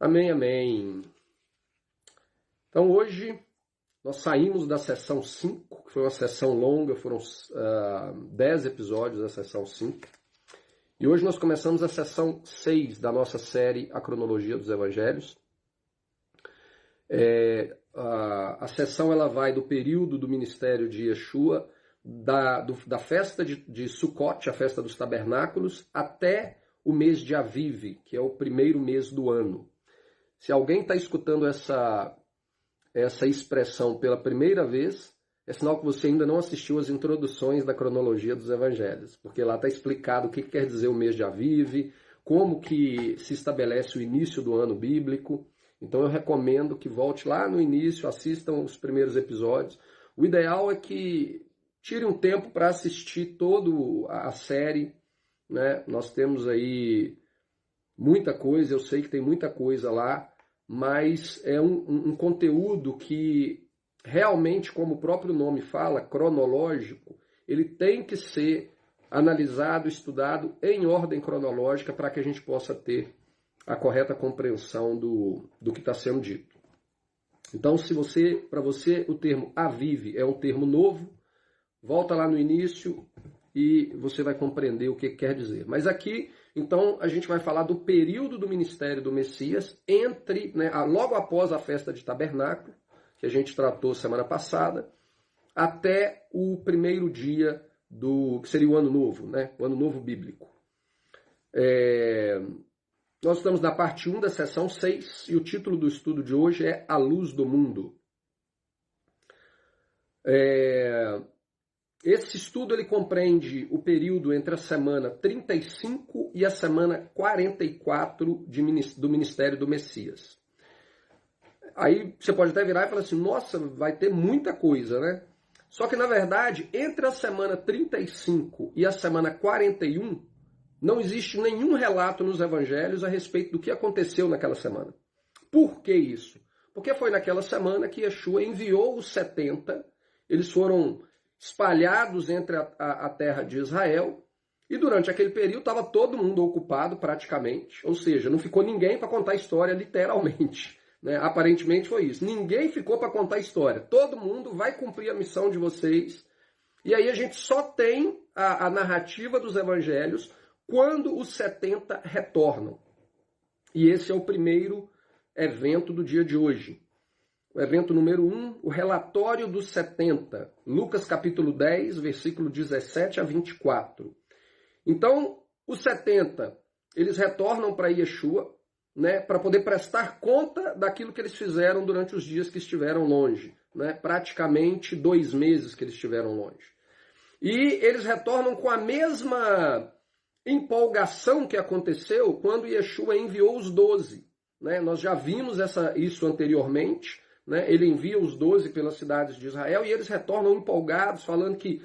Amém, amém. Então hoje nós saímos da sessão 5, que foi uma sessão longa, foram 10 episódios da sessão 5. E hoje nós começamos a sessão 6 da nossa série A Cronologia dos Evangelhos. A sessão ela vai do período do ministério de Yeshua, da festa de Sukkot, a festa dos tabernáculos, até o mês de Aviv, que é o primeiro mês do ano. Se alguém está escutando essa expressão pela primeira vez, é sinal que você ainda não assistiu às introduções da cronologia dos evangelhos, porque lá está explicado o que quer dizer o mês de Aviv, como que se estabelece o início do ano bíblico. Então eu recomendo que volte lá no início, assistam os primeiros episódios. O ideal é que tire um tempo para assistir toda a série, né? Nós temos aí muita coisa, eu sei que tem muita coisa lá, mas é um conteúdo que realmente, como o próprio nome fala, cronológico, ele tem que ser analisado, estudado em ordem cronológica para que a gente possa ter a correta compreensão do que está sendo dito. Então, para você o termo Aviv é um termo novo, volta lá no início e você vai compreender o que quer dizer. Mas aqui, então, a gente vai falar do período do ministério do Messias logo após a festa de tabernáculo, que a gente tratou semana passada, até o primeiro dia que seria o Ano Novo, né? O Ano Novo bíblico. Nós estamos na parte 1 da sessão 6 e o título do estudo de hoje é A Luz do Mundo. Esse estudo ele compreende o período entre a semana 35 e a semana 44 do ministério do Messias. Aí você pode até virar e falar assim, nossa, vai ter muita coisa, né? Só que, na verdade, entre a semana 35 e a semana 41, não existe nenhum relato nos evangelhos a respeito do que aconteceu naquela semana. Por que isso? Porque foi naquela semana que Yeshua enviou os 70, eles foram espalhados entre a terra de Israel, e durante aquele período estava todo mundo ocupado praticamente, ou seja, não ficou ninguém para contar a história literalmente. Né? Aparentemente foi isso. Ninguém ficou para contar a história. Todo mundo vai cumprir a missão de vocês, e aí a gente só tem a narrativa dos evangelhos quando os 70 retornam. E esse é o primeiro evento do dia de hoje. O evento número 1, o relatório dos 70. Lucas capítulo 10, versículo 17 a 24. Então, os 70, eles retornam para Yeshua, né, para poder prestar conta daquilo que eles fizeram durante os dias que estiveram longe. Né, praticamente 2 meses que eles estiveram longe. E eles retornam com a mesma empolgação que aconteceu quando Yeshua enviou os 12. Né? Nós já vimos isso anteriormente. Né? Ele envia os 12 pelas cidades de Israel e eles retornam empolgados, falando que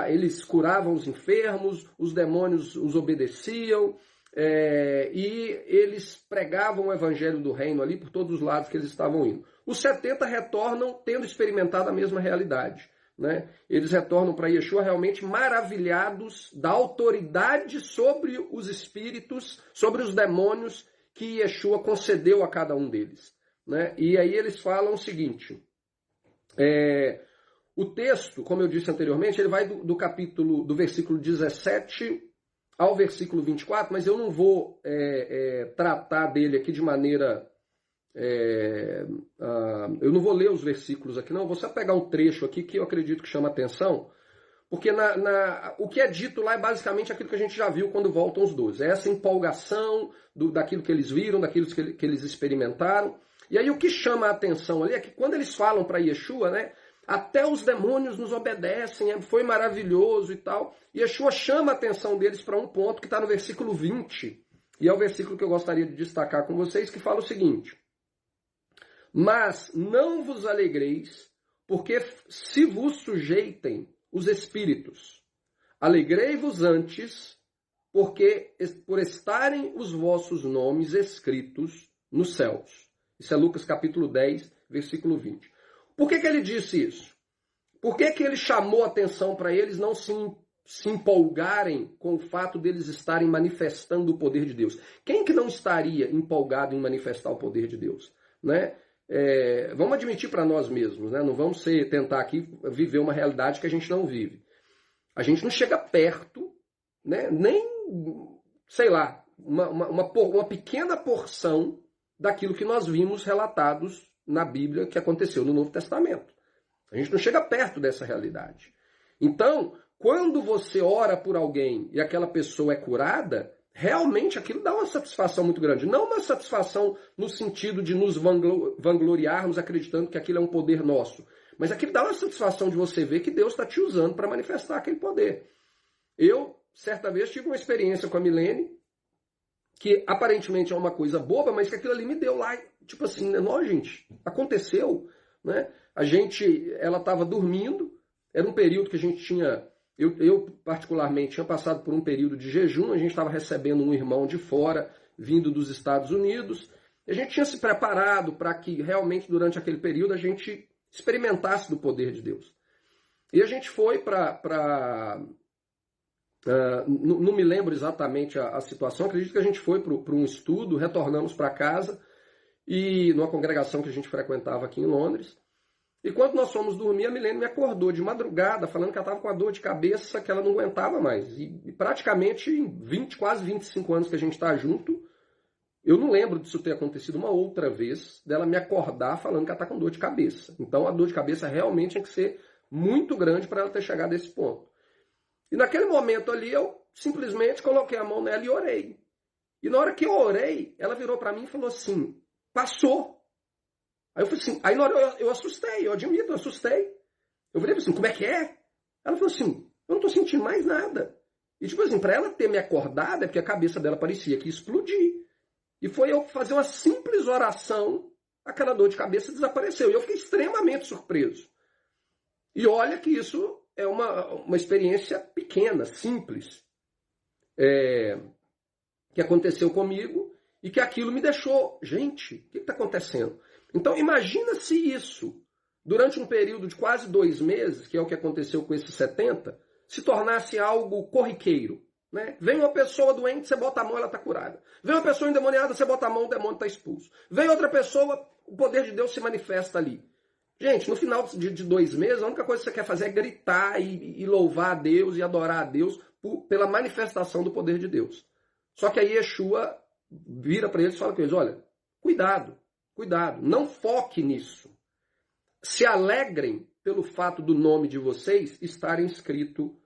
eles curavam os enfermos, os demônios os obedeciam, e eles pregavam o evangelho do reino ali por todos os lados que eles estavam indo. Os 70 retornam tendo experimentado a mesma realidade. Né? Eles retornam para Yeshua realmente maravilhados da autoridade sobre os espíritos, sobre os demônios que Yeshua concedeu a cada um deles. Né? E aí eles falam o seguinte, o texto, como eu disse anteriormente, ele vai do versículo 17 ao versículo 24, mas eu não vou tratar dele aqui de maneira... eu não vou ler os versículos aqui, não. Eu vou só pegar um trecho aqui que eu acredito que chama atenção, porque o que é dito lá é basicamente aquilo que a gente já viu quando voltam os 12. É essa empolgação daquilo que eles viram, daquilo que eles experimentaram. E aí o que chama a atenção ali é que quando eles falam para Yeshua, né, até os demônios nos obedecem, foi maravilhoso e tal. Yeshua chama a atenção deles para um ponto que está no versículo 20, e é o versículo que eu gostaria de destacar com vocês, que fala o seguinte: mas não vos alegreis, porque se vos sujeitem os espíritos. Alegrei-vos antes, porque por estarem os vossos nomes escritos nos céus. Isso é Lucas capítulo 10, versículo 20. Por que ele disse isso? Por que ele chamou a atenção para eles não se se empolgarem com o fato deles estarem manifestando o poder de Deus. Quem que não estaria empolgado em manifestar o poder de Deus? Né? Vamos admitir para nós mesmos, né? Não vamos tentar aqui viver uma realidade que a gente não vive. A gente não chega perto, né? Nem, sei lá, uma pequena porção daquilo que nós vimos relatados na Bíblia que aconteceu no Novo Testamento. A gente não chega perto dessa realidade. Então, quando você ora por alguém e aquela pessoa é curada, realmente aquilo dá uma satisfação muito grande. Não uma satisfação no sentido de nos vangloriarmos acreditando que aquilo é um poder nosso, mas aquilo dá uma satisfação de você ver que Deus está te usando para manifestar aquele poder. Eu, certa vez, tive uma experiência com a Milene, que aparentemente é uma coisa boba, mas que aquilo ali me deu lá, tipo assim, não, gente, aconteceu, né? Ela estava dormindo, era um período que a gente tinha, eu particularmente tinha passado por um período de jejum, a gente estava recebendo um irmão de fora, vindo dos Estados Unidos, e a gente tinha se preparado para que realmente durante aquele período a gente experimentasse do poder de Deus. E a gente foi não me lembro exatamente a situação, acredito que a gente foi para um estudo, retornamos para casa, e numa congregação que a gente frequentava aqui em Londres. E quando nós fomos dormir, a Milene me acordou de madrugada, falando que ela estava com a dor de cabeça, que ela não aguentava mais. E praticamente em quase 25 anos que a gente está junto, eu não lembro disso ter acontecido uma outra vez, dela me acordar falando que ela está com dor de cabeça. Então a dor de cabeça realmente tinha que ser muito grande para ela ter chegado a esse ponto. E naquele momento ali eu simplesmente coloquei a mão nela e orei. E na hora que eu orei, ela virou para mim e falou assim, passou. Aí eu falei assim, aí na hora eu assustei, eu admito, eu assustei. Eu falei assim, como é que é? Ela falou assim, eu não tô sentindo mais nada. E tipo assim, para ela ter me acordado é porque a cabeça dela parecia que ia explodir. E foi eu fazer uma simples oração, aquela dor de cabeça desapareceu. E eu fiquei extremamente surpreso. E olha que isso é uma experiência pequena, simples, que aconteceu comigo e que aquilo me deixou, gente, o que está acontecendo? Então imagina se isso, durante um período de quase 2 meses, que é o que aconteceu com esses 70, se tornasse algo corriqueiro. Né? Vem uma pessoa doente, você bota a mão, ela está curada. Vem uma pessoa endemoniada, você bota a mão, o demônio está expulso. Vem outra pessoa, o poder de Deus se manifesta ali. Gente, no final de 2 meses, a única coisa que você quer fazer é gritar e louvar a Deus e adorar a Deus pela manifestação do poder de Deus. Só que aí Yeshua vira para eles e fala com eles, olha, cuidado, não foque nisso. Se alegrem pelo fato do nome de vocês estarem escrito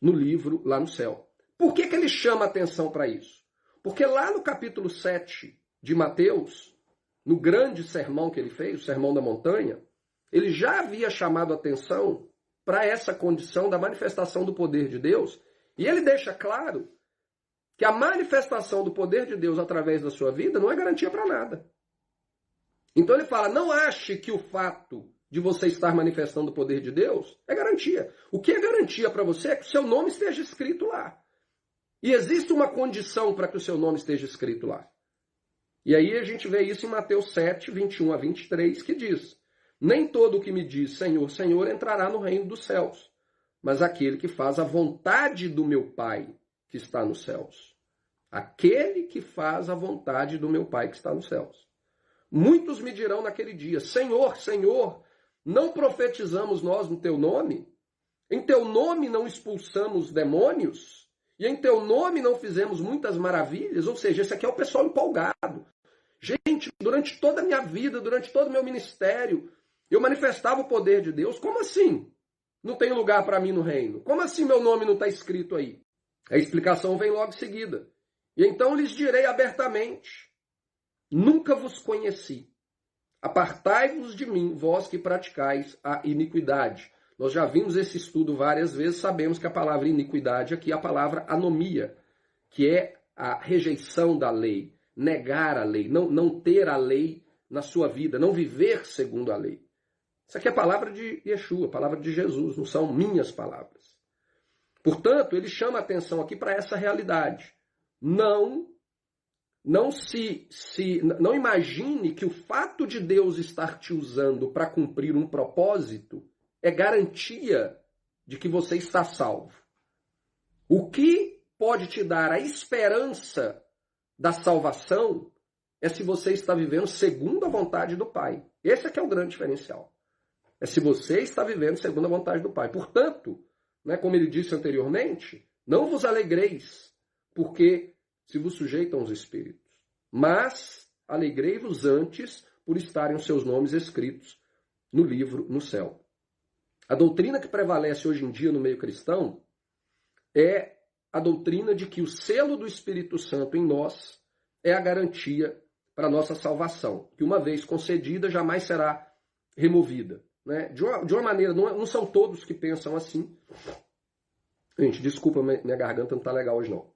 no livro lá no céu. Por que ele chama atenção para isso? Porque lá no capítulo 7 de Mateus, no grande sermão que ele fez, o Sermão da Montanha, ele já havia chamado atenção para essa condição da manifestação do poder de Deus, e ele deixa claro que a manifestação do poder de Deus através da sua vida não é garantia para nada. Então ele fala, não ache que o fato de você estar manifestando o poder de Deus é garantia. O que é garantia para você é que o seu nome esteja escrito lá. E existe uma condição para que o seu nome esteja escrito lá. E aí a gente vê isso em Mateus 7, 21 a 23, que diz, nem todo o que me diz Senhor, Senhor entrará no reino dos céus, mas aquele que faz a vontade do meu Pai que está nos céus. Aquele que faz a vontade do meu Pai que está nos céus. Muitos me dirão naquele dia, Senhor, Senhor, não profetizamos nós no teu nome? Em teu nome não expulsamos demônios? E em teu nome não fizemos muitas maravilhas? Ou seja, esse aqui é o pessoal empolgado. Gente, durante toda a minha vida, durante todo o meu ministério, eu manifestava o poder de Deus. Como assim? Não tem lugar para mim no reino. Como assim meu nome não está escrito aí? A explicação vem logo em seguida. E então lhes direi abertamente, nunca vos conheci. Apartai-vos de mim, vós que praticais a iniquidade. Nós já vimos esse estudo várias vezes, sabemos que a palavra iniquidade aqui é a palavra anomia, que é a rejeição da lei, negar a lei, não ter a lei na sua vida, não viver segundo a lei. Isso aqui é a palavra de Yeshua, a palavra de Jesus, não são minhas palavras. Portanto, ele chama a atenção aqui para essa realidade. Não imagine que o fato de Deus estar te usando para cumprir um propósito é garantia de que você está salvo. O que pode te dar a esperança da salvação é se você está vivendo segundo a vontade do Pai. Esse é que é o grande diferencial. É se você está vivendo segundo a vontade do Pai. Portanto, né, como ele disse anteriormente, não vos alegreis, porque se vos sujeitam os espíritos, mas alegrei-vos antes por estarem os seus nomes escritos no livro, no céu. A doutrina que prevalece hoje em dia no meio cristão é a doutrina de que o selo do Espírito Santo em nós é a garantia para a nossa salvação, que uma vez concedida jamais será removida. Né? De uma maneira, não são todos que pensam assim. Gente, desculpa, minha garganta não está legal hoje não.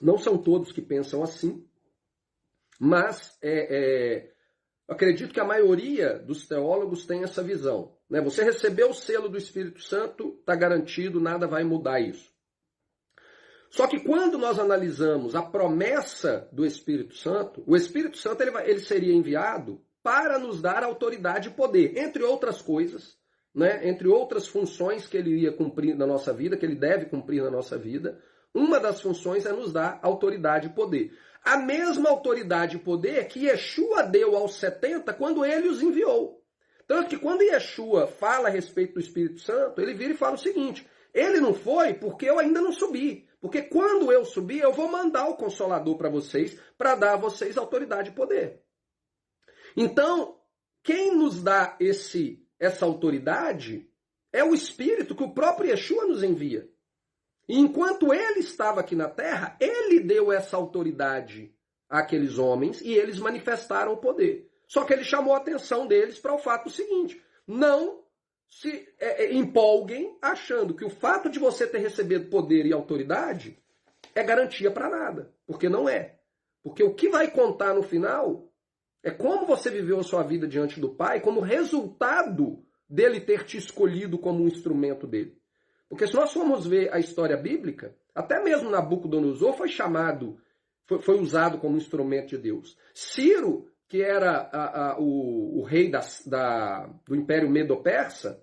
Não são todos que pensam assim, mas acredito que a maioria dos teólogos tem essa visão. Né? Você recebeu o selo do Espírito Santo, está garantido, nada vai mudar isso. Só que quando nós analisamos a promessa do Espírito Santo, o Espírito Santo ele seria enviado para nos dar autoridade e poder, entre outras coisas, né? Entre outras funções que ele iria cumprir na nossa vida, que ele deve cumprir na nossa vida. Uma das funções é nos dar autoridade e poder. A mesma autoridade e poder que Yeshua deu aos 70 quando ele os enviou. Tanto que quando Yeshua fala a respeito do Espírito Santo, ele vira e fala o seguinte: ele não foi porque eu ainda não subi. Porque quando eu subir, eu vou mandar o Consolador para vocês, para dar a vocês autoridade e poder. Então, quem nos dá essa autoridade é o Espírito que o próprio Yeshua nos envia. E enquanto ele estava aqui na terra, ele deu essa autoridade àqueles homens e eles manifestaram o poder. Só que ele chamou a atenção deles para o fato seguinte: não se empolguem achando que o fato de você ter recebido poder e autoridade é garantia para nada. Porque não é. Porque o que vai contar no final é como você viveu a sua vida diante do Pai como resultado dele ter te escolhido como um instrumento dele. Porque se nós formos ver a história bíblica, até mesmo Nabucodonosor foi usado como instrumento de Deus. Ciro, que era o rei do Império Medo-Persa,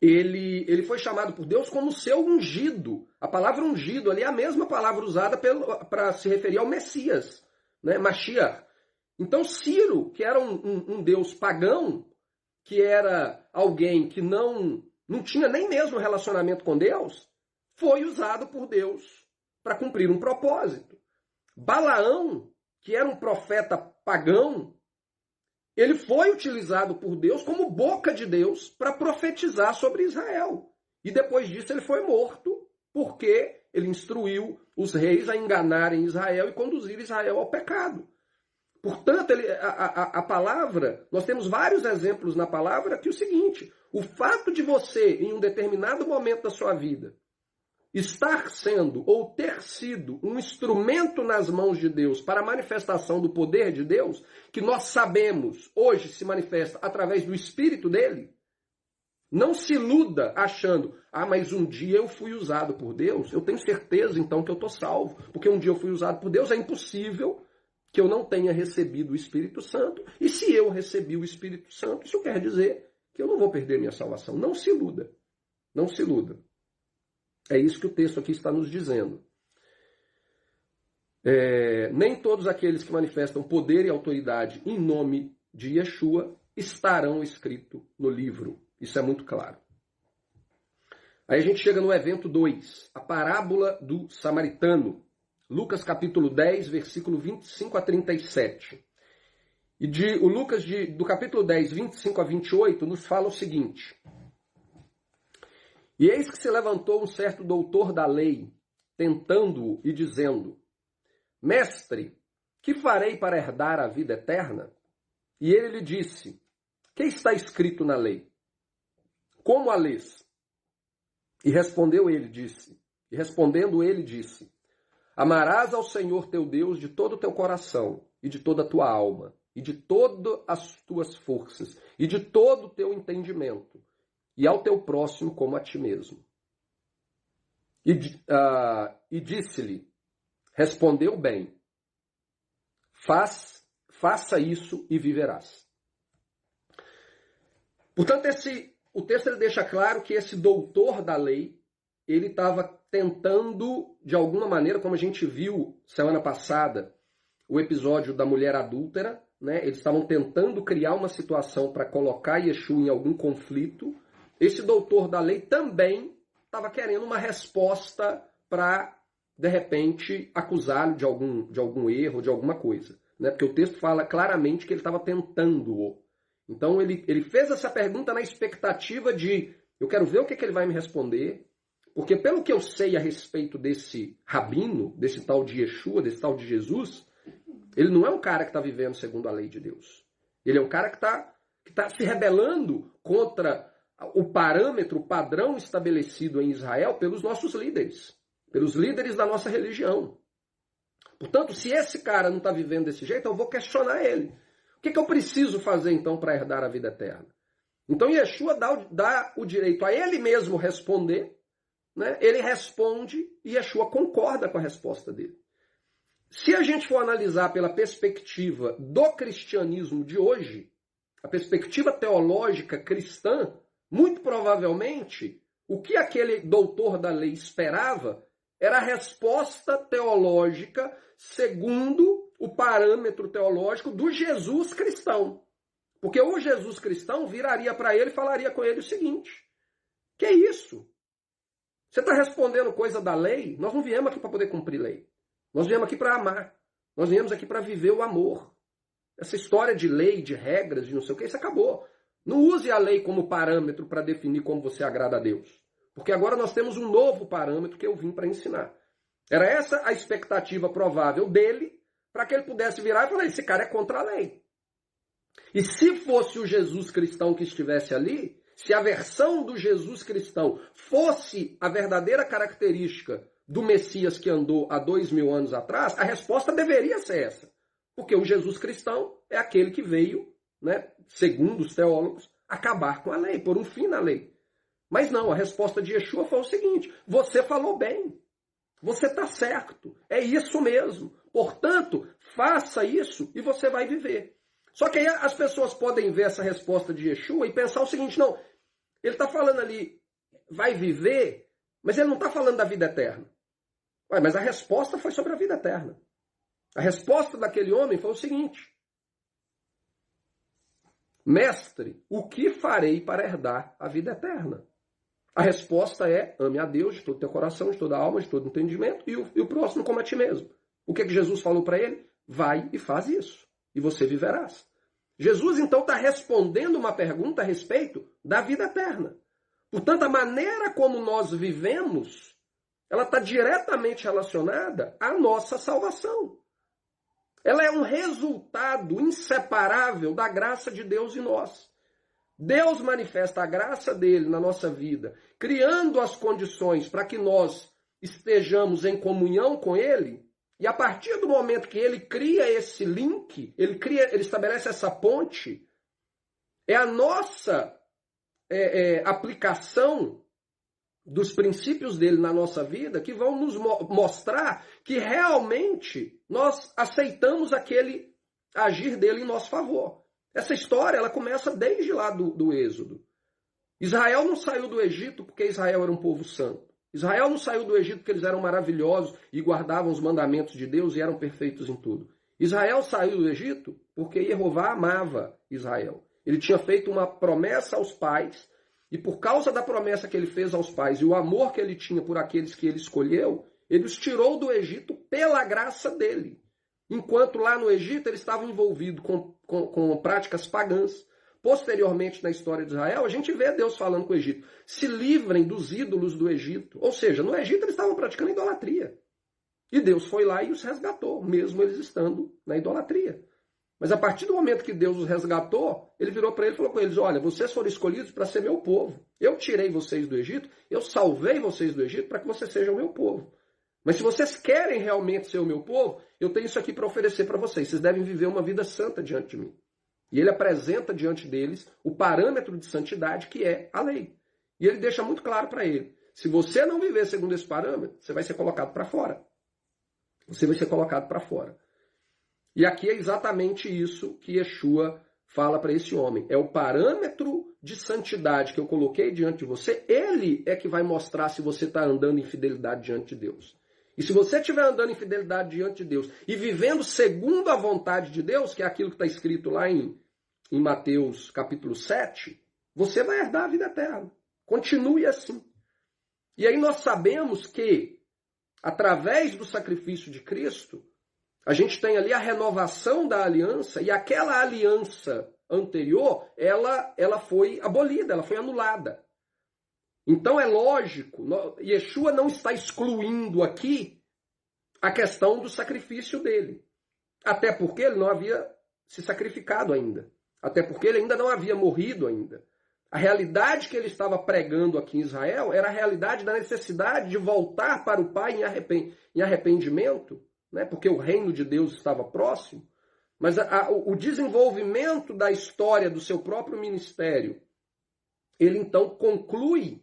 ele foi chamado por Deus como seu ungido. A palavra ungido ali é a mesma palavra usada para se referir ao Messias, né? Mashiach. Então Ciro, que era um deus pagão, que era alguém que não tinha nem mesmo relacionamento com Deus, foi usado por Deus para cumprir um propósito. Balaão, que era um profeta pagão, ele foi utilizado por Deus como boca de Deus para profetizar sobre Israel. E depois disso ele foi morto porque ele instruiu os reis a enganarem Israel e conduzir Israel ao pecado. Portanto, a palavra, nós temos vários exemplos na palavra que é o seguinte: o fato de você, em um determinado momento da sua vida, estar sendo ou ter sido um instrumento nas mãos de Deus para a manifestação do poder de Deus, que nós sabemos hoje se manifesta através do Espírito dele, não se iluda achando: mas um dia eu fui usado por Deus, eu tenho certeza então que eu estou salvo, porque um dia eu fui usado por Deus, é impossível que eu não tenha recebido o Espírito Santo, e se eu recebi o Espírito Santo, isso quer dizer que eu não vou perder minha salvação. Não se iluda. Não se iluda. É isso que o texto aqui está nos dizendo. Nem todos aqueles que manifestam poder e autoridade em nome de Yeshua estarão escritos no livro. Isso é muito claro. Aí a gente chega no evento 2, a parábola do samaritano. Lucas capítulo 10, versículo 25 a 37. E o Lucas do capítulo 10, 25 a 28, nos fala o seguinte: e eis que se levantou um certo doutor da lei, tentando-o e dizendo: mestre, que farei para herdar a vida eterna? E ele lhe disse: que está escrito na lei? Como a lês? E respondendo ele disse: amarás ao Senhor teu Deus de todo o teu coração, e de toda a tua alma, e de todas as tuas forças, e de todo o teu entendimento, e ao teu próximo como a ti mesmo. E disse-lhe: respondeu bem, faça isso e viverás. Portanto, o texto ele deixa claro que esse doutor da lei, ele estava tentando, de alguma maneira, como a gente viu semana passada, o episódio da mulher adúltera, né? Eles estavam tentando criar uma situação para colocar Yeshua em algum conflito. Esse doutor da lei também estava querendo uma resposta para, de repente, acusá-lo de algum erro, de alguma coisa. Né? Porque o texto fala claramente que ele estava tentando-o. Então ele fez essa pergunta na expectativa de, eu quero ver o que ele vai me responder, porque pelo que eu sei a respeito desse rabino, desse tal de Yeshua, desse tal de Jesus, ele não é um cara que está vivendo segundo a lei de Deus. Ele é um cara que está se rebelando contra o parâmetro, o padrão estabelecido em Israel pelos nossos líderes, pelos líderes da nossa religião. Portanto, se esse cara não está vivendo desse jeito, eu vou questionar ele. O que eu preciso fazer, então, para herdar a vida eterna? Então, Yeshua dá o direito a ele mesmo responder, né? Ele responde e Yeshua concorda com a resposta dele. Se a gente for analisar pela perspectiva do cristianismo de hoje, a perspectiva teológica cristã, muito provavelmente, o que aquele doutor da lei esperava era a resposta teológica segundo o parâmetro teológico do Jesus cristão. Porque o Jesus cristão viraria para ele e falaria com ele o seguinte: que é isso? Você está respondendo coisa da lei? Nós não viemos aqui para poder cumprir lei. Nós viemos aqui para amar. Nós viemos aqui para viver o amor. Essa história de lei, de regras, de não sei o que, isso acabou. Não use a lei como parâmetro para definir como você agrada a Deus. Porque agora nós temos um novo parâmetro que eu vim para ensinar. Era essa a expectativa provável dele, para que ele pudesse virar e falar: esse cara é contra a lei. E se fosse o Jesus cristão que estivesse ali, se a versão do Jesus cristão fosse a verdadeira característica do Messias que andou há 2000 anos atrás, a resposta deveria ser essa. Porque o Jesus cristão é aquele que veio, né, segundo os teólogos, acabar com a lei, pôr um fim na lei. Mas não, a resposta de Yeshua foi o seguinte: você falou bem, você está certo, é isso mesmo. Portanto, faça isso e você vai viver. Só que aí as pessoas podem ver essa resposta de Yeshua e pensar o seguinte: não, ele está falando ali, vai viver, mas ele não está falando da vida eterna. Ué, mas a resposta foi sobre a vida eterna. A resposta daquele homem foi o seguinte: mestre, o que farei para herdar a vida eterna? A resposta é: ame a Deus de todo o teu coração, de toda a alma, de todo o entendimento, e o próximo como a ti mesmo. O que Jesus falou para ele? Vai e faz isso, e você viverás. Jesus, então, está respondendo uma pergunta a respeito da vida eterna. Portanto, a maneira como nós vivemos, ela está diretamente relacionada à nossa salvação. Ela é um resultado inseparável da graça de Deus em nós. Deus manifesta a graça dele na nossa vida, criando as condições para que nós estejamos em comunhão com ele, e a partir do momento que ele cria esse link, ele estabelece essa ponte, é a nossa aplicação dos princípios dele na nossa vida que vão nos mostrar que realmente nós aceitamos aquele agir dele em nosso favor. Essa história ela começa desde lá do Êxodo. Israel não saiu do Egito porque Israel era um povo santo. Israel não saiu do Egito porque eles eram maravilhosos e guardavam os mandamentos de Deus e eram perfeitos em tudo. Israel saiu do Egito porque Jeová amava Israel. Ele tinha feito uma promessa aos pais, e por causa da promessa que ele fez aos pais e o amor que ele tinha por aqueles que ele escolheu, ele os tirou do Egito pela graça dele. Enquanto lá no Egito eles estavam envolvidos com práticas pagãs. Posteriormente, na história de Israel, a gente vê Deus falando com o Egito: se livrem dos ídolos do Egito. Ou seja, no Egito eles estavam praticando idolatria. E Deus foi lá e os resgatou, mesmo eles estando na idolatria. Mas a partir do momento que Deus os resgatou, ele virou para ele e falou com eles: olha, vocês foram escolhidos para ser meu povo. Eu tirei vocês do Egito, eu salvei vocês do Egito para que vocês sejam meu povo. Mas se vocês querem realmente ser o meu povo, eu tenho isso aqui para oferecer para vocês. Vocês devem viver uma vida santa diante de mim. E ele apresenta diante deles o parâmetro de santidade que é a lei. E ele deixa muito claro para ele: se você não viver segundo esse parâmetro, você vai ser colocado para fora. Você vai ser colocado para fora. E aqui é exatamente isso que Yeshua fala para esse homem, é o parâmetro de santidade que eu coloquei diante de você, ele é que vai mostrar se você está andando em fidelidade diante de Deus. E se você estiver andando em fidelidade diante de Deus e vivendo segundo a vontade de Deus, que é aquilo que está escrito lá em Mateus capítulo 7, você vai herdar a vida eterna. Continue assim. E aí nós sabemos que, através do sacrifício de Cristo, a gente tem ali a renovação da aliança, e aquela aliança anterior, ela foi abolida, ela foi anulada. Então é lógico, Yeshua não está excluindo aqui a questão do sacrifício dele. Até porque ele não havia se sacrificado ainda. Até porque ele ainda não havia morrido ainda. A realidade que ele estava pregando aqui em Israel era a realidade da necessidade de voltar para o Pai em arrependimento, né? Porque o reino de Deus estava próximo. Mas o desenvolvimento da história do seu próprio ministério, ele então conclui,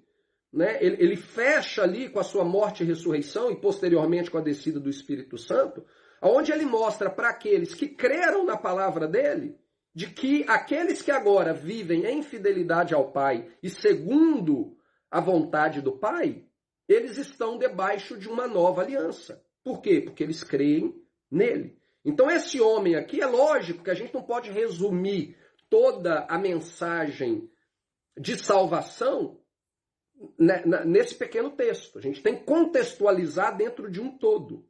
né? Ele fecha ali com a sua morte e ressurreição e posteriormente com a descida do Espírito Santo, onde ele mostra para aqueles que creram na palavra dele, de que aqueles que agora vivem em fidelidade ao Pai e segundo a vontade do Pai, eles estão debaixo de uma nova aliança. Por quê? Porque eles creem nele. Então esse homem aqui, é lógico que a gente não pode resumir toda a mensagem de salvação nesse pequeno texto. A gente tem que contextualizar dentro de um todo.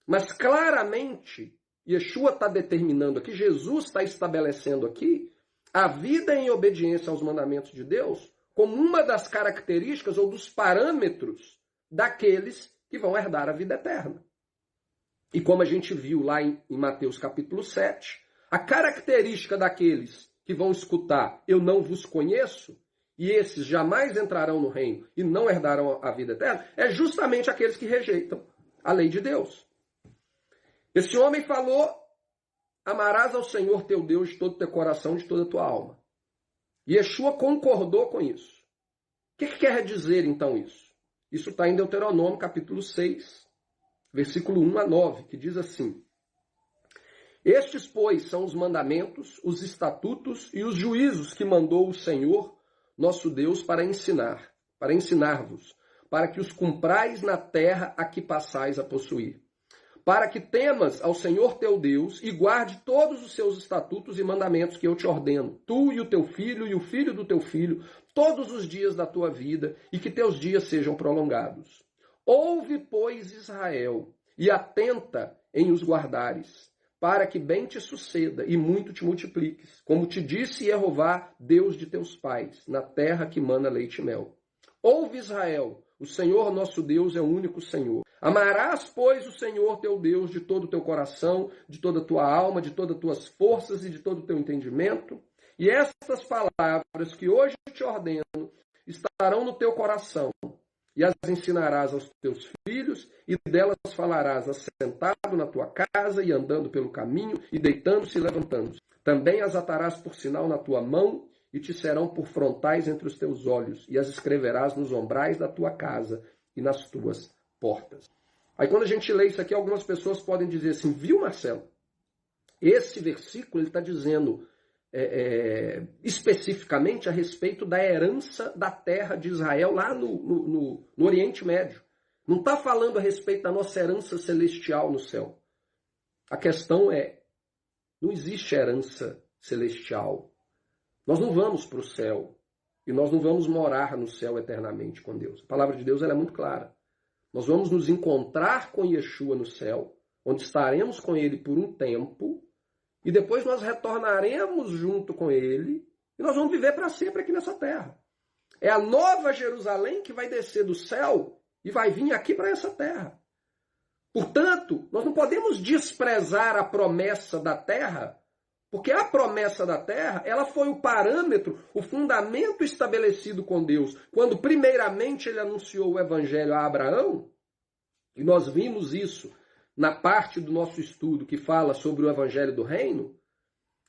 Mas claramente, Yeshua está determinando aqui, Jesus está estabelecendo aqui, a vida em obediência aos mandamentos de Deus como uma das características ou dos parâmetros daqueles que vão herdar a vida eterna. E como a gente viu lá em Mateus capítulo 7, a característica daqueles que vão escutar, eu não vos conheço, e esses jamais entrarão no reino e não herdarão a vida eterna, é justamente aqueles que rejeitam a lei de Deus. Esse homem falou, amarás ao Senhor teu Deus de todo o teu coração, de toda a tua alma. E Yeshua concordou com isso. O que quer dizer então isso? Isso está em Deuteronômio capítulo 6, versículo 1 a 9, que diz assim: estes, pois, são os mandamentos, os estatutos e os juízos que mandou o Senhor, nosso Deus, para ensinar-vos, para que os cumprais na terra a que passais a possuir. Para que temas ao Senhor teu Deus e guarde todos os seus estatutos e mandamentos que eu te ordeno, tu e o teu filho e o filho do teu filho, todos os dias da tua vida, e que teus dias sejam prolongados. Ouve, pois, Israel, e atenta em os guardares, para que bem te suceda e muito te multipliques, como te disse Jeová, Deus de teus pais, na terra que mana leite e mel. Ouve, Israel, o Senhor nosso Deus é o único Senhor. Amarás, pois, o Senhor teu Deus de todo o teu coração, de toda a tua alma, de todas as tuas forças e de todo o teu entendimento. E estas palavras que hoje te ordeno estarão no teu coração, e as ensinarás aos teus filhos, e delas falarás assentado na tua casa e andando pelo caminho, e deitando-se e levantando-se. Também as atarás por sinal na tua mão, e te serão por frontais entre os teus olhos, e as escreverás nos ombrais da tua casa e nas tuas portas. Aí quando a gente lê isso aqui, algumas pessoas podem dizer assim, viu, Marcelo? Esse versículo ele está dizendo especificamente a respeito da herança da terra de Israel lá no Oriente Médio. Não está falando a respeito da nossa herança celestial no céu. A questão é, não existe herança celestial. Nós não vamos para o céu e nós não vamos morar no céu eternamente com Deus. A palavra de Deus ela é muito clara. Nós vamos nos encontrar com Yeshua no céu, onde estaremos com ele por um tempo, e depois nós retornaremos junto com ele, e nós vamos viver para sempre aqui nessa terra. É a nova Jerusalém que vai descer do céu e vai vir aqui para essa terra. Portanto, nós não podemos desprezar a promessa da terra, porque a promessa da terra, ela foi o parâmetro, o fundamento estabelecido com Deus. Quando primeiramente ele anunciou o evangelho a Abraão, e nós vimos isso na parte do nosso estudo que fala sobre o evangelho do reino,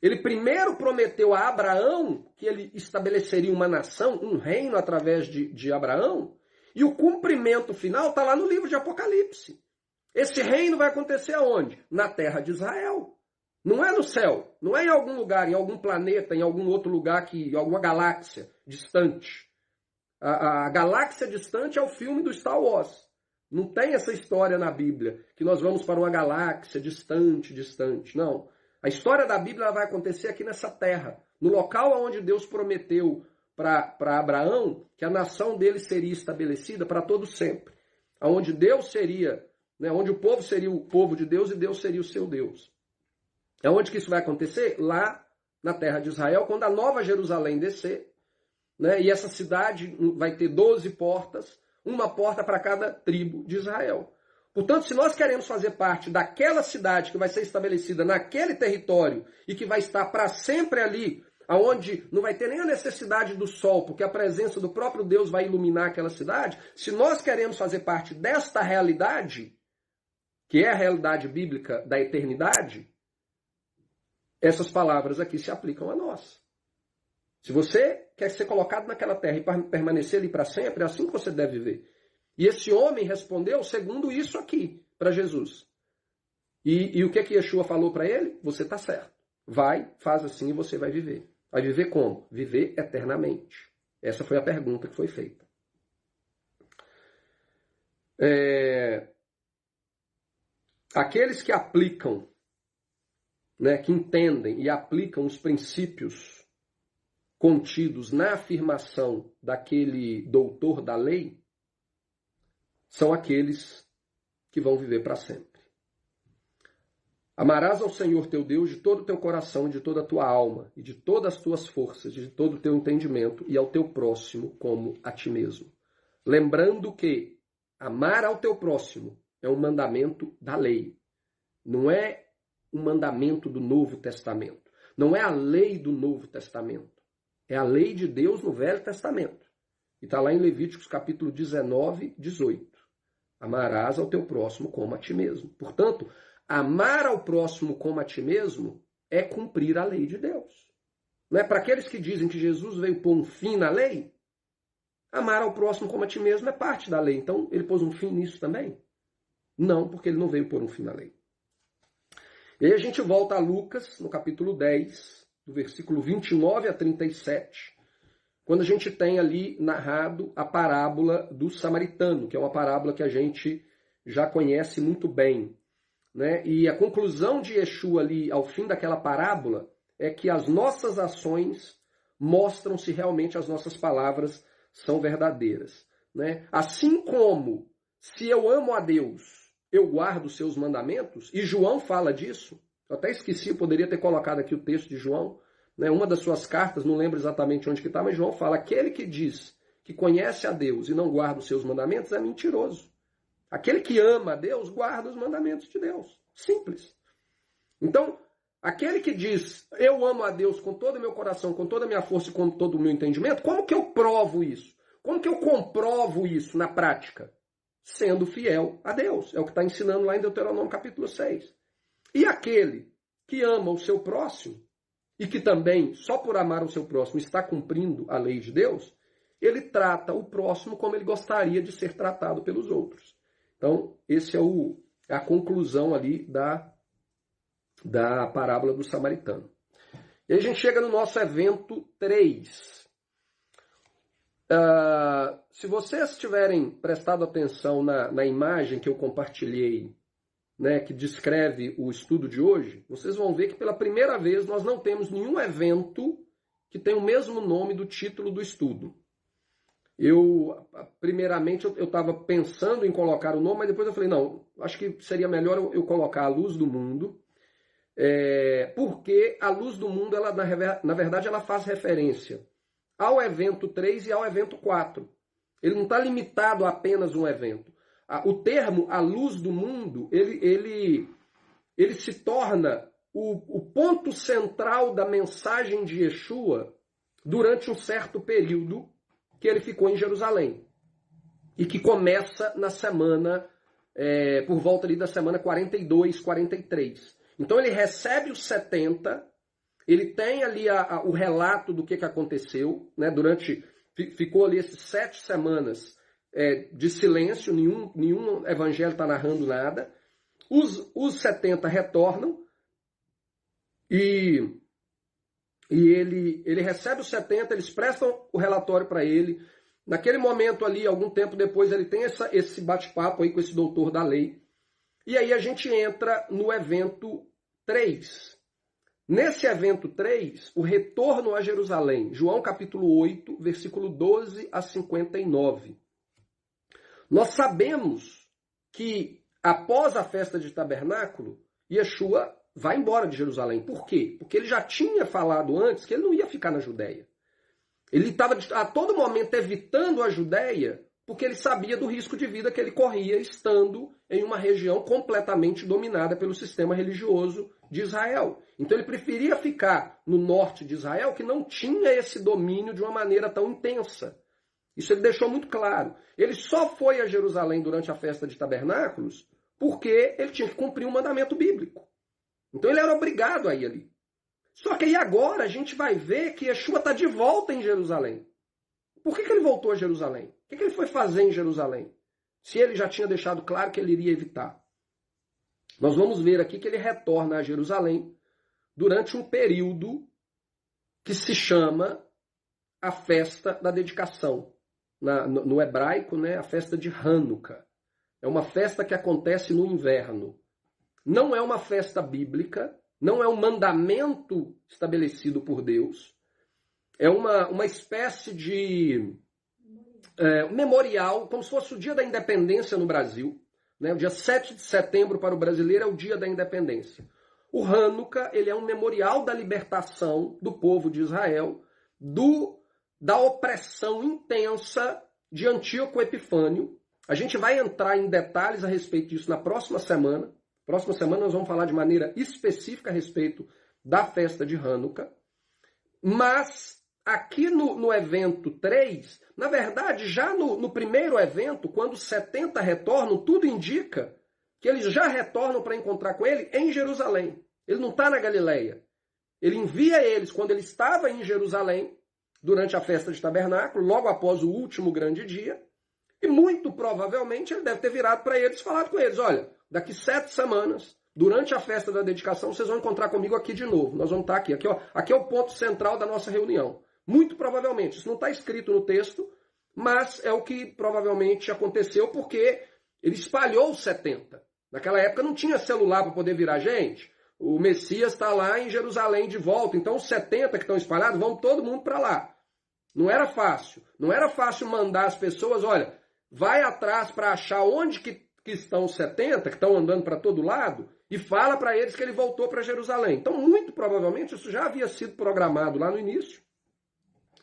ele primeiro prometeu a Abraão que ele estabeleceria uma nação, um reino através de Abraão, e o cumprimento final está lá no livro de Apocalipse. Esse reino vai acontecer aonde? Na terra de Israel. Não é no céu, não é em algum lugar, em algum planeta, em algum outro lugar, em alguma galáxia distante. A galáxia distante é o filme do Star Wars. Não tem essa história na Bíblia, que nós vamos para uma galáxia distante, distante. Não. A história da Bíblia vai acontecer aqui nessa terra, no local onde Deus prometeu para Abraão que a nação dele seria estabelecida para todo sempre. Onde Deus seria, né, onde o povo seria o povo de Deus e Deus seria o seu Deus. É onde que isso vai acontecer? Lá na terra de Israel, quando a Nova Jerusalém descer, né, e essa cidade vai ter 12 portas, uma porta para cada tribo de Israel. Portanto, se nós queremos fazer parte daquela cidade que vai ser estabelecida naquele território e que vai estar para sempre ali, aonde não vai ter nem a necessidade do sol, porque a presença do próprio Deus vai iluminar aquela cidade, se nós queremos fazer parte desta realidade, que é a realidade bíblica da eternidade, essas palavras aqui se aplicam a nós. Se você quer ser colocado naquela terra e permanecer ali para sempre, é assim que você deve viver. E esse homem respondeu segundo isso aqui para Jesus. E o que Yeshua falou para ele? Você está certo. Vai, faz assim e você vai viver. Vai viver como? Viver eternamente. Essa foi a pergunta que foi feita. Aqueles que aplicam, né, que entendem e aplicam os princípios contidos na afirmação daquele doutor da lei, são aqueles que vão viver para sempre. Amarás ao Senhor teu Deus de todo o teu coração, de toda a tua alma, e de todas as tuas forças, de todo o teu entendimento, e ao teu próximo como a ti mesmo. Lembrando que amar ao teu próximo é um mandamento da lei. Não é um mandamento do Novo Testamento. Não é a lei do Novo Testamento. É a lei de Deus no Velho Testamento. E está lá em Levíticos capítulo 19, 18. Amarás ao teu próximo como a ti mesmo. Portanto, amar ao próximo como a ti mesmo é cumprir a lei de Deus. Não é? Para aqueles que dizem que Jesus veio pôr um fim na lei, amar ao próximo como a ti mesmo é parte da lei. Então, ele pôs um fim nisso também? Não, porque ele não veio pôr um fim na lei. E aí a gente volta a Lucas, no capítulo 10, do versículo 29 a 37, quando a gente tem ali narrado a parábola do samaritano, que é uma parábola que a gente já conhece muito bem, né? E a conclusão de Yeshua ali, ao fim daquela parábola, é que as nossas ações mostram se realmente as nossas palavras são verdadeiras, né? Assim como, se eu amo a Deus, eu guardo os seus mandamentos, e João fala disso, eu até esqueci, eu poderia ter colocado aqui o texto de João, né? Uma das suas cartas, não lembro exatamente onde que está, mas João fala, aquele que diz que conhece a Deus e não guarda os seus mandamentos é mentiroso. Aquele que ama a Deus guarda os mandamentos de Deus. Simples. Então, aquele que diz, eu amo a Deus com todo o meu coração, com toda a minha força e com todo o meu entendimento, como que eu provo isso? Como que eu comprovo isso na prática? Sendo fiel a Deus. É o que está ensinando lá em Deuteronômio capítulo 6. E aquele que ama o seu próximo, e que também, só por amar o seu próximo, está cumprindo a lei de Deus, ele trata o próximo como ele gostaria de ser tratado pelos outros. Então, esse é a conclusão ali da parábola do samaritano. E aí a gente chega no nosso evento 3. Se vocês tiverem prestado atenção na imagem que eu compartilhei, né, que descreve o estudo de hoje, vocês vão ver que pela primeira vez nós não temos nenhum evento que tem o mesmo nome do título do estudo. Primeiramente, eu estava pensando em colocar o nome, mas depois eu falei, não, acho que seria melhor eu colocar a luz do mundo, porque a luz do mundo, ela, na verdade, ela faz referência ao evento 3 e ao evento 4. Ele não está limitado a apenas um evento. O termo a luz do mundo, ele se torna o ponto central da mensagem de Yeshua durante um certo período que ele ficou em Jerusalém. E que começa na semana, por volta ali da semana 42, 43. Então ele recebe os 70, ele tem ali o relato do que aconteceu, né, ficou ali esses 7 semanas de silêncio, nenhum evangelho está narrando nada. Os 70 retornam, E ele recebe os 70, eles prestam o relatório para ele. Naquele momento ali, algum tempo depois, ele tem esse bate-papo aí com esse doutor da lei. E aí a gente entra no evento 3. Nesse evento 3, o retorno a Jerusalém. João capítulo 8, versículo 12 a 59. Nós sabemos que após a festa de tabernáculo, Yeshua vai embora de Jerusalém. Por quê? Porque ele já tinha falado antes que ele não ia ficar na Judéia. Ele estava a todo momento evitando a Judéia porque ele sabia do risco de vida que ele corria estando em uma região completamente dominada pelo sistema religioso de Israel. Então ele preferia ficar no norte de Israel, que não tinha esse domínio de uma maneira tão intensa. Isso ele deixou muito claro. Ele só foi a Jerusalém durante a festa de tabernáculos porque ele tinha que cumprir um mandamento bíblico. Então ele era obrigado a ir ali. Só que aí agora a gente vai ver que Yeshua está de volta em Jerusalém. Por que ele voltou a Jerusalém? O que ele foi fazer em Jerusalém? Se ele já tinha deixado claro que ele iria evitar. Nós vamos ver aqui que ele retorna a Jerusalém durante um período que se chama a festa da dedicação. No hebraico, né, a festa de Hanukkah. É uma festa que acontece no inverno. Não é uma festa bíblica, não é um mandamento estabelecido por Deus. É uma espécie de memorial, como se fosse o dia da independência no Brasil. Né? O dia 7 de setembro para o brasileiro é o dia da independência. O Hanukkah, ele é um memorial da libertação do povo de Israel, da opressão intensa de Antíoco Epifânio. A gente vai entrar em detalhes a respeito disso na próxima semana. Próxima semana nós vamos falar de maneira específica a respeito da festa de Hanukkah. Mas aqui no evento 3, na verdade, já no primeiro evento, quando os 70 retornam, tudo indica que eles já retornam para encontrar com ele em Jerusalém. Ele não está na Galileia. Ele envia eles quando ele estava em Jerusalém, durante a festa de tabernáculo, logo após o último grande dia, e muito provavelmente ele deve ter virado para eles e falado com eles, olha, daqui 7 semanas, durante a festa da dedicação, vocês vão encontrar comigo aqui de novo. Nós vamos estar aqui. Aqui é o ponto central da nossa reunião. Muito provavelmente. Isso não está escrito no texto, mas é o que provavelmente aconteceu porque ele espalhou os 70. Naquela época não tinha celular para poder virar gente. O Messias está lá em Jerusalém de volta. Então os 70 que estão espalhados vão todo mundo para lá. Não era fácil. Não era fácil mandar as pessoas, olha, vai atrás para achar onde que estão os 70, que estão andando para todo lado, e fala para eles que ele voltou para Jerusalém. Então, muito provavelmente, isso já havia sido programado lá no início,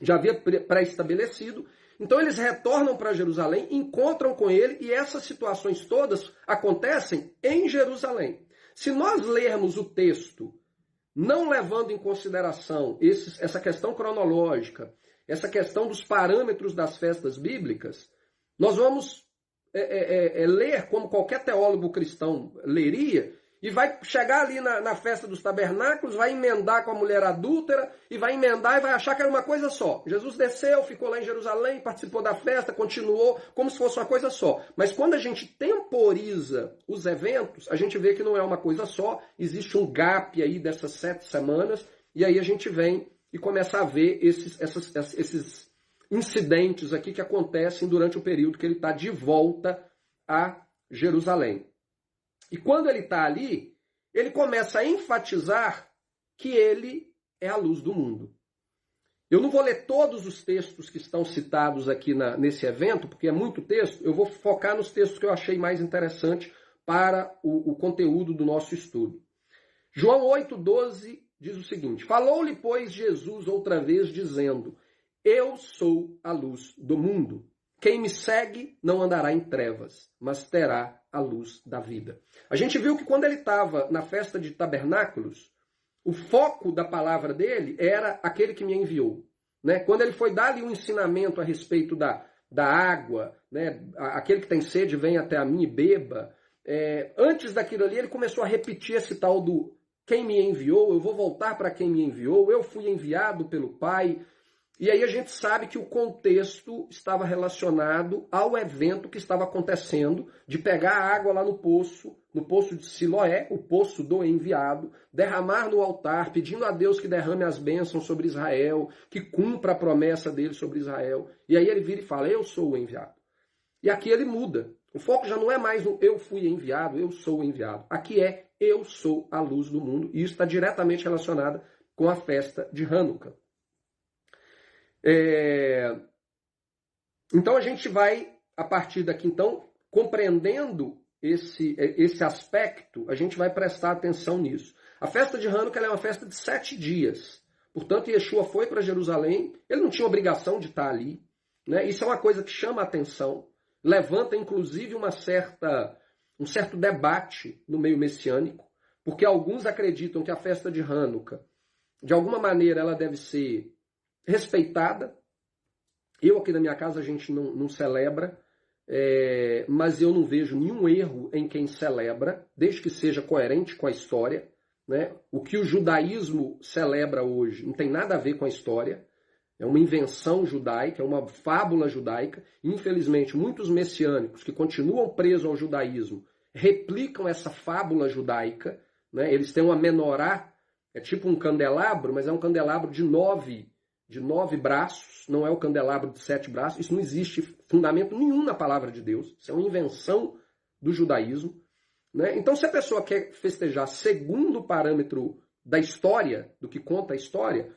já havia pré-estabelecido. Então, eles retornam para Jerusalém, encontram com ele, e essas situações todas acontecem em Jerusalém. Se nós lermos o texto, não levando em consideração essa questão cronológica, essa questão dos parâmetros das festas bíblicas, nós vamos ler como qualquer teólogo cristão leria, e vai chegar ali na festa dos tabernáculos, vai emendar com a mulher adúltera, e vai emendar e vai achar que era uma coisa só. Jesus desceu, ficou lá em Jerusalém, participou da festa, continuou, como se fosse uma coisa só. Mas quando a gente temporiza os eventos, a gente vê que não é uma coisa só, existe um gap aí dessas 7 semanas, e aí a gente vem e começa a ver esses incidentes aqui que acontecem durante o período que ele está de volta a Jerusalém. E quando ele está ali, ele começa a enfatizar que ele é a luz do mundo. Eu não vou ler todos os textos que estão citados aqui nesse evento, porque é muito texto. Eu vou focar nos textos que eu achei mais interessante para o conteúdo do nosso estudo. João 8,12 diz o seguinte: falou-lhe, pois, Jesus outra vez, dizendo: eu sou a luz do mundo. Quem me segue não andará em trevas, mas terá a luz da vida. A gente viu que quando ele estava na festa de tabernáculos, o foco da palavra dele era aquele que me enviou. Né? Quando ele foi dar ali um ensinamento a respeito da água, né? Aquele que tem sede vem até a mim e beba. Antes daquilo ali, ele começou a repetir esse tal do quem me enviou, eu vou voltar para quem me enviou, eu fui enviado pelo Pai. E aí a gente sabe que o contexto estava relacionado ao evento que estava acontecendo, de pegar a água lá no poço de Siloé, o poço do enviado, derramar no altar, pedindo a Deus que derrame as bênçãos sobre Israel, que cumpra a promessa dele sobre Israel. E aí ele vira e fala, eu sou o enviado. E aqui ele muda. O foco já não é mais no eu fui enviado, eu sou o enviado. Aqui é eu sou a luz do mundo. E isso está diretamente relacionado com a festa de Hanukkah. Então a gente vai, a partir daqui, então, compreendendo esse aspecto, a gente vai prestar atenção nisso. A festa de Hanukkah é uma festa de 7 dias. Portanto, Yeshua foi para Jerusalém, ele não tinha obrigação de estar ali. Né? Isso é uma coisa que chama a atenção, levanta inclusive um certo debate no meio messiânico, porque alguns acreditam que a festa de Hanukkah, de alguma maneira, ela deve ser respeitada. Eu aqui na minha casa a gente não celebra, mas eu não vejo nenhum erro em quem celebra, desde que seja coerente com a história. Né? O que o judaísmo celebra hoje não tem nada a ver com a história, é uma invenção judaica, é uma fábula judaica. Infelizmente, muitos messiânicos que continuam presos ao judaísmo replicam essa fábula judaica. Né? Eles têm uma menorá, é tipo um candelabro, mas é um candelabro de 9 braços, não é o candelabro de 7 braços. Isso não existe fundamento nenhum na palavra de Deus. Isso é uma invenção do judaísmo. Né? Então, se a pessoa quer festejar segundo o parâmetro da história, do que conta a história,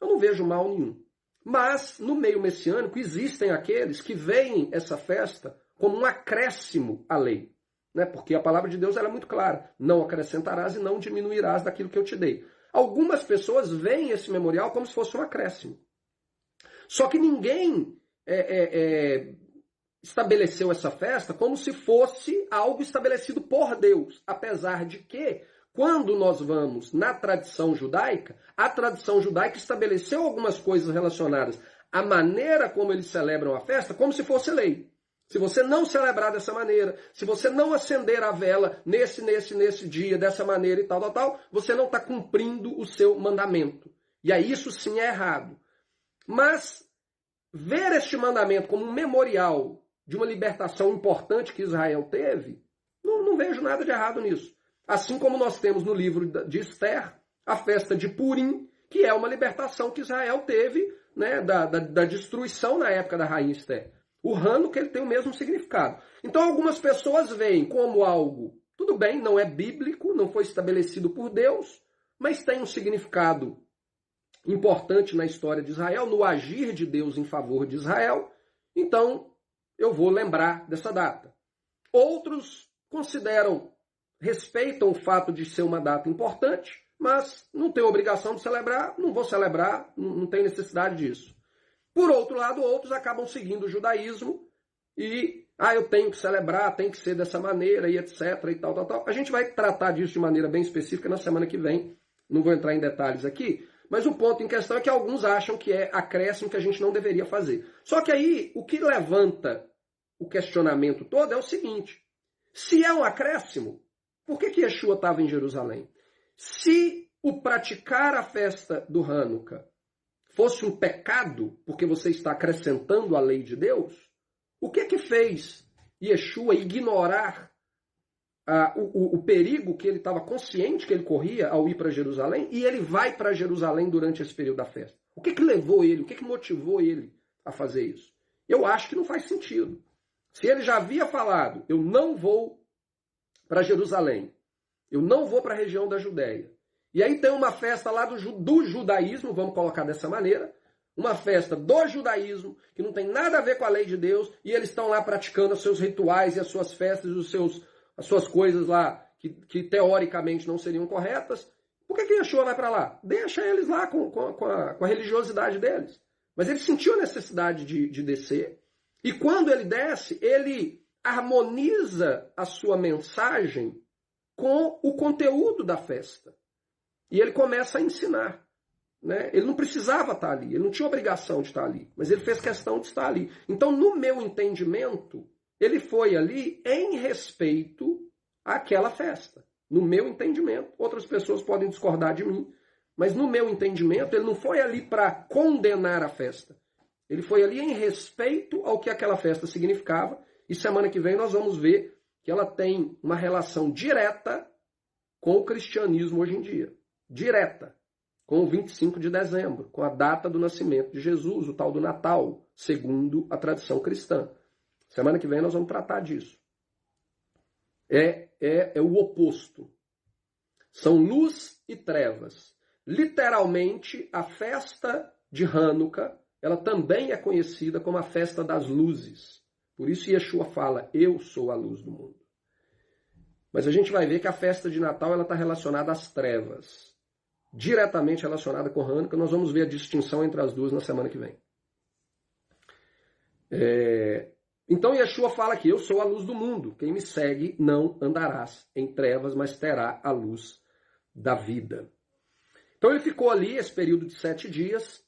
eu não vejo mal nenhum. Mas, no meio messiânico, existem aqueles que veem essa festa como um acréscimo à lei. Né? Porque a palavra de Deus ela é muito clara. Não acrescentarás e não diminuirás daquilo que eu te dei. Algumas pessoas veem esse memorial como se fosse um acréscimo. Só que ninguém estabeleceu essa festa como se fosse algo estabelecido por Deus. Apesar de que, quando nós vamos na tradição judaica, a tradição judaica estabeleceu algumas coisas relacionadas à maneira como eles celebram a festa, como se fosse lei. Se você não celebrar dessa maneira, se você não acender a vela nesse dia, dessa maneira e tal, você não está cumprindo o seu mandamento. E aí isso sim é errado. Mas ver este mandamento como um memorial de uma libertação importante que Israel teve, não vejo nada de errado nisso. Assim como nós temos no livro de Esther, a festa de Purim, que é uma libertação que Israel teve, né, da destruição na época da rainha Esther. O Hanukkah ele tem o mesmo significado. Então algumas pessoas veem como algo, tudo bem, não é bíblico, não foi estabelecido por Deus, mas tem um significado importante na história de Israel, no agir de Deus em favor de Israel. Então eu vou lembrar dessa data. Outros respeitam o fato de ser uma data importante, mas não tem obrigação de celebrar, não vou celebrar, não tem necessidade disso. Por outro lado, outros acabam seguindo o judaísmo e, eu tenho que celebrar, tem que ser dessa maneira e etc. e tal. A gente vai tratar disso de maneira bem específica na semana que vem, não vou entrar em detalhes aqui, mas o ponto em questão é que alguns acham que é acréscimo que a gente não deveria fazer. Só que aí, o que levanta o questionamento todo é o seguinte, se é um acréscimo, por que Yeshua estava em Jerusalém? Se o praticar a festa do Hanukkah fosse um pecado, porque você está acrescentando a lei de Deus, o que fez Yeshua ignorar o perigo que ele estava consciente que ele corria ao ir para Jerusalém, e ele vai para Jerusalém durante esse período da festa? O que levou ele, o que motivou ele a fazer isso? Eu acho que não faz sentido. Se ele já havia falado, eu não vou para Jerusalém, eu não vou para a região da Judéia, e aí tem uma festa lá do judaísmo, vamos colocar dessa maneira, uma festa do judaísmo, que não tem nada a ver com a lei de Deus, e eles estão lá praticando os seus rituais e as suas festas, as suas coisas lá, que teoricamente não seriam corretas. Por que Yeshua vai para lá? Deixa eles lá com a religiosidade deles. Mas ele sentiu a necessidade de descer, e quando ele desce, ele harmoniza a sua mensagem com o conteúdo da festa. E ele começa a ensinar. Né? Ele não precisava estar ali, ele não tinha obrigação de estar ali, mas ele fez questão de estar ali. Então, no meu entendimento, ele foi ali em respeito àquela festa. No meu entendimento, outras pessoas podem discordar de mim, Mas no meu entendimento, ele não foi ali para condenar a festa. Ele foi ali em respeito ao que aquela festa significava. E semana que vem nós vamos ver que ela tem uma relação direta com o cristianismo hoje em dia. Direta. Com o 25 de dezembro, com a data do nascimento de Jesus, o tal do Natal, segundo a tradição cristã. Semana que vem nós vamos tratar disso. É o oposto. São luz e trevas. Literalmente, a festa de Hanukkah, ela também é conhecida como a festa das luzes. Por isso Yeshua fala, eu sou a luz do mundo. Mas a gente vai ver que a festa de Natal está relacionada às trevas. Diretamente relacionada com Hanukkah. Nós vamos ver a distinção entre as duas na semana que vem. Então Yeshua fala que eu sou a luz do mundo. Quem me segue não andarás em trevas, mas terá a luz da vida. Então ele ficou ali esse período de 7 dias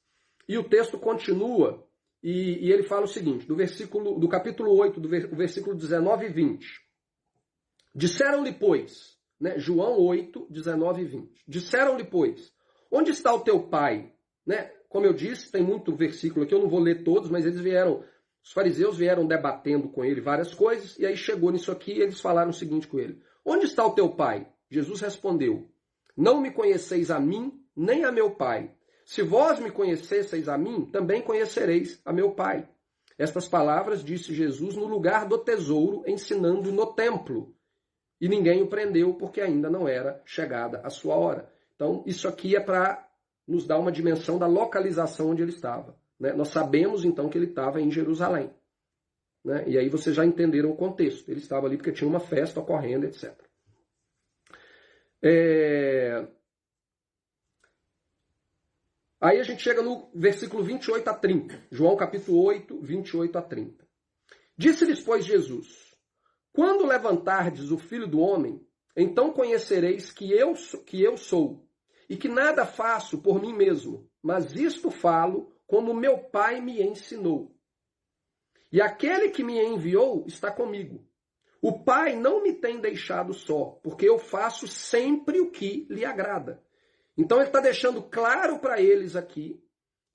e o texto continua e ele fala o seguinte, do capítulo 8, do versículo 19 e 20. Disseram-lhe, pois, né, João 8, 19 e 20. Disseram-lhe, pois, onde está o teu pai? Né? Como eu disse, tem muito versículo aqui, eu não vou ler todos, mas os fariseus vieram debatendo com ele várias coisas, e aí chegou nisso aqui e eles falaram o seguinte com ele. Onde está o teu pai? Jesus respondeu, não me conheceis a mim, nem a meu pai. Se vós me conhecesseis a mim, também conhecereis a meu pai. Estas palavras disse Jesus no lugar do tesouro, ensinando no templo. E ninguém o prendeu porque ainda não era chegada a sua hora. Então, isso aqui é para nos dar uma dimensão da localização onde ele estava. Né? Nós sabemos, então, que ele estava em Jerusalém. Né? E aí vocês já entenderam o contexto. Ele estava ali porque tinha uma festa ocorrendo, etc. Aí a gente chega no versículo 28 a 30. João capítulo 8, 28 a 30. Disse-lhes, pois, Jesus... Quando levantardes o Filho do Homem, então conhecereis que eu sou, e que nada faço por mim mesmo, mas isto falo como meu Pai me ensinou. E aquele que me enviou está comigo. O Pai não me tem deixado só, porque eu faço sempre o que lhe agrada. Então ele está deixando claro para eles aqui,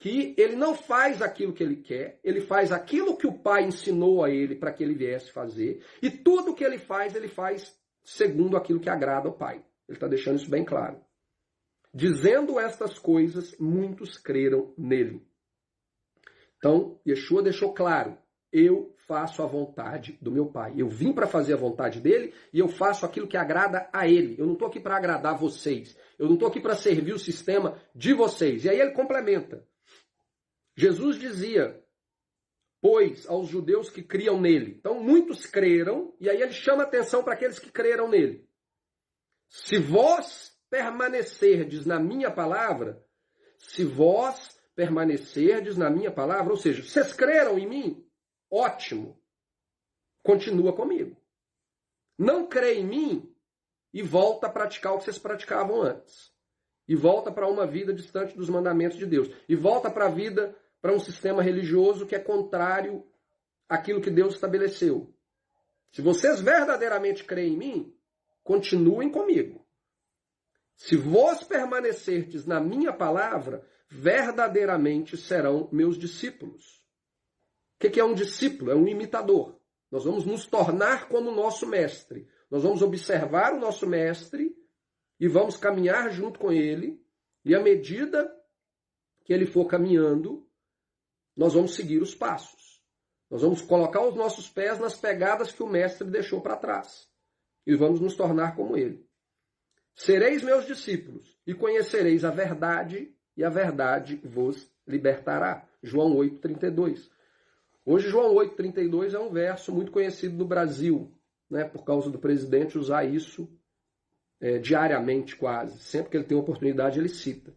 que ele não faz aquilo que ele quer, ele faz aquilo que o Pai ensinou a ele para que ele viesse fazer, e tudo que ele faz segundo aquilo que agrada ao Pai. Ele está deixando isso bem claro. Dizendo estas coisas, muitos creram nele. Então, Yeshua deixou claro, eu faço a vontade do meu Pai. Eu vim para fazer a vontade dele e eu faço aquilo que agrada a ele. Eu não estou aqui para agradar vocês. Eu não estou aqui para servir o sistema de vocês. E aí ele complementa. Jesus dizia, pois, aos judeus que criam nele. Então, muitos creram, e aí ele chama atenção para aqueles que creram nele. Se vós permanecerdes na minha palavra, ou seja, vocês creram em mim? Ótimo. Continua comigo. Não crê em mim e volta a praticar o que vocês praticavam antes. E volta para uma vida distante dos mandamentos de Deus. E volta para a vida... para um sistema religioso que é contrário àquilo que Deus estabeleceu. Se vocês verdadeiramente creem em mim, continuem comigo. Se vós permanecerdes na minha palavra, verdadeiramente serão meus discípulos. O que é um discípulo? É um imitador. Nós vamos nos tornar como o nosso mestre. Nós vamos observar o nosso mestre e vamos caminhar junto com ele. E à medida que ele for caminhando, nós vamos seguir os passos. Nós vamos colocar os nossos pés nas pegadas que o mestre deixou para trás. E vamos nos tornar como ele. Sereis meus discípulos e conhecereis a verdade, e a verdade vos libertará. João 8,32. Hoje, João 8,32 é um verso muito conhecido no Brasil, né, por causa do presidente usar isso diariamente quase. Sempre que ele tem oportunidade, ele cita.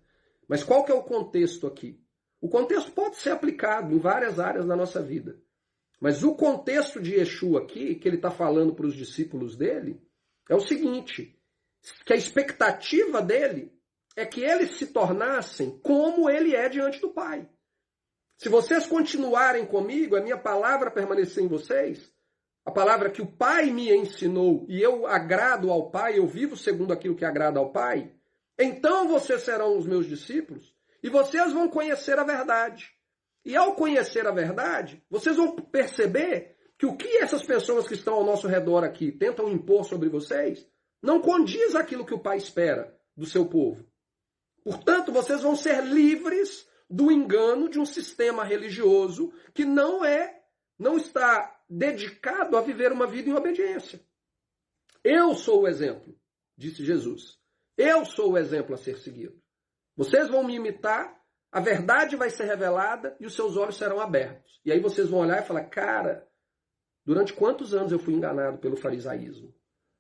Mas qual que é o contexto aqui? O contexto pode ser aplicado em várias áreas da nossa vida. Mas o contexto de Yeshua aqui, que ele está falando para os discípulos dele, é o seguinte, que a expectativa dele é que eles se tornassem como ele é diante do Pai. Se vocês continuarem comigo, a minha palavra permanecer em vocês, a palavra que o Pai me ensinou, e eu agrado ao Pai, eu vivo segundo aquilo que agrada ao Pai, Então vocês serão os meus discípulos e vocês vão conhecer a verdade. E ao conhecer a verdade, vocês vão perceber que o que essas pessoas que estão ao nosso redor aqui tentam impor sobre vocês não condiz aquilo que o Pai espera do seu povo. Portanto, vocês vão ser livres do engano de um sistema religioso que não está dedicado a viver uma vida em obediência. Eu sou o exemplo, disse Jesus. Eu sou o exemplo a ser seguido. Vocês vão me imitar, a verdade vai ser revelada e os seus olhos serão abertos. E aí vocês vão olhar e falar, cara, durante quantos anos eu fui enganado pelo farisaísmo?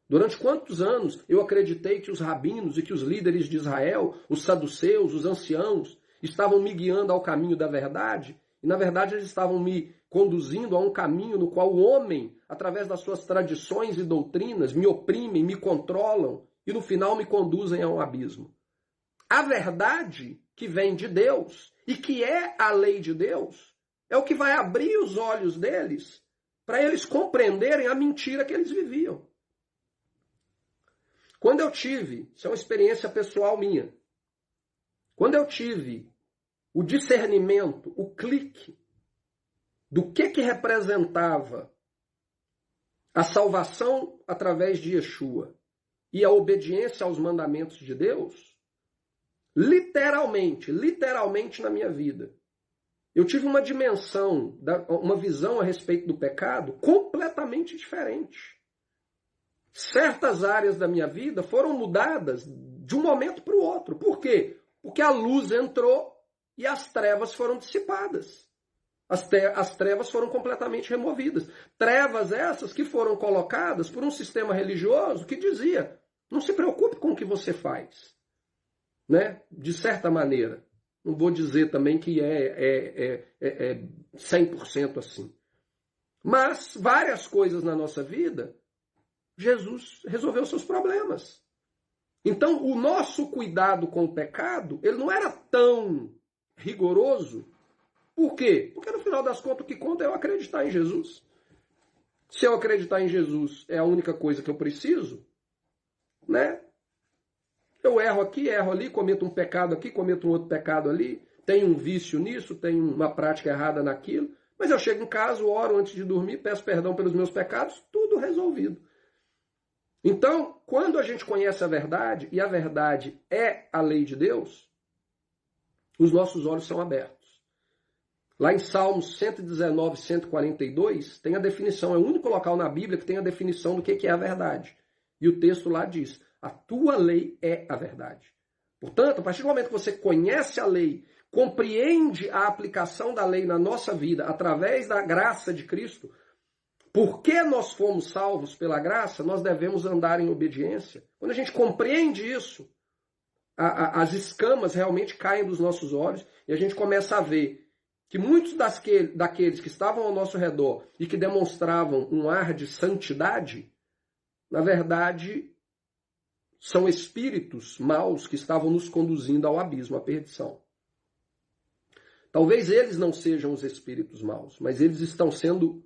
Durante quantos anos eu acreditei que os rabinos e que os líderes de Israel, os saduceus, os anciãos, estavam me guiando ao caminho da verdade? E na verdade eles estavam me conduzindo a um caminho no qual o homem, através das suas tradições e doutrinas, me oprimem, me controlam e no final me conduzem a um abismo. A verdade que vem de Deus e que é a lei de Deus é o que vai abrir os olhos deles para eles compreenderem a mentira que eles viviam. Quando eu tive, isso é uma experiência pessoal minha, quando eu tive o discernimento, o clique do que representava a salvação através de Yeshua e a obediência aos mandamentos de Deus, literalmente na minha vida, eu tive uma dimensão, uma visão a respeito do pecado completamente diferente. Certas áreas da minha vida foram mudadas de um momento para o outro. Por quê? Porque a luz entrou e as trevas foram dissipadas. As trevas foram completamente removidas. Trevas essas que foram colocadas por um sistema religioso que dizia, não se preocupe com o que você faz. Né? De certa maneira. Não vou dizer também que é 100% assim. Mas várias coisas na nossa vida, Jesus resolveu seus problemas. Então, o nosso cuidado com o pecado, ele não era tão rigoroso. Por quê? Porque no final das contas, o que conta é eu acreditar em Jesus. Se eu acreditar em Jesus é a única coisa que eu preciso, né? Eu erro aqui, erro ali, cometo um pecado aqui, cometo um outro pecado ali, tenho um vício nisso, tenho uma prática errada naquilo, mas eu chego em casa, oro antes de dormir, peço perdão pelos meus pecados, tudo resolvido. Então, quando a gente conhece a verdade, e a verdade é a lei de Deus, os nossos olhos são abertos. Lá em Salmos 119, 142, tem a definição, é o único local na Bíblia que tem a definição do que é a verdade. E o texto lá diz, a tua lei é a verdade. Portanto, a partir do momento que você conhece a lei, compreende a aplicação da lei na nossa vida através da graça de Cristo, porque nós fomos salvos pela graça, nós devemos andar em obediência. Quando a gente compreende isso, as escamas realmente caem dos nossos olhos e a gente começa a ver que muitos daqueles que estavam ao nosso redor e que demonstravam um ar de santidade, na verdade, são espíritos maus que estavam nos conduzindo ao abismo, à perdição. Talvez eles não sejam os espíritos maus, mas eles estão sendo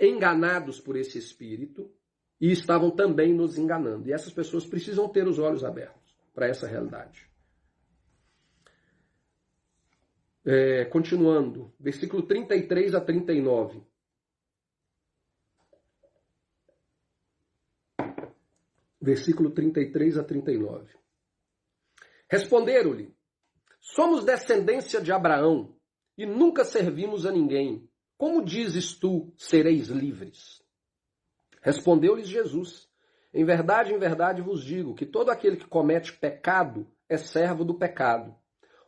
enganados por esse espírito e estavam também nos enganando. E essas pessoas precisam ter os olhos abertos para essa realidade. Continuando, versículo 33 a 39. Versículo 33 a 39. Responderam-lhe, somos descendência de Abraão e nunca servimos a ninguém. Como dizes tu, sereis livres? Respondeu-lhes Jesus, em verdade vos digo que todo aquele que comete pecado é servo do pecado.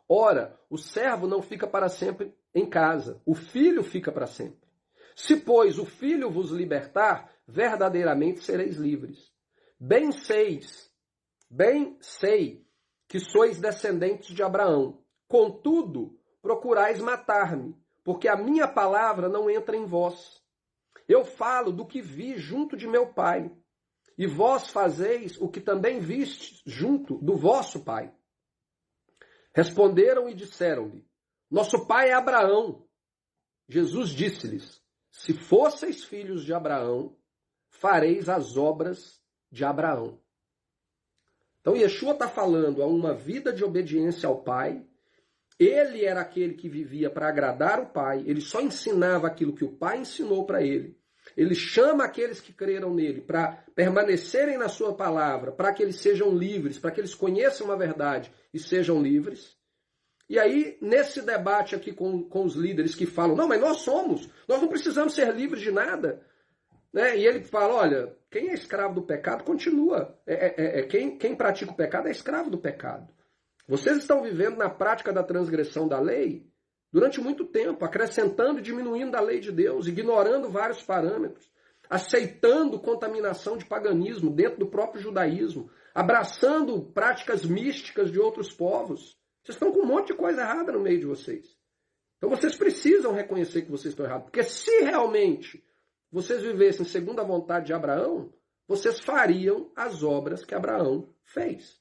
Ora, o servo não fica para sempre em casa, o filho fica para sempre. Se, pois, o filho vos libertar, verdadeiramente sereis livres. Bem sei que sois descendentes de Abraão. Contudo, procurais matar-me, porque a minha palavra não entra em vós. Eu falo do que vi junto de meu pai, e vós fazeis o que também vistes junto do vosso pai. Responderam e disseram-lhe, nosso pai é Abraão. Jesus disse-lhes, se fosseis filhos de Abraão, fareis as obras de Abraão. Então Yeshua está falando a uma vida de obediência ao Pai. Ele era aquele que vivia para agradar o Pai. Ele só ensinava aquilo que o Pai ensinou para ele. Ele chama aqueles que creram nele para permanecerem na sua palavra, para que eles sejam livres, para que eles conheçam a verdade e sejam livres. E aí, nesse debate aqui com os líderes que falam, não, mas nós não precisamos ser livres de nada. Né? E ele fala, olha, quem é escravo do pecado continua. Quem pratica o pecado é escravo do pecado. Vocês estão vivendo na prática da transgressão da lei durante muito tempo, acrescentando e diminuindo a lei de Deus, ignorando vários parâmetros, aceitando contaminação de paganismo dentro do próprio judaísmo, abraçando práticas místicas de outros povos. Vocês estão com um monte de coisa errada no meio de vocês. Então vocês precisam reconhecer que vocês estão errados, porque se realmente vocês vivessem segundo a vontade de Abraão, vocês fariam as obras que Abraão fez.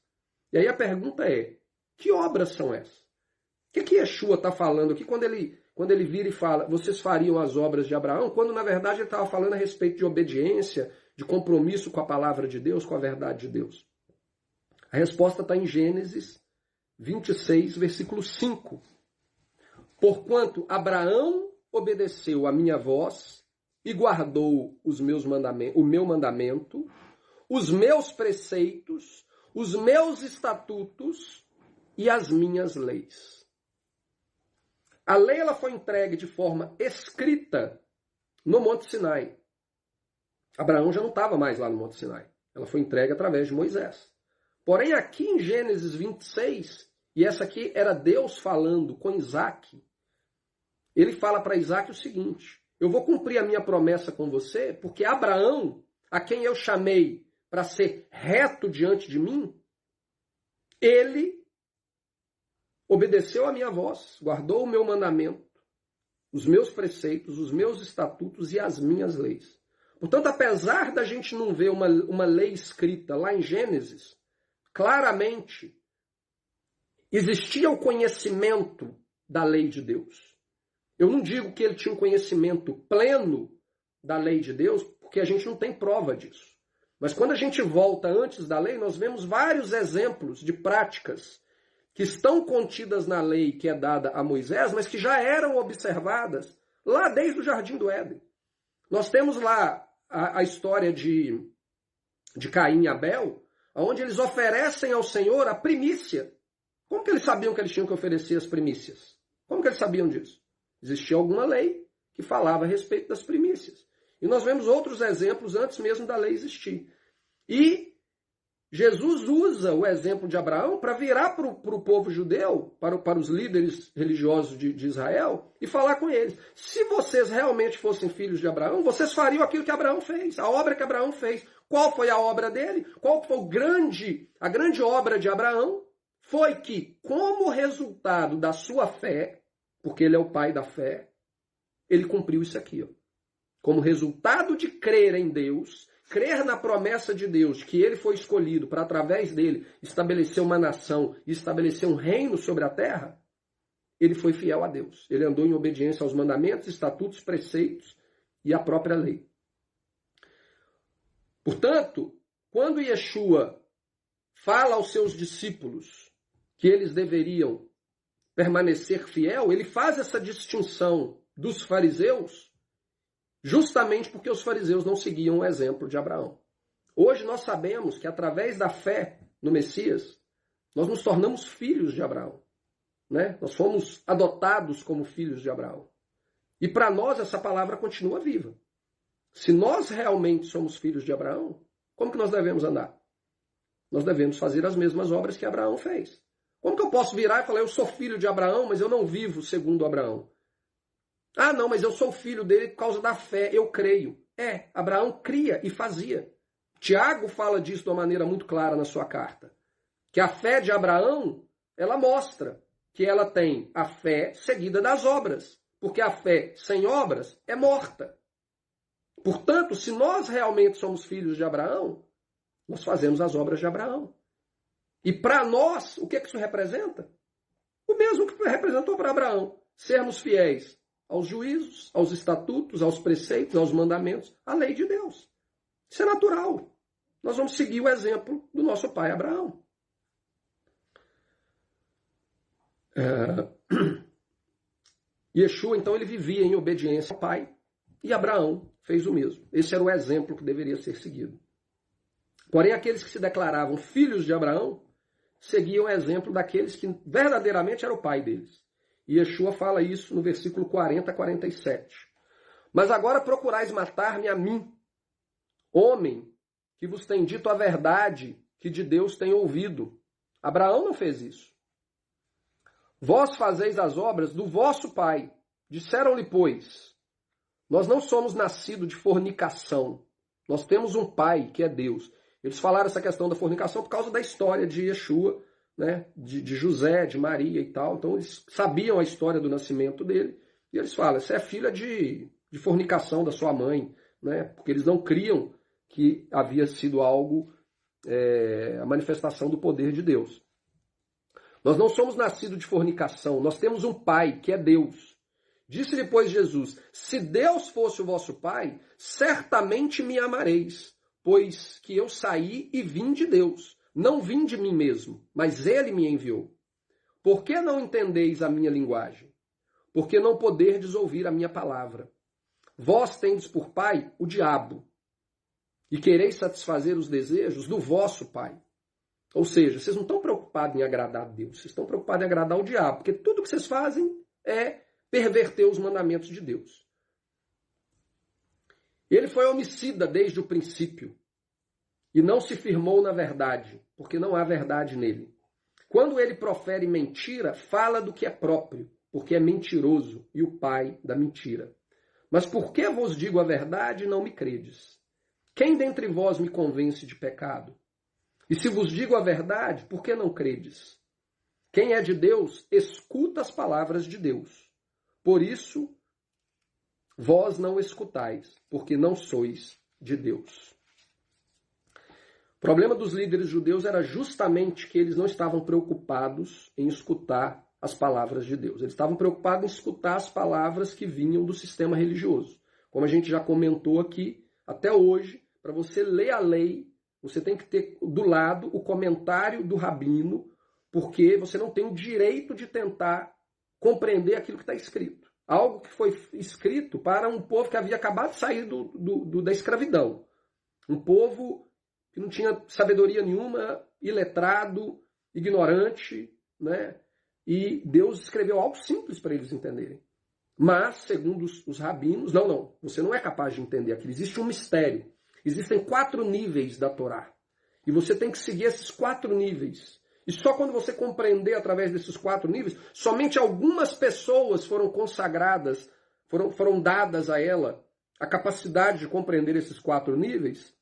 E aí a pergunta é, que obras são essas? O que Yeshua está falando aqui quando ele vira e fala, vocês fariam as obras de Abraão, quando na verdade ele estava falando a respeito de obediência, de compromisso com a palavra de Deus, com a verdade de Deus? A resposta está em Gênesis 26, versículo 5. Porquanto Abraão obedeceu a minha voz e guardou o meu mandamento, os meus preceitos, os meus estatutos e as minhas leis. A lei ela foi entregue de forma escrita no Monte Sinai. Abraão já não estava mais lá no Monte Sinai. Ela foi entregue através de Moisés. Porém, aqui em Gênesis 26, e essa aqui era Deus falando com Isaac, ele fala para Isaac o seguinte, eu vou cumprir a minha promessa com você, porque Abraão, a quem eu chamei para ser reto diante de mim, ele obedeceu a minha voz, guardou o meu mandamento, os meus preceitos, os meus estatutos e as minhas leis. Portanto, apesar da gente não ver uma lei escrita lá em Gênesis, claramente existia o conhecimento da lei de Deus. Eu não digo que ele tinha um conhecimento pleno da lei de Deus, porque a gente não tem prova disso. Mas quando a gente volta antes da lei, nós vemos vários exemplos de práticas que estão contidas na lei que é dada a Moisés, mas que já eram observadas lá desde o Jardim do Éden. Nós temos lá a história de Caim e Abel, onde eles oferecem ao Senhor a primícia. Como que eles sabiam que eles tinham que oferecer as primícias? Como que eles sabiam disso? Existia alguma lei que falava a respeito das primícias. E nós vemos outros exemplos antes mesmo da lei existir. E Jesus usa o exemplo de Abraão para virar para o povo judeu, para os líderes religiosos de Israel, e falar com eles. Se vocês realmente fossem filhos de Abraão, vocês fariam aquilo que Abraão fez, a obra que Abraão fez. Qual foi a obra dele? Qual foi a grande obra de Abraão? Foi que, como resultado da sua fé, porque ele é o pai da fé, ele cumpriu isso aqui. Ó. Como resultado de crer em Deus, crer na promessa de Deus, que ele foi escolhido para, através dele, estabelecer uma nação e estabelecer um reino sobre a terra, ele foi fiel a Deus. Ele andou em obediência aos mandamentos, estatutos, preceitos e à própria lei. Portanto, quando Yeshua fala aos seus discípulos que eles deveriam permanecer fiel, ele faz essa distinção dos fariseus justamente porque os fariseus não seguiam o exemplo de Abraão. Hoje nós sabemos que através da fé no Messias, nós nos tornamos filhos de Abraão. Né? Nós fomos adotados como filhos de Abraão. E para nós essa palavra continua viva. Se nós realmente somos filhos de Abraão, como que nós devemos andar? Nós devemos fazer as mesmas obras que Abraão fez. Como que eu posso virar e falar, eu sou filho de Abraão, mas eu não vivo segundo Abraão? Ah, não, mas eu sou filho dele por causa da fé, eu creio. Abraão cria e fazia. Tiago fala disso de uma maneira muito clara na sua carta. Que a fé de Abraão, ela mostra que ela tem a fé seguida das obras. Porque a fé sem obras é morta. Portanto, se nós realmente somos filhos de Abraão, nós fazemos as obras de Abraão. E para nós, o que isso representa? O mesmo que representou para Abraão. Sermos fiéis aos juízos, aos estatutos, aos preceitos, aos mandamentos, à lei de Deus. Isso é natural. Nós vamos seguir o exemplo do nosso pai Abraão. Yeshua, então, ele vivia em obediência ao Pai, e Abraão fez o mesmo. Esse era o exemplo que deveria ser seguido. Porém, aqueles que se declaravam filhos de Abraão seguiam o exemplo daqueles que verdadeiramente era o pai deles. E Yeshua fala isso no versículo 40 a 47. Mas agora procurais matar-me a mim, homem, que vos tem dito a verdade que de Deus tem ouvido. Abraão não fez isso. Vós fazeis as obras do vosso pai. Disseram-lhe, pois, nós não somos nascidos de fornicação. Nós temos um pai, que é Deus. Eles falaram essa questão da fornicação por causa da história de Yeshua, né? de José, de Maria e tal. Então eles sabiam a história do nascimento dele. E eles falam, você é filha de fornicação da sua mãe. Né? Porque eles não criam que havia sido algo, a manifestação do poder de Deus. Nós não somos nascidos de fornicação, nós temos um pai, que é Deus. Disse-lhe, pois, Jesus, se Deus fosse o vosso pai, certamente me amareis, pois que eu saí e vim de Deus. Não vim de mim mesmo, mas ele me enviou. Por que não entendeis a minha linguagem? Porque não poderdes ouvir a minha palavra. Vós tendes por pai o diabo, e quereis satisfazer os desejos do vosso pai. Ou seja, vocês não estão preocupados em agradar a Deus, vocês estão preocupados em agradar o diabo, porque tudo que vocês fazem é perverter os mandamentos de Deus. Ele foi homicida desde o princípio e não se firmou na verdade, porque não há verdade nele. Quando ele profere mentira, fala do que é próprio, porque é mentiroso e o pai da mentira. Mas por que vos digo a verdade e não me credes? Quem dentre vós me convence de pecado? E se vos digo a verdade, por que não credes? Quem é de Deus, escuta as palavras de Deus. Por isso, vós não escutais, porque não sois de Deus. O problema dos líderes judeus era justamente que eles não estavam preocupados em escutar as palavras de Deus. Eles estavam preocupados em escutar as palavras que vinham do sistema religioso. Como a gente já comentou aqui, até hoje, para você ler a lei, você tem que ter do lado o comentário do rabino, porque você não tem o direito de tentar compreender aquilo que está escrito. Algo que foi escrito para um povo que havia acabado de sair da escravidão. Um povo que não tinha sabedoria nenhuma, iletrado, ignorante, né? E Deus escreveu algo simples para eles entenderem. Mas, segundo os rabinos, não, você não é capaz de entender aquilo. Existe um mistério. Existem 4 níveis da Torá. E você tem que seguir esses 4 níveis. E só quando você compreender através desses 4 níveis, somente algumas pessoas foram consagradas, foram dadas a ela a capacidade de compreender esses 4 níveis.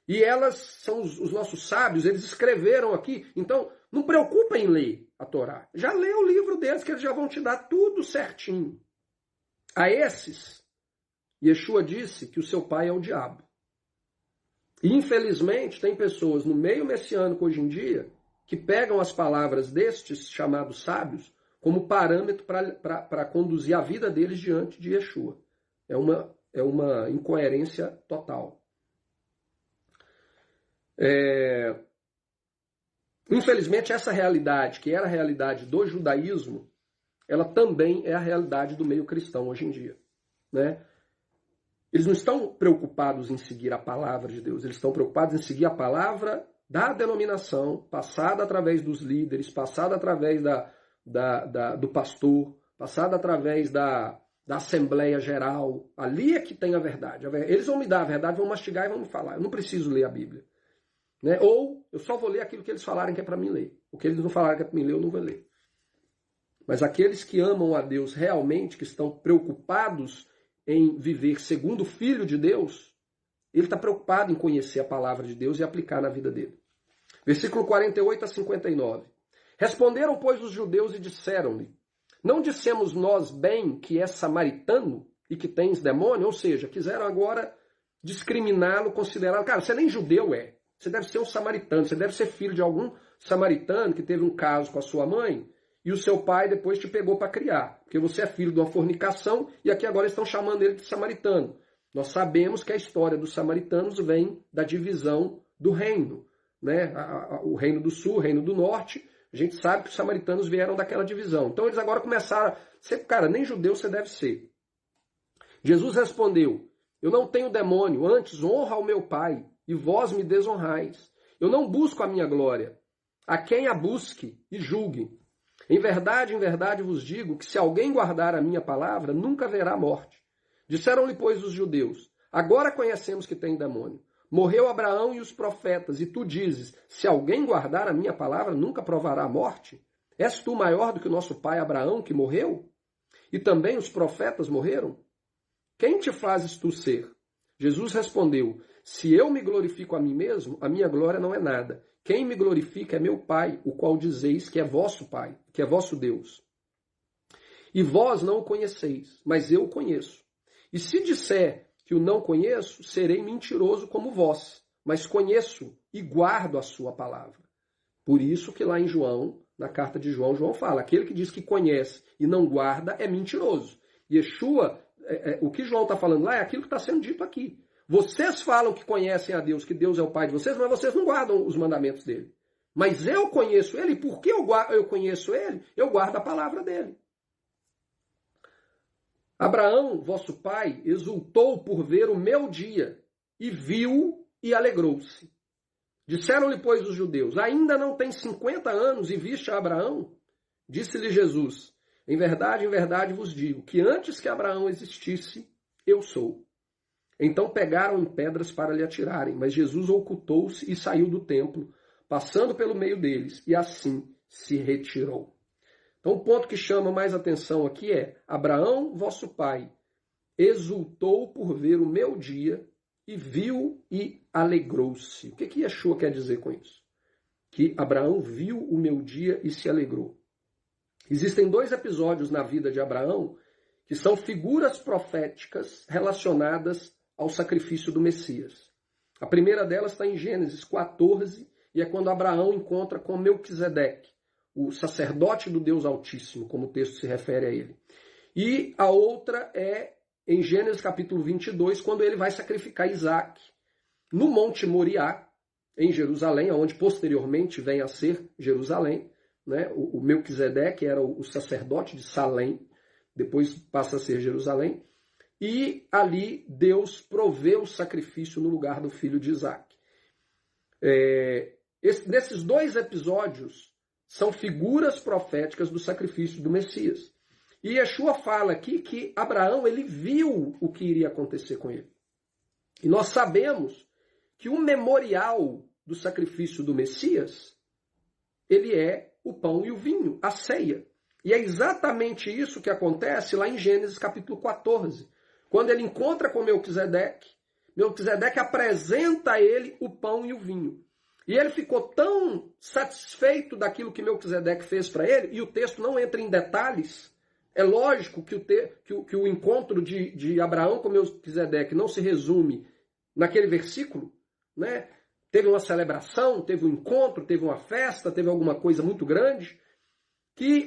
E elas são os nossos sábios, eles escreveram aqui. Então, não preocupa em ler a Torá. Já lê o livro deles, que eles já vão te dar tudo certinho. A esses, Yeshua disse que o seu pai é o diabo. E, infelizmente, tem pessoas no meio messiânico hoje em dia que pegam as palavras destes chamados sábios como parâmetro para conduzir a vida deles diante de Yeshua. É uma incoerência total. Infelizmente, essa realidade, que era a realidade do judaísmo, ela também é a realidade do meio cristão hoje em dia, né? Eles não estão preocupados em seguir a palavra de Deus, eles estão preocupados em seguir a palavra da denominação, passada através dos líderes, passada através do pastor, passada através da Assembleia Geral. Ali é que tem a verdade. Eles vão me dar a verdade, vão mastigar e vão me falar. Eu não preciso ler a Bíblia. Né? Ou eu só vou ler aquilo que eles falarem que é para mim ler. O que eles não falarem que é para mim ler, eu não vou ler. Mas aqueles que amam a Deus realmente, que estão preocupados em viver segundo o Filho de Deus, ele está preocupado em conhecer a palavra de Deus e aplicar na vida dele. Versículo 48 a 59. Responderam, pois, os judeus e disseram-lhe, não dissemos nós bem que é samaritano e que tens demônio? Ou seja, quiseram agora discriminá-lo, considerá-lo, cara, você nem judeu é. Você deve ser um samaritano, você deve ser filho de algum samaritano que teve um caso com a sua mãe e o seu pai depois te pegou para criar, porque você é filho de uma fornicação e aqui agora estão chamando ele de samaritano. Nós sabemos que a história dos samaritanos vem da divisão do reino, né? O reino do sul, o reino do norte, A gente sabe que os samaritanos vieram daquela divisão. Então eles agora começaram a ser, cara, nem judeu você deve ser. Jesus respondeu, eu não tenho demônio, antes honra ao meu Pai, e vós me desonrais. Eu não busco a minha glória. A quem a busque e julgue. Em verdade vos digo que se alguém guardar a minha palavra, nunca verá morte. Disseram-lhe, pois, os judeus, agora conhecemos que tem demônio. Morreu Abraão e os profetas, e tu dizes, se alguém guardar a minha palavra, nunca provará a morte? És tu maior do que o nosso pai Abraão, que morreu? E também os profetas morreram? Quem te fazes tu ser? Jesus respondeu, se eu me glorifico a mim mesmo, a minha glória não é nada. Quem me glorifica é meu Pai, o qual dizeis que é vosso Pai, que é vosso Deus. E vós não o conheceis, mas eu o conheço. E se disser que o não conheço, serei mentiroso como vós, mas conheço e guardo a sua palavra. Por isso que lá em João, na carta de João, João fala, aquele que diz que conhece e não guarda é mentiroso. Yeshua, o que João está falando lá é aquilo que está sendo dito aqui. Vocês falam que conhecem a Deus, que Deus é o Pai de vocês, mas vocês não guardam os mandamentos dele. Mas eu conheço ele, e porque eu conheço ele, eu guardo a palavra dele. Abraão, vosso pai, exultou por ver o meu dia, e viu e alegrou-se. Disseram-lhe, pois, os judeus, ainda não tem 50 anos e viste a Abraão? Disse-lhe Jesus, em verdade vos digo, que antes que Abraão existisse, eu sou. Então pegaram em pedras para lhe atirarem, mas Jesus ocultou-se e saiu do templo, passando pelo meio deles, e assim se retirou. Então o ponto que chama mais atenção aqui é, Abraão, vosso pai, exultou por ver o meu dia, e viu e alegrou-se. O que Yeshua quer dizer com isso? Que Abraão viu o meu dia e se alegrou. Existem 2 episódios na vida de Abraão que são figuras proféticas relacionadas ao sacrifício do Messias. A primeira delas está em Gênesis 14, e é quando Abraão encontra com Melquisedeque, o sacerdote do Deus Altíssimo, como o texto se refere a ele. E a outra é em Gênesis capítulo 22, quando ele vai sacrificar Isaac no Monte Moriá, em Jerusalém, onde posteriormente vem a ser Jerusalém. Né? O Melquisedeque era o sacerdote de Salém, depois passa a ser Jerusalém. E ali Deus proveu o sacrifício no lugar do filho de Isaac. Nesses 2 episódios são figuras proféticas do sacrifício do Messias. E Yeshua fala aqui que Abraão ele viu o que iria acontecer com ele. E nós sabemos que o memorial do sacrifício do Messias, ele é o pão e o vinho, a ceia. E é exatamente isso que acontece lá em Gênesis capítulo 14. Quando ele encontra com Melquisedeque, Melquisedeque apresenta a ele o pão e o vinho. E ele ficou tão satisfeito daquilo que Melquisedeque fez para ele, e o texto não entra em detalhes. É lógico que o encontro de Abraão com Melquisedeque não se resume naquele versículo. Né? Teve uma celebração, teve um encontro, teve uma festa, teve alguma coisa muito grande.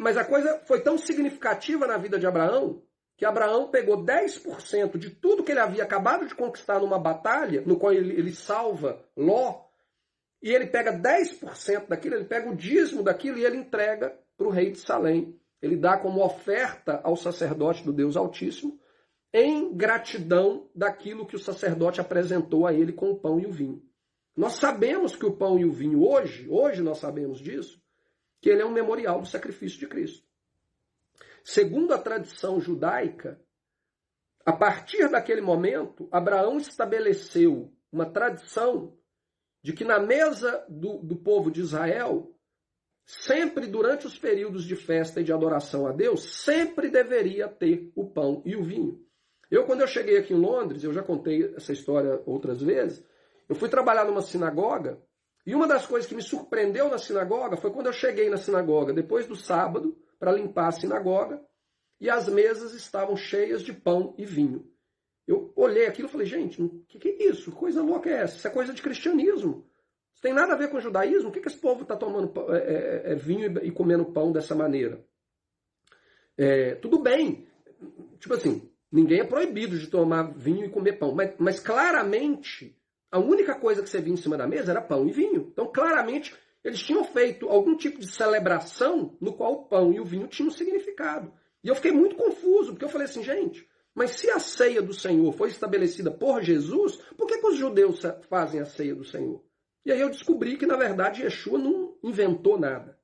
Mas a coisa foi tão significativa na vida de Abraão, que Abraão pegou 10% de tudo que ele havia acabado de conquistar numa batalha, no qual ele salva Ló, e ele pega 10% daquilo, ele pega o dízimo daquilo e ele entrega para o rei de Salém. Ele dá como oferta ao sacerdote do Deus Altíssimo, em gratidão daquilo que o sacerdote apresentou a ele com o pão e o vinho. Nós sabemos que o pão e o vinho hoje nós sabemos disso, que ele é um memorial do sacrifício de Cristo. Segundo a tradição judaica, a partir daquele momento, Abraão estabeleceu uma tradição de que na mesa do povo de Israel, sempre durante os períodos de festa e de adoração a Deus, sempre deveria ter o pão e o vinho. Quando eu cheguei aqui em Londres, eu já contei essa história outras vezes, eu fui trabalhar numa sinagoga, e uma das coisas que me surpreendeu na sinagoga foi quando eu cheguei na sinagoga, depois do sábado, para limpar a sinagoga, e as mesas estavam cheias de pão e vinho. Eu olhei aquilo e falei, gente, o que é isso? Coisa louca é essa? Isso é coisa de cristianismo. Isso tem nada a ver com o judaísmo? Por que esse povo está tomando vinho e comendo pão dessa maneira? Tudo bem. Tipo assim, ninguém é proibido de tomar vinho e comer pão. Mas claramente, a única coisa que você via em cima da mesa era pão e vinho. Então, claramente, eles tinham feito algum tipo de celebração no qual o pão e o vinho tinham significado. E eu fiquei muito confuso, porque eu falei assim, gente, mas se a ceia do Senhor foi estabelecida por Jesus, por que os judeus fazem a ceia do Senhor? E aí eu descobri que, na verdade, Yeshua não inventou nada.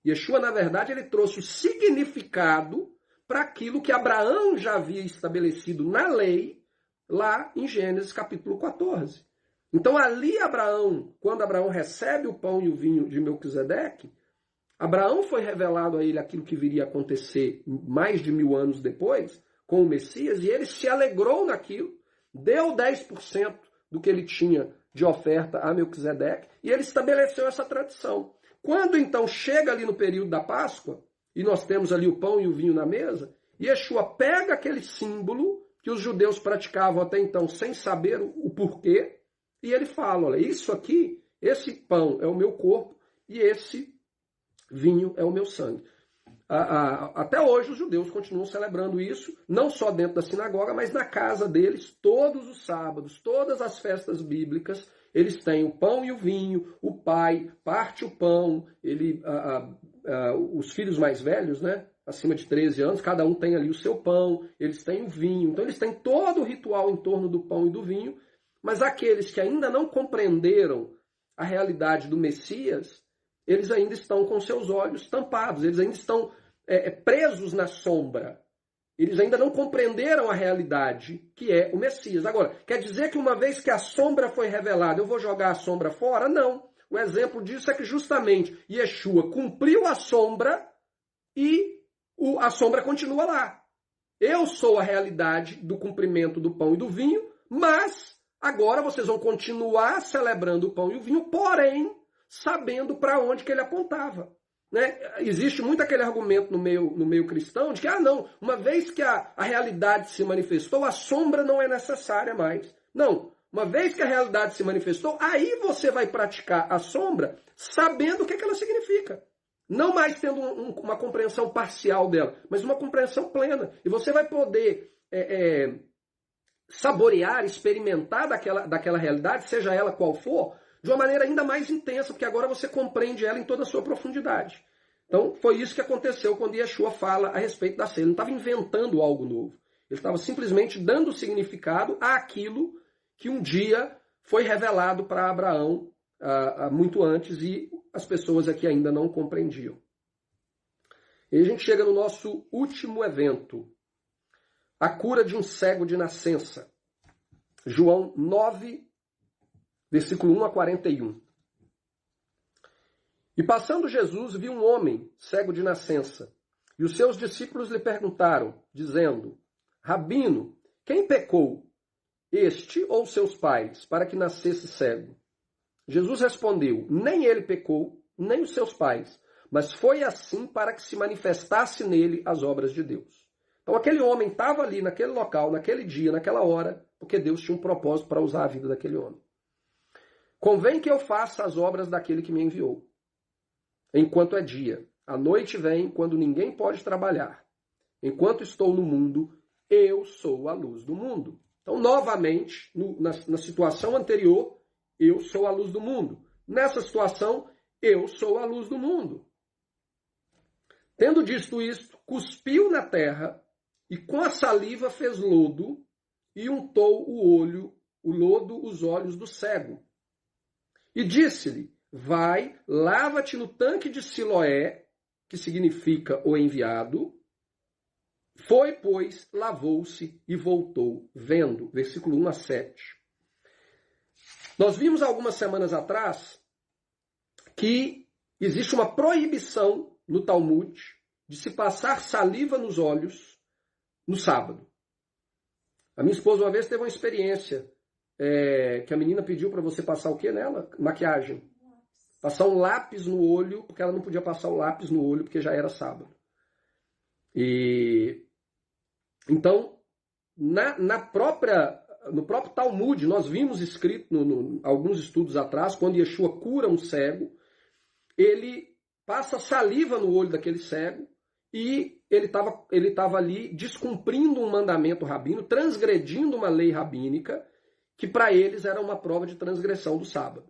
Yeshua, na verdade, ele trouxe o significado para aquilo que Abraão já havia estabelecido na lei, lá em Gênesis capítulo 14. Então ali Abraão, quando Abraão recebe o pão e o vinho de Melquisedeque, Abraão foi revelado a ele aquilo que viria a acontecer mais de 1000 anos depois, com o Messias, e ele se alegrou naquilo, deu 10% do que ele tinha de oferta a Melquisedeque, e ele estabeleceu essa tradição. Quando então chega ali no período da Páscoa, e nós temos ali o pão e o vinho na mesa, Yeshua pega aquele símbolo que os judeus praticavam até então sem saber o porquê, e ele fala, olha, isso aqui, esse pão é o meu corpo e esse vinho é o meu sangue. Até hoje os judeus continuam celebrando isso, não só dentro da sinagoga, mas na casa deles, todos os sábados, todas as festas bíblicas, eles têm o pão e o vinho, o pai parte o pão, os filhos mais velhos, né, acima de 13 anos, cada um tem ali o seu pão, eles têm o vinho, então eles têm todo o ritual em torno do pão e do vinho, mas aqueles que ainda não compreenderam a realidade do Messias, eles ainda estão com seus olhos tampados, eles ainda estão presos na sombra. Eles ainda não compreenderam a realidade que é o Messias. Agora, quer dizer que uma vez que a sombra foi revelada, eu vou jogar a sombra fora? Não. O exemplo disso é que justamente Yeshua cumpriu a sombra e a sombra continua lá. Eu sou a realidade do cumprimento do pão e do vinho, mas agora vocês vão continuar celebrando o pão e o vinho, porém sabendo para onde que ele apontava. Né? Existe muito aquele argumento no meio cristão de que, não, uma vez que a realidade se manifestou, a sombra não é necessária mais. Não, uma vez que a realidade se manifestou, aí você vai praticar a sombra sabendo o que ela significa. Não mais tendo uma compreensão parcial dela, mas uma compreensão plena. E você vai poder saborear, experimentar daquela realidade, seja ela qual for, de uma maneira ainda mais intensa, porque agora você compreende ela em toda a sua profundidade. Então, foi isso que aconteceu quando Yeshua fala a respeito da ceia. Ele não estava inventando algo novo. Ele estava simplesmente dando significado àquilo que um dia foi revelado para Abraão muito antes e as pessoas aqui ainda não compreendiam. E a gente chega no nosso último evento. A cura de um cego de nascença. João 9, versículo 1 a 41. E passando Jesus, viu um homem cego de nascença. E os seus discípulos lhe perguntaram, dizendo, Rabino, quem pecou, este ou seus pais, para que nascesse cego? Jesus respondeu, nem ele pecou, nem os seus pais, mas foi assim para que se manifestasse nele as obras de Deus. Então aquele homem estava ali naquele local, naquele dia, naquela hora, porque Deus tinha um propósito para usar a vida daquele homem. Convém que eu faça as obras daquele que me enviou. Enquanto é dia, a noite vem quando ninguém pode trabalhar. Enquanto estou no mundo, eu sou a luz do mundo. Então, novamente, na situação anterior, eu sou a luz do mundo. Nessa situação, eu sou a luz do mundo. Tendo dito isto, cuspiu na terra e com a saliva fez lodo e untou o lodo, os olhos do cego. E disse-lhe, vai, lava-te no tanque de Siloé, que significa o enviado. Foi, pois, lavou-se e voltou, vendo. Versículo 1 a 7. Nós vimos algumas semanas atrás que existe uma proibição no Talmud de se passar saliva nos olhos no sábado. A minha esposa uma vez teve uma experiência que a menina pediu para você passar o que nela? Maquiagem. Passar um lápis no olho, porque ela não podia passar o lápis no olho, porque já era sábado. E então, no próprio Talmud, nós vimos escrito, alguns estudos atrás, quando Yeshua cura um cego, ele passa saliva no olho daquele cego, e ele estava ali descumprindo um mandamento rabino, transgredindo uma lei rabínica, que para eles era uma prova de transgressão do sábado.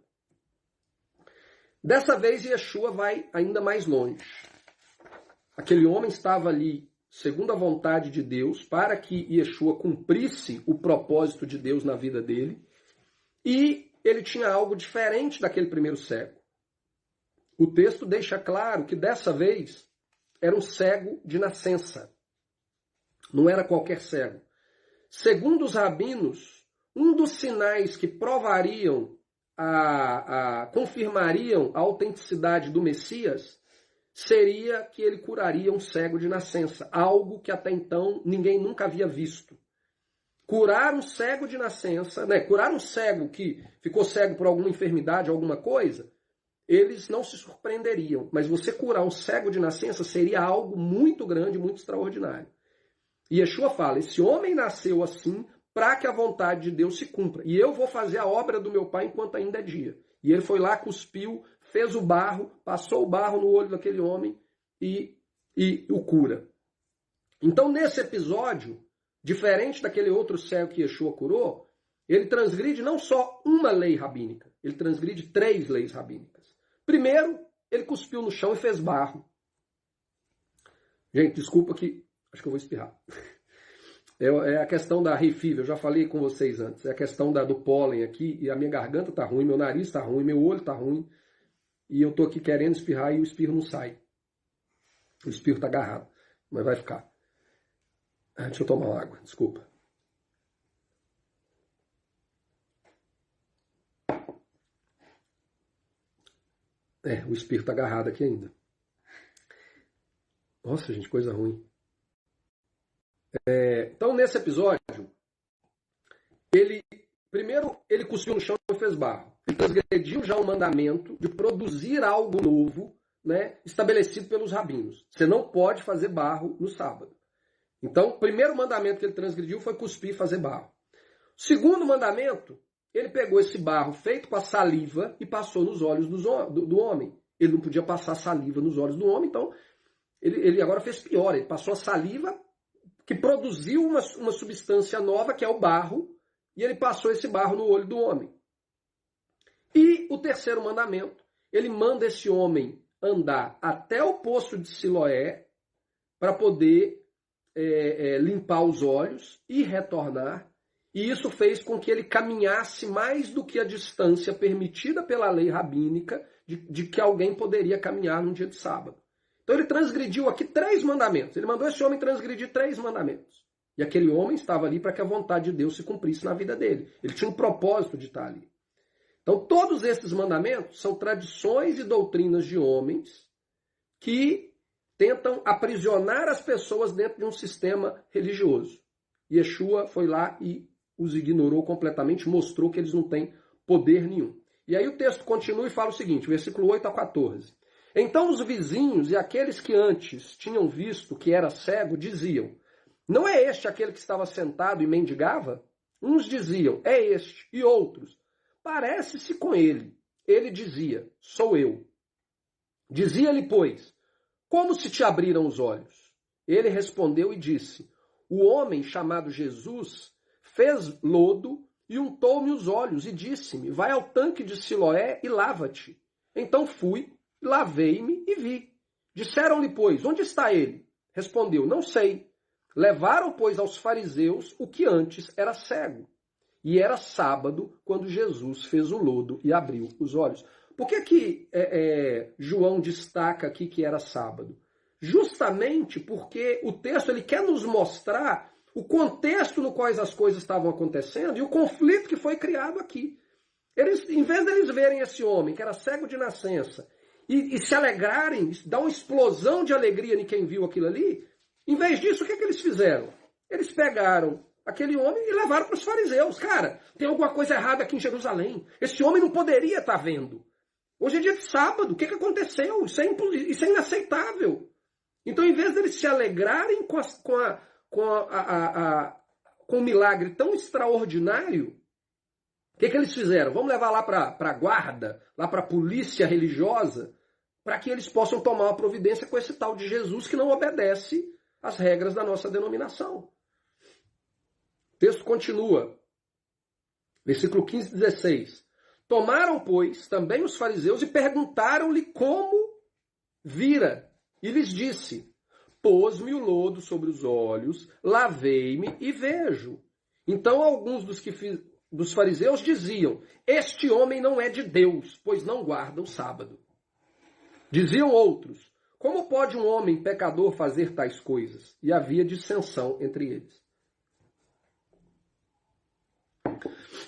Dessa vez, Yeshua vai ainda mais longe. Aquele homem estava ali, segundo a vontade de Deus, para que Yeshua cumprisse o propósito de Deus na vida dele, e ele tinha algo diferente daquele primeiro cego. O texto deixa claro que dessa vez era um cego de nascença. Não era qualquer cego. Segundo os rabinos, um dos sinais que provariam, confirmariam a autenticidade do Messias seria que ele curaria um cego de nascença, algo que até então ninguém nunca havia visto. Curar um cego de nascença, né? Curar um cego que ficou cego por alguma enfermidade, alguma coisa, eles não se surpreenderiam. Mas você curar um cego de nascença seria algo muito grande, muito extraordinário. E Yeshua fala, esse homem nasceu assim para que a vontade de Deus se cumpra. E eu vou fazer a obra do meu pai enquanto ainda é dia. E ele foi lá, cuspiu, fez o barro, passou o barro no olho daquele homem e o cura. Então, nesse episódio, diferente daquele outro cego que Yeshua curou, ele transgride não só uma lei rabínica, ele transgride 3 leis rabínicas. Primeiro, ele cuspiu no chão e fez barro. Gente, desculpa que acho que eu vou espirrar. É a questão da hay fever, eu já falei com vocês antes. É a questão do pólen aqui, e a minha garganta tá ruim, meu nariz tá ruim, meu olho tá ruim. E eu tô aqui querendo espirrar e o espirro não sai. O espirro tá agarrado, mas vai ficar. Deixa eu tomar uma água, desculpa. O espirro tá agarrado aqui ainda. Nossa, gente, coisa ruim. Então, nesse episódio, primeiro ele cuspiu no chão e fez barro. Ele transgrediu já o mandamento de produzir algo novo, né, estabelecido pelos rabinos. Você não pode fazer barro no sábado. Então, o primeiro mandamento que ele transgrediu foi cuspir e fazer barro. O segundo mandamento, ele pegou esse barro feito com a saliva e passou nos olhos do homem. Ele não podia passar saliva nos olhos do homem, então ele agora fez pior. Ele passou a saliva que produziu uma substância nova, que é o barro, e ele passou esse barro no olho do homem. E o terceiro mandamento, ele manda esse homem andar até o poço de Siloé para poder limpar os olhos e retornar. E isso fez com que ele caminhasse mais do que a distância permitida pela lei rabínica de que alguém poderia caminhar num dia de sábado. Então ele transgrediu aqui 3 mandamentos. Ele mandou esse homem transgredir 3 mandamentos. E aquele homem estava ali para que a vontade de Deus se cumprisse na vida dele. Ele tinha um propósito de estar ali. Então todos esses mandamentos são tradições e doutrinas de homens que tentam aprisionar as pessoas dentro de um sistema religioso. Yeshua foi lá e os ignorou completamente, mostrou que eles não têm poder nenhum. E aí o texto continua e fala o seguinte, versículo 8 a 14. Então os vizinhos e aqueles que antes tinham visto que era cego diziam, não é este aquele que estava sentado e mendigava? Uns diziam, é este, e outros, parece-se com ele. Ele dizia, sou eu. Dizia-lhe, pois, como se te abriram os olhos? Ele respondeu e disse, o homem chamado Jesus fez lodo e untou-me os olhos e disse-me, vai ao tanque de Siloé e lava-te. Então fui, lavei-me e vi. Disseram-lhe, pois, onde está ele? Respondeu, não sei. Levaram, pois, aos fariseus o que antes era cego. E era sábado quando Jesus fez o lodo e abriu os olhos. Por que João destaca aqui que era sábado? Justamente porque o texto ele quer nos mostrar o contexto no qual as coisas estavam acontecendo e o conflito que foi criado aqui. Eles, em vez deles verem esse homem, que era cego de nascença, e se alegrarem, dar uma explosão de alegria em quem viu aquilo ali, em vez disso, o que eles fizeram? Eles pegaram aquele homem e levaram para os fariseus. Cara, tem alguma coisa errada aqui em Jerusalém. Esse homem não poderia estar vendo. Hoje é dia de sábado, o que aconteceu? Isso é inaceitável. Então, em vez deles se alegrarem com um milagre tão extraordinário, o que eles fizeram? Vamos levar lá para a guarda, lá para a polícia religiosa, para que eles possam tomar uma providência com esse tal de Jesus que não obedece às regras da nossa denominação. O texto continua. Versículo 15 e 16. Tomaram, pois, também os fariseus e perguntaram-lhe como vira. E lhes disse: pôs-me o lodo sobre os olhos, lavei-me e vejo. Então alguns dos fariseus diziam: este homem não é de Deus, pois não guarda o sábado. Diziam outros: como pode um homem pecador fazer tais coisas? E havia dissensão entre eles.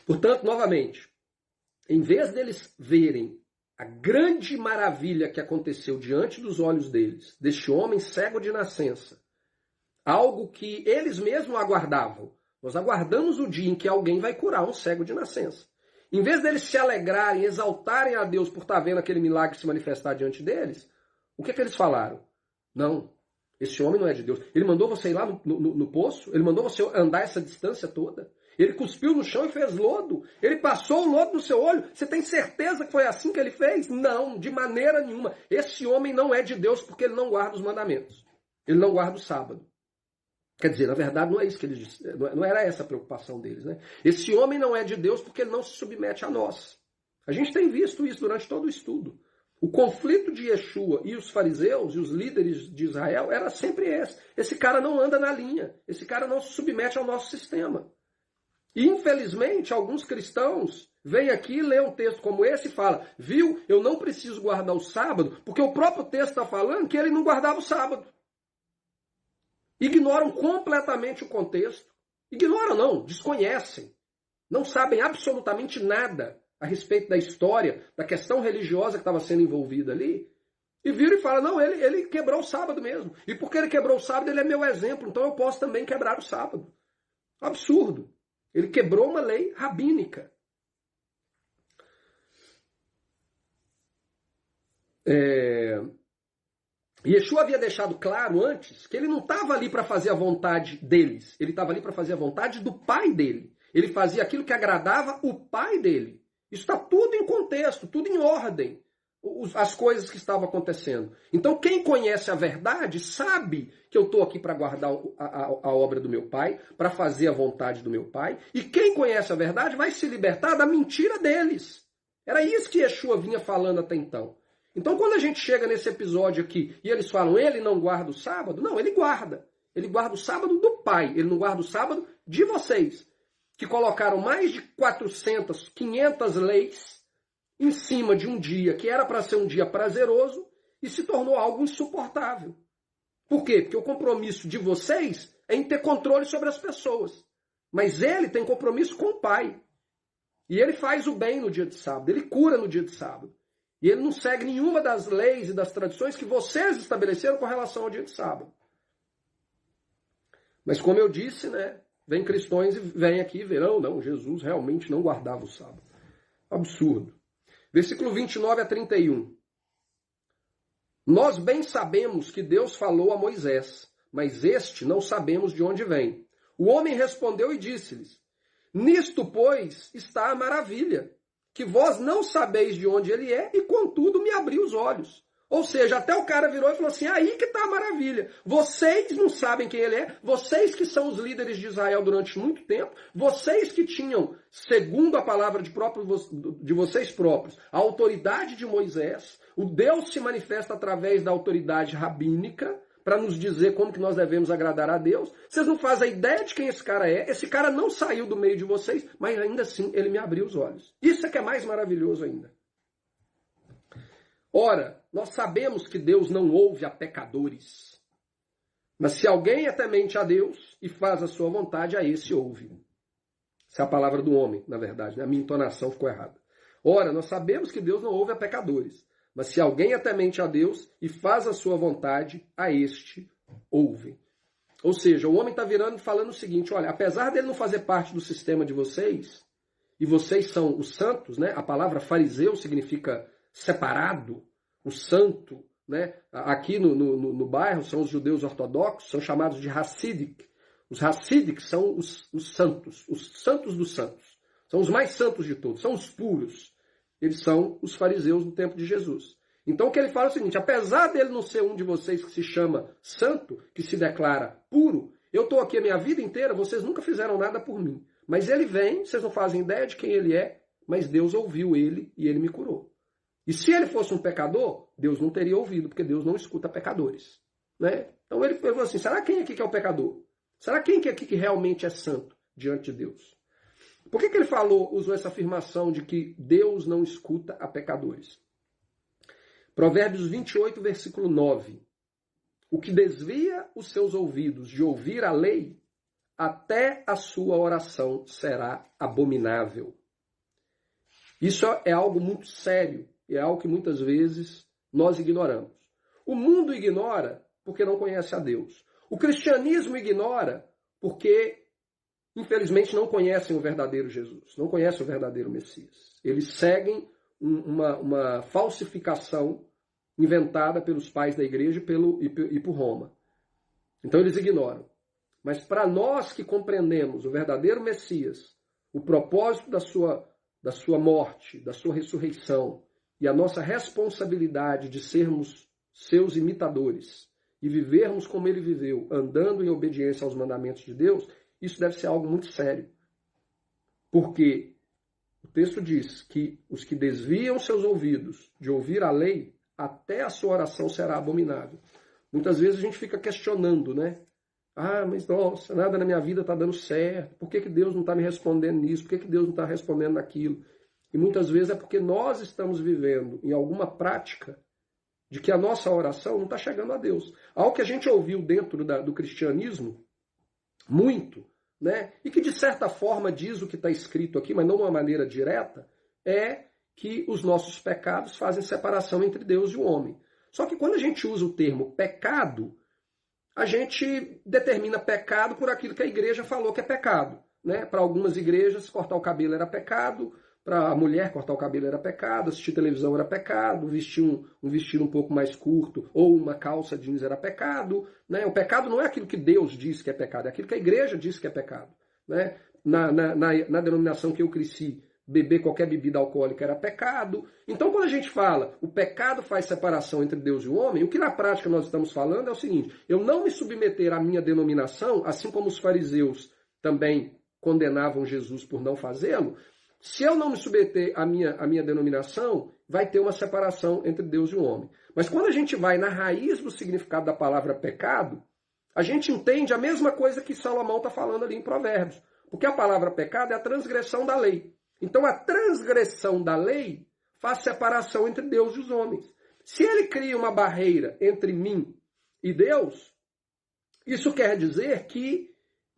Portanto, novamente, em vez deles verem a grande maravilha que aconteceu diante dos olhos deles, deste homem cego de nascença, algo que eles mesmos aguardavam. Nós aguardamos o dia em que alguém vai curar um cego de nascença. Em vez deles se alegrarem, exaltarem a Deus por estar vendo aquele milagre se manifestar diante deles, o que eles falaram? Não, esse homem não é de Deus. Ele mandou você ir lá no poço? Ele mandou você andar essa distância toda? Ele cuspiu no chão e fez lodo? Ele passou o lodo no seu olho? Você tem certeza que foi assim que ele fez? Não, de maneira nenhuma. Esse homem não é de Deus porque ele não guarda os mandamentos. Ele não guarda o sábado. Quer dizer, na verdade, não é isso que eles disseram. Não era essa a preocupação deles, né? Esse homem não é de Deus porque ele não se submete a nós. A gente tem visto isso durante todo o estudo. O conflito de Yeshua e os fariseus e os líderes de Israel era sempre esse. Esse cara não anda na linha. Esse cara não se submete ao nosso sistema. E, infelizmente, alguns cristãos vêm aqui, lê um texto como esse e falam: viu, eu não preciso guardar o sábado, porque o próprio texto está falando que ele não guardava o sábado. Ignoram completamente o contexto. Ignoram não, desconhecem. Não sabem absolutamente nada a respeito da história, da questão religiosa que estava sendo envolvida ali. E viram e falam: não, ele quebrou o sábado mesmo. E porque ele quebrou o sábado, ele é meu exemplo, então eu posso também quebrar o sábado. Absurdo. Ele quebrou uma lei rabínica. Yeshua havia deixado claro antes que ele não estava ali para fazer a vontade deles. Ele estava ali para fazer a vontade do pai dele. Ele fazia aquilo que agradava o pai dele. Isso está tudo em contexto, tudo em ordem. As coisas que estavam acontecendo. Então quem conhece a verdade sabe que eu estou aqui para guardar a obra do meu pai, para fazer a vontade do meu pai. E quem conhece a verdade vai se libertar da mentira deles. Era isso que Yeshua vinha falando até então. Então quando a gente chega nesse episódio aqui e eles falam: ele não guarda o sábado, não, ele guarda. Ele guarda o sábado do pai, ele não guarda o sábado de vocês, que colocaram mais de 400, 500 leis em cima de um dia que era para ser um dia prazeroso e se tornou algo insuportável. Por quê? Porque o compromisso de vocês é em ter controle sobre as pessoas. Mas ele tem compromisso com o Pai. E ele faz o bem no dia de sábado, ele cura no dia de sábado. E ele não segue nenhuma das leis e das tradições que vocês estabeleceram com relação ao dia de sábado. Mas como eu disse, né, vem cristãos e vêm aqui e verão: não, Jesus realmente não guardava o sábado. Absurdo. Versículo 29 a 31. Nós bem sabemos que Deus falou a Moisés, mas este não sabemos de onde vem. O homem respondeu e disse-lhes: nisto, pois, está a maravilha, que vós não sabeis de onde ele é, e contudo me abriu os olhos. Ou seja, até o cara virou e falou assim: aí que está a maravilha. Vocês não sabem quem ele é, vocês que são os líderes de Israel durante muito tempo, vocês que tinham, segundo a palavra de vocês próprios, a autoridade de Moisés, o Deus se manifesta através da autoridade rabínica para nos dizer como que nós devemos agradar a Deus. Vocês não fazem ideia de quem esse cara é, esse cara não saiu do meio de vocês, mas ainda assim ele me abriu os olhos. Isso é que é mais maravilhoso ainda. Ora, nós sabemos que Deus não ouve a pecadores. Mas se alguém é temente a Deus e faz a sua vontade, a esse ouve. Essa é a palavra do homem, na verdade, né? A minha entonação ficou errada. Ora, nós sabemos que Deus não ouve a pecadores. Mas se alguém é temente a Deus e faz a sua vontade, a este ouve. Ou seja, o homem está virando e falando o seguinte: olha, apesar dele não fazer parte do sistema de vocês, e vocês são os santos, né? A palavra fariseu significa separado, o santo, né? Aqui no bairro são os judeus ortodoxos, são chamados de Hassidic. Os Hassidic são os santos dos santos. São os mais santos de todos, são os puros. Eles são os fariseus no tempo de Jesus. Então o que ele fala é o seguinte: apesar dele não ser um de vocês que se chama santo, que se declara puro, eu estou aqui a minha vida inteira, vocês nunca fizeram nada por mim. Mas ele vem, vocês não fazem ideia de quem ele é, mas Deus ouviu ele e ele me curou. E se ele fosse um pecador, Deus não teria ouvido, porque Deus não escuta pecadores. Né? Então ele falou assim, será quem aqui que é o pecador? Será quem aqui que realmente é santo diante de Deus? Por que ele usou essa afirmação de que Deus não escuta a pecadores? Provérbios 28, versículo 9. O que desvia os seus ouvidos de ouvir a lei, até a sua oração será abominável. Isso é algo muito sério, e é algo que muitas vezes nós ignoramos. O mundo ignora porque não conhece a Deus. O cristianismo ignora porque, infelizmente, não conhecem o verdadeiro Jesus, não conhecem o verdadeiro Messias. Eles seguem uma falsificação inventada pelos pais da igreja e por Roma. Então eles ignoram. Mas para nós que compreendemos o verdadeiro Messias, o propósito da sua morte, da sua ressurreição e a nossa responsabilidade de sermos seus imitadores e vivermos como ele viveu, andando em obediência aos mandamentos de Deus, isso deve ser algo muito sério. Porque o texto diz que os que desviam seus ouvidos de ouvir a lei, até a sua oração será abominável. Muitas vezes a gente fica questionando, né? Ah, mas nossa, nada na minha vida está dando certo. Por que Deus não está me respondendo nisso? Por que Deus não está respondendo naquilo? E muitas vezes é porque nós estamos vivendo em alguma prática de que a nossa oração não está chegando a Deus. Algo que a gente ouviu dentro do cristianismo, muito, né? E que de certa forma diz o que está escrito aqui, mas não de uma maneira direta, é que os nossos pecados fazem separação entre Deus e o homem. Só que quando a gente usa o termo pecado, a gente determina pecado por aquilo que a igreja falou que é pecado. Né? Para algumas igrejas, cortar o cabelo era pecado, para a mulher cortar o cabelo era pecado, assistir televisão era pecado, vestir um vestido um pouco mais curto ou uma calça jeans era pecado. Né? O pecado não é aquilo que Deus diz que é pecado, é aquilo que a igreja diz que é pecado. Né? Na denominação que eu cresci, beber qualquer bebida alcoólica era pecado. Então, quando a gente fala o pecado faz separação entre Deus e o homem, o que na prática nós estamos falando é o seguinte: eu não me submeter à minha denominação, assim como os fariseus também condenavam Jesus por não fazê-lo. Se eu não me submeter à minha denominação, vai ter uma separação entre Deus e o homem. Mas quando a gente vai na raiz do significado da palavra pecado, a gente entende a mesma coisa que Salomão está falando ali em Provérbios. Porque a palavra pecado é a transgressão da lei. Então a transgressão da lei faz separação entre Deus e os homens. Se ele cria uma barreira entre mim e Deus, isso quer dizer que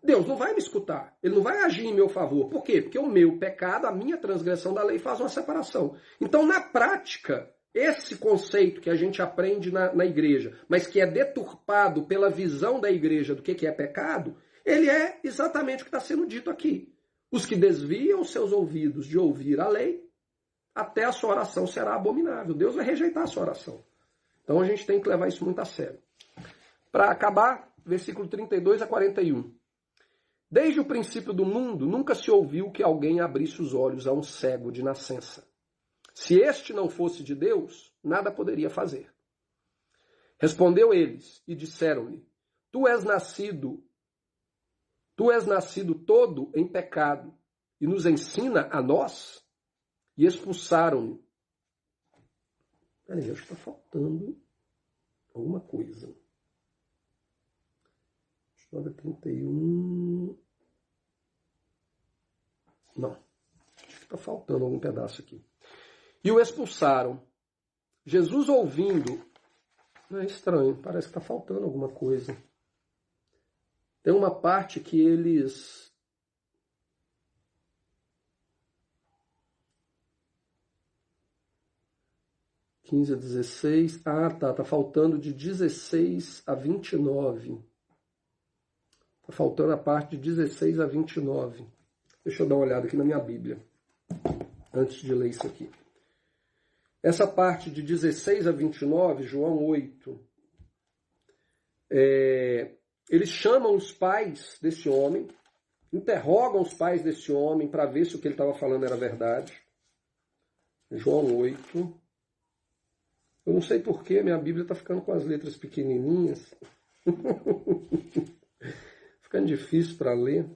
Deus não vai me escutar. Ele não vai agir em meu favor. Por quê? Porque o meu pecado, a minha transgressão da lei faz uma separação. Então, na prática, esse conceito que a gente aprende na igreja, mas que é deturpado pela visão da igreja do que é pecado, ele é exatamente o que está sendo dito aqui. Os que desviam seus ouvidos de ouvir a lei, até a sua oração será abominável. Deus vai rejeitar a sua oração. Então a gente tem que levar isso muito a sério. Para acabar, versículo 32 a 41. Desde o princípio do mundo, nunca se ouviu que alguém abrisse os olhos a um cego de nascença. Se este não fosse de Deus, nada poderia fazer. Respondeu eles e disseram-lhe: Tu és nascido todo em pecado e nos ensina a nós? E expulsaram-no. Peraí, acho que está faltando alguma coisa. 9:31. Não. Acho que está faltando algum pedaço aqui. E o expulsaram. Jesus ouvindo. Não é estranho, parece que está faltando alguma coisa. Tem uma parte que eles... (15 a 16). Ah, tá faltando de 16 a 29. Está faltando a parte de 16 a 29. Deixa eu dar uma olhada aqui na minha Bíblia, antes de ler isso aqui. Essa parte de 16 a 29, João 8, eles chamam os pais desse homem, interrogam os pais desse homem para ver se o que ele estava falando era verdade. João 8. Eu não sei porquê, minha Bíblia está ficando com as letras pequenininhas. Ficando difícil para ler.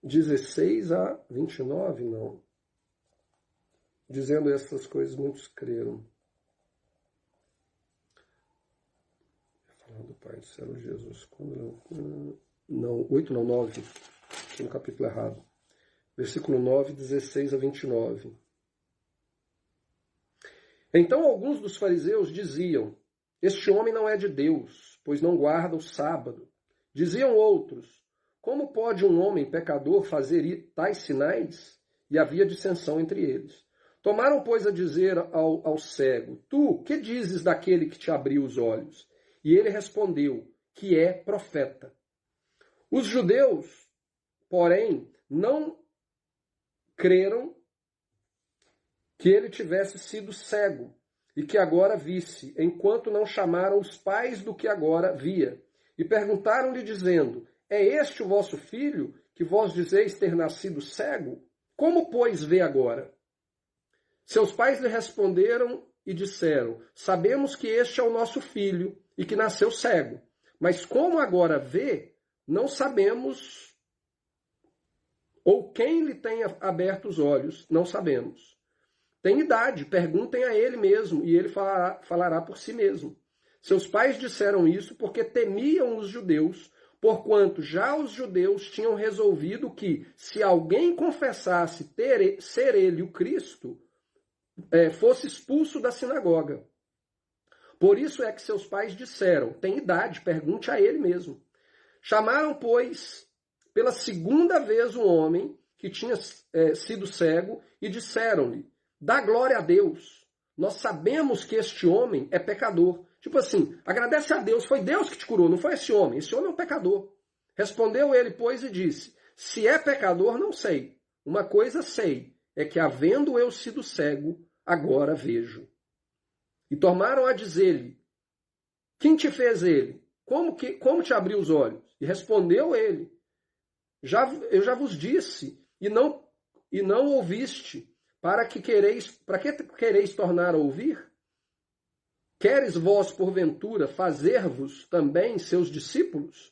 16 a 29, não. Dizendo essas coisas, muitos creram. Falando do Pai do céu, Jesus. Não, 8 não, 9. No capítulo errado. Versículo 9, 16 a 29. Então alguns dos fariseus diziam: este homem não é de Deus, pois não guarda o sábado. Diziam outros: como pode um homem pecador fazer tais sinais? E havia dissensão entre eles. Tomaram, pois, a dizer ao cego: tu, que dizes daquele que te abriu os olhos? E ele respondeu: que é profeta. Os judeus, porém, não creram que ele tivesse sido cego e que agora visse, enquanto não chamaram os pais do que agora via. E perguntaram-lhe, dizendo: é este o vosso filho, que vós dizeis ter nascido cego? Como, pois, vê agora? Seus pais lhe responderam e disseram: sabemos que este é o nosso filho e que nasceu cego. Mas como agora vê, não sabemos, ou quem lhe tenha aberto os olhos, não sabemos. Tem idade, perguntem a ele mesmo, e ele falará por si mesmo. Seus pais disseram isso porque temiam os judeus, porquanto já os judeus tinham resolvido que, se alguém confessasse ser ele o Cristo, fosse expulso da sinagoga. Por isso é que seus pais disseram: tem idade, pergunte a ele mesmo. Chamaram, pois, pela segunda vez um homem que tinha sido cego e disseram-lhe: dá glória a Deus. Nós sabemos que este homem é pecador. Tipo assim, agradece a Deus, foi Deus que te curou, não foi esse homem é um pecador. Respondeu ele, pois, e disse: se é pecador, não sei. Uma coisa sei, é que havendo eu sido cego, agora vejo. E tornaram a dizer-lhe: quem te fez ele? Como te abriu os olhos? E respondeu ele: eu já vos disse, e não ouviste. Para que quereis tornar a ouvir? Queres vós, porventura, fazer-vos também seus discípulos?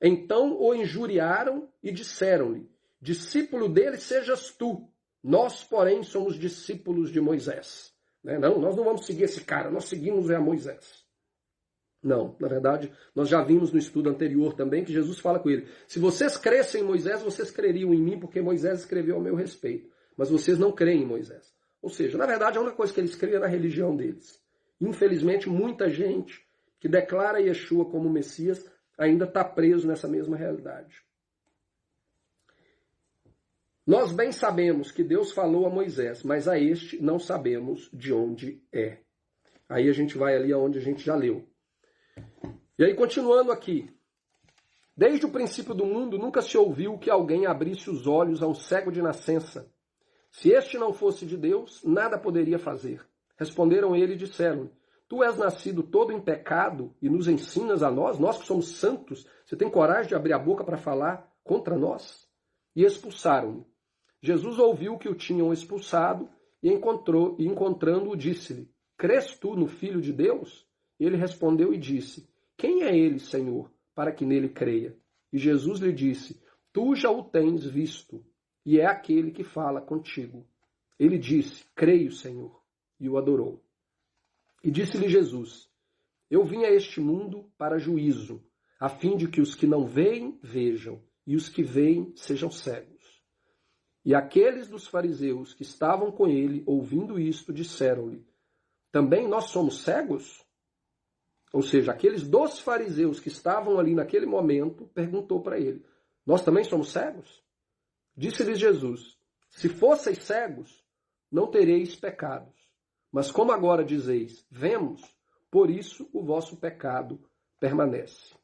Então o injuriaram e disseram-lhe: discípulo dele sejas tu, nós, porém, somos discípulos de Moisés. Não, nós não vamos seguir esse cara, nós seguimos a Moisés. Não, na verdade, nós já vimos no estudo anterior também que Jesus fala com ele: se vocês crescem em Moisés, vocês creriam em mim, porque Moisés escreveu ao meu respeito. Mas vocês não creem em Moisés. Ou seja, na verdade, a única coisa que eles criam é na religião deles. Infelizmente, muita gente que declara Yeshua como Messias ainda está preso nessa mesma realidade. Nós bem sabemos que Deus falou a Moisés, mas a este não sabemos de onde é. Aí a gente vai ali aonde a gente já leu. E aí, continuando aqui. Desde o princípio do mundo, nunca se ouviu que alguém abrisse os olhos a um cego de nascença. Se este não fosse de Deus, nada poderia fazer. Responderam ele e disseram: tu és nascido todo em pecado e nos ensinas a nós que somos santos, você tem coragem de abrir a boca para falar contra nós? E expulsaram-no. Jesus ouviu que o tinham expulsado e encontrando-o disse-lhe: crês tu no Filho de Deus? Ele respondeu e disse: quem é ele, Senhor, para que nele creia? E Jesus lhe disse: tu já o tens visto, e é aquele que fala contigo. Ele disse: creio, Senhor, e o adorou. E disse-lhe Jesus: eu vim a este mundo para juízo, a fim de que os que não veem, vejam, e os que veem sejam cegos. E aqueles dos fariseus que estavam com ele, ouvindo isto, disseram-lhe: também nós somos cegos? Ou seja, aqueles dos fariseus que estavam ali naquele momento, perguntou para ele: nós também somos cegos? Disse-lhes Jesus: se fosseis cegos, não tereis pecados. Mas como agora dizeis: vemos, por isso o vosso pecado permanece.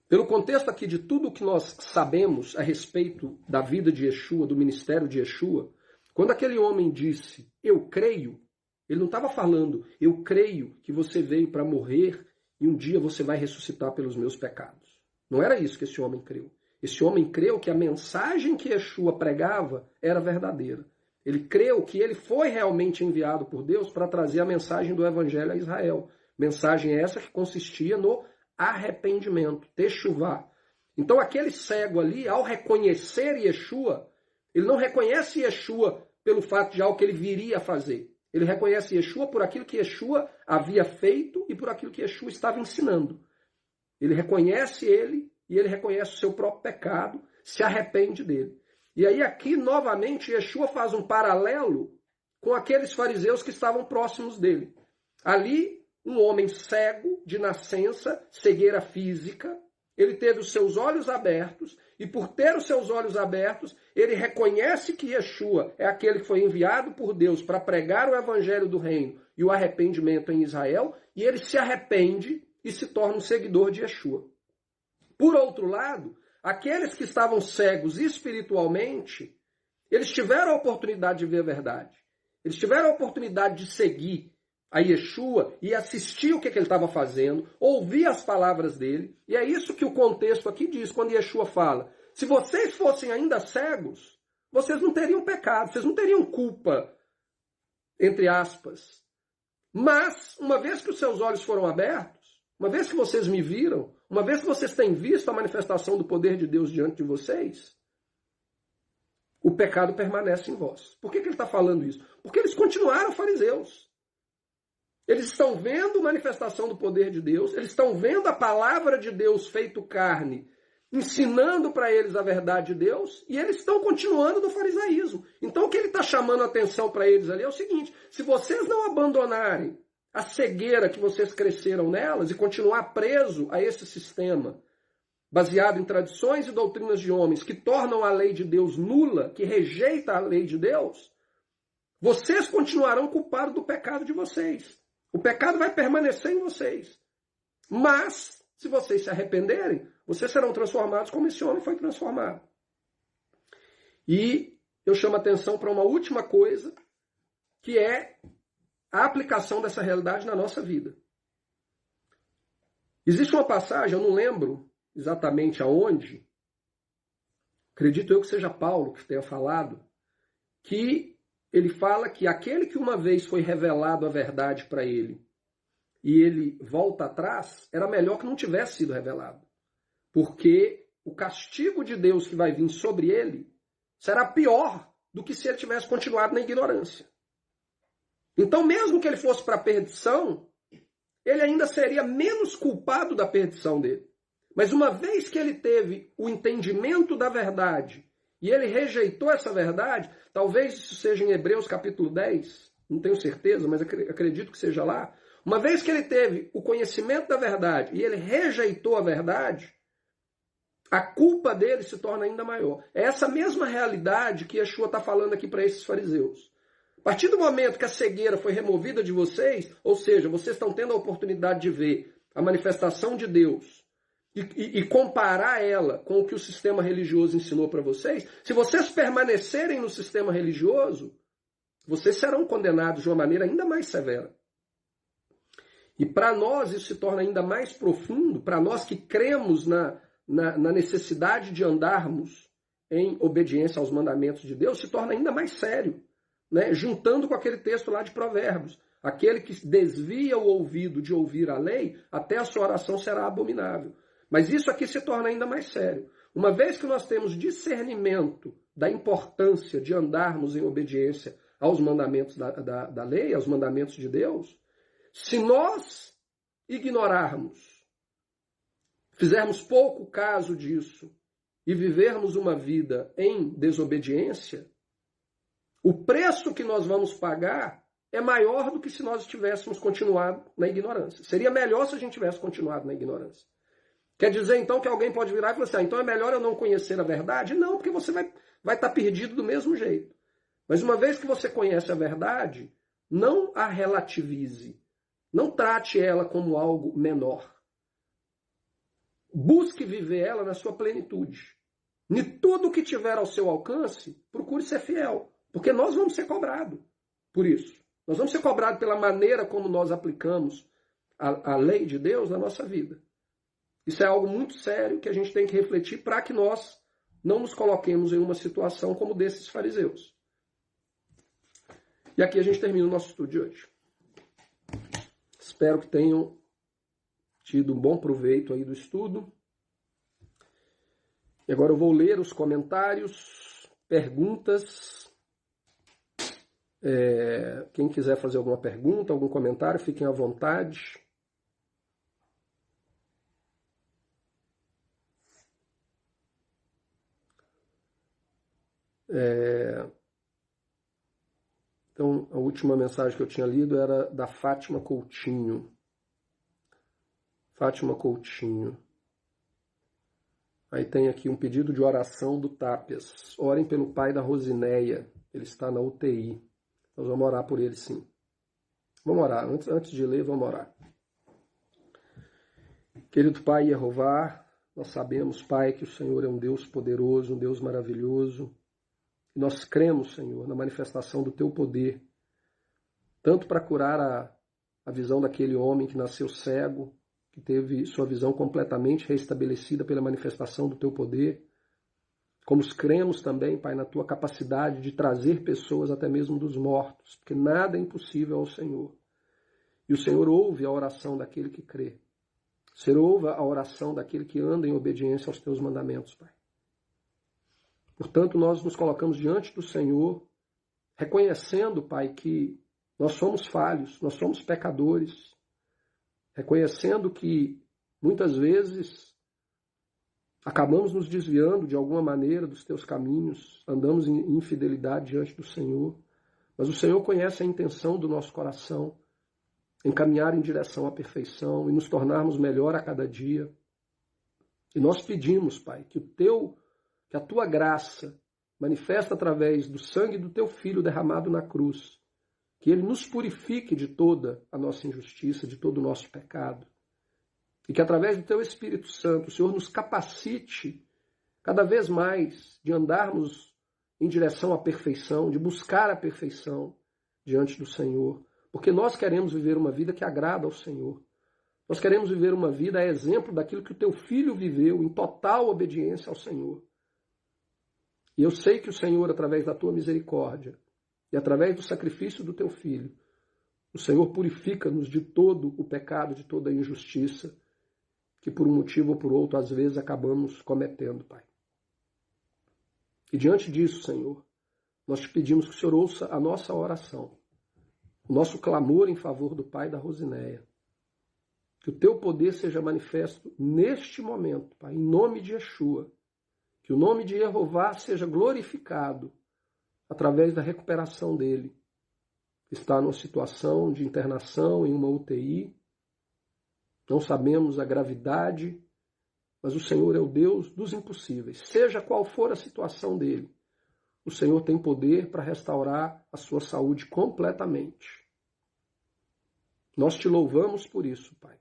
Pelo contexto aqui de tudo o que nós sabemos a respeito da vida de Yeshua, do ministério de Yeshua, quando aquele homem disse: eu creio, ele não estava falando: eu creio que você veio para morrer e um dia você vai ressuscitar pelos meus pecados. Não era isso que esse homem creu. Esse homem creu que a mensagem que Yeshua pregava era verdadeira. Ele creu que ele foi realmente enviado por Deus para trazer a mensagem do Evangelho a Israel. Mensagem essa que consistia no arrependimento, techuvá. Então aquele cego ali, ao reconhecer Yeshua, ele não reconhece Yeshua pelo fato de algo que ele viria a fazer. Ele reconhece Yeshua por aquilo que Yeshua havia feito e por aquilo que Yeshua estava ensinando. Ele reconhece ele e ele reconhece o seu próprio pecado, se arrepende dele. E aí aqui, novamente, Yeshua faz um paralelo com aqueles fariseus que estavam próximos dele. Ali, um homem cego, de nascença, cegueira física, ele teve os seus olhos abertos, e por ter os seus olhos abertos, ele reconhece que Yeshua é aquele que foi enviado por Deus para pregar o evangelho do reino e o arrependimento em Israel, e ele se arrepende e se torna um seguidor de Yeshua. Por outro lado, aqueles que estavam cegos espiritualmente, eles tiveram a oportunidade de ver a verdade. Eles tiveram a oportunidade de seguir a Yeshua e assistir o que ele estava fazendo, ouvir as palavras dele. E é isso que o contexto aqui diz, quando Yeshua fala: se vocês fossem ainda cegos, vocês não teriam pecado, vocês não teriam culpa, entre aspas. Mas, uma vez que os seus olhos foram abertos, uma vez que vocês me viram, uma vez que vocês têm visto a manifestação do poder de Deus diante de vocês, o pecado permanece em vós. Por que ele está falando isso? Porque eles continuaram fariseus. Eles estão vendo a manifestação do poder de Deus, eles estão vendo a palavra de Deus feito carne, ensinando para eles a verdade de Deus, e eles estão continuando no farisaísmo. Então o que ele está chamando a atenção para eles ali é o seguinte: se vocês não abandonarem a cegueira que vocês cresceram nelas e continuar preso a esse sistema, baseado em tradições e doutrinas de homens que tornam a lei de Deus nula, que rejeita a lei de Deus, vocês continuarão culpados do pecado de vocês. O pecado vai permanecer em vocês. Mas, se vocês se arrependerem, vocês serão transformados como esse homem foi transformado. E eu chamo a atenção para uma última coisa, que é a aplicação dessa realidade na nossa vida. Existe uma passagem, eu não lembro exatamente aonde, acredito eu que seja Paulo que tenha falado, que ele fala que aquele que uma vez foi revelado a verdade para ele e ele volta atrás, era melhor que não tivesse sido revelado. Porque o castigo de Deus que vai vir sobre ele será pior do que se ele tivesse continuado na ignorância. Então, mesmo que ele fosse para a perdição, ele ainda seria menos culpado da perdição dele. Mas uma vez que ele teve o entendimento da verdade e ele rejeitou essa verdade, talvez isso seja em Hebreus capítulo 10, não tenho certeza, mas acredito que seja lá. Uma vez que ele teve o conhecimento da verdade e ele rejeitou a verdade, a culpa dele se torna ainda maior. É essa mesma realidade que Yeshua está falando aqui para esses fariseus. A partir do momento que a cegueira foi removida de vocês, ou seja, vocês estão tendo a oportunidade de ver a manifestação de Deus e comparar ela com o que o sistema religioso ensinou para vocês, se vocês permanecerem no sistema religioso, vocês serão condenados de uma maneira ainda mais severa. E para nós isso se torna ainda mais profundo, para nós que cremos na necessidade de andarmos em obediência aos mandamentos de Deus, se torna ainda mais sério, né? Juntando com aquele texto lá de Provérbios. Aquele que desvia o ouvido de ouvir a lei, até a sua oração será abominável. Mas isso aqui se torna ainda mais sério. Uma vez que nós temos discernimento da importância de andarmos em obediência aos mandamentos da lei, aos mandamentos de Deus, se nós ignorarmos, fizermos pouco caso disso e vivermos uma vida em desobediência, o preço que nós vamos pagar é maior do que se nós tivéssemos continuado na ignorância. Seria melhor se a gente tivesse continuado na ignorância. Quer dizer, então, que alguém pode virar e falar assim: então é melhor eu não conhecer a verdade? Não, porque você vai estar perdido do mesmo jeito. Mas uma vez que você conhece a verdade, não a relativize. Não trate ela como algo menor. Busque viver ela na sua plenitude. Em tudo que tiver ao seu alcance, procure ser fiel. Porque nós vamos ser cobrados por isso. Nós vamos ser cobrados pela maneira como nós aplicamos a lei de Deus na nossa vida. Isso é algo muito sério que a gente tem que refletir para que nós não nos coloquemos em uma situação como desses fariseus. E aqui a gente termina o nosso estudo de hoje. Espero que tenham tido um bom proveito aí do estudo. E agora eu vou ler os comentários, perguntas. Quem quiser fazer alguma pergunta, algum comentário, fiquem à vontade. Então, a última mensagem que eu tinha lido era da Fátima Coutinho. Fátima Coutinho. Aí tem aqui um pedido de oração do Tápias. Orem pelo pai da Rosineia. Ele está na UTI. Nós vamos orar por ele, sim. Vamos orar. Antes de ler, vamos orar. Querido Pai Jeová, nós sabemos, Pai, que o Senhor é um Deus poderoso, um Deus maravilhoso. E nós cremos, Senhor, na manifestação do Teu poder, tanto para curar a visão daquele homem que nasceu cego, que teve sua visão completamente restabelecida pela manifestação do Teu poder, como cremos também, Pai, na Tua capacidade de trazer pessoas até mesmo dos mortos, porque nada é impossível ao Senhor. E o Senhor ouve a oração daquele que crê. O Senhor ouve a oração daquele que anda em obediência aos Teus mandamentos, Pai. Portanto, nós nos colocamos diante do Senhor, reconhecendo, Pai, que nós somos falhos, nós somos pecadores, reconhecendo que muitas vezes acabamos nos desviando de alguma maneira dos Teus caminhos, andamos em infidelidade diante do Senhor, mas o Senhor conhece a intenção do nosso coração em caminhar em direção à perfeição e nos tornarmos melhor a cada dia. E nós pedimos, Pai, que a Tua graça manifesta através do sangue do Teu Filho derramado na cruz, que Ele nos purifique de toda a nossa injustiça, de todo o nosso pecado. E que através do Teu Espírito Santo, o Senhor nos capacite cada vez mais de andarmos em direção à perfeição, de buscar a perfeição diante do Senhor. Porque nós queremos viver uma vida que agrada ao Senhor. Nós queremos viver uma vida a exemplo daquilo que o Teu Filho viveu, em total obediência ao Senhor. E eu sei que o Senhor, através da Tua misericórdia e através do sacrifício do Teu Filho, o Senhor purifica-nos de todo o pecado, de toda a injustiça, que por um motivo ou por outro, às vezes, acabamos cometendo, Pai. E diante disso, Senhor, nós te pedimos que o Senhor ouça a nossa oração, o nosso clamor em favor do pai da Rosineia. Que o Teu poder seja manifesto neste momento, Pai, em nome de Yeshua. Que o nome de Jeová seja glorificado através da recuperação dele. Está numa situação de internação em uma UTI. Não sabemos a gravidade, mas o Senhor é o Deus dos impossíveis. Seja qual for a situação dele, o Senhor tem poder para restaurar a sua saúde completamente. Nós te louvamos por isso, Pai.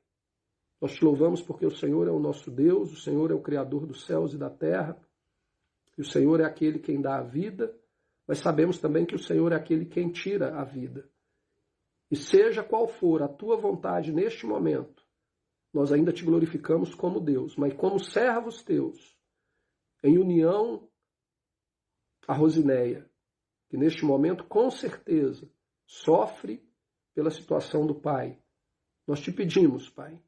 Nós te louvamos porque o Senhor é o nosso Deus, o Senhor é o Criador dos céus e da terra, e o Senhor é aquele quem dá a vida, mas sabemos também que o Senhor é aquele quem tira a vida. E seja qual for a Tua vontade neste momento, nós ainda te glorificamos como Deus, mas como servos Teus, em união a Rosineia, que neste momento, com certeza, sofre pela situação do pai. Nós te pedimos, Pai,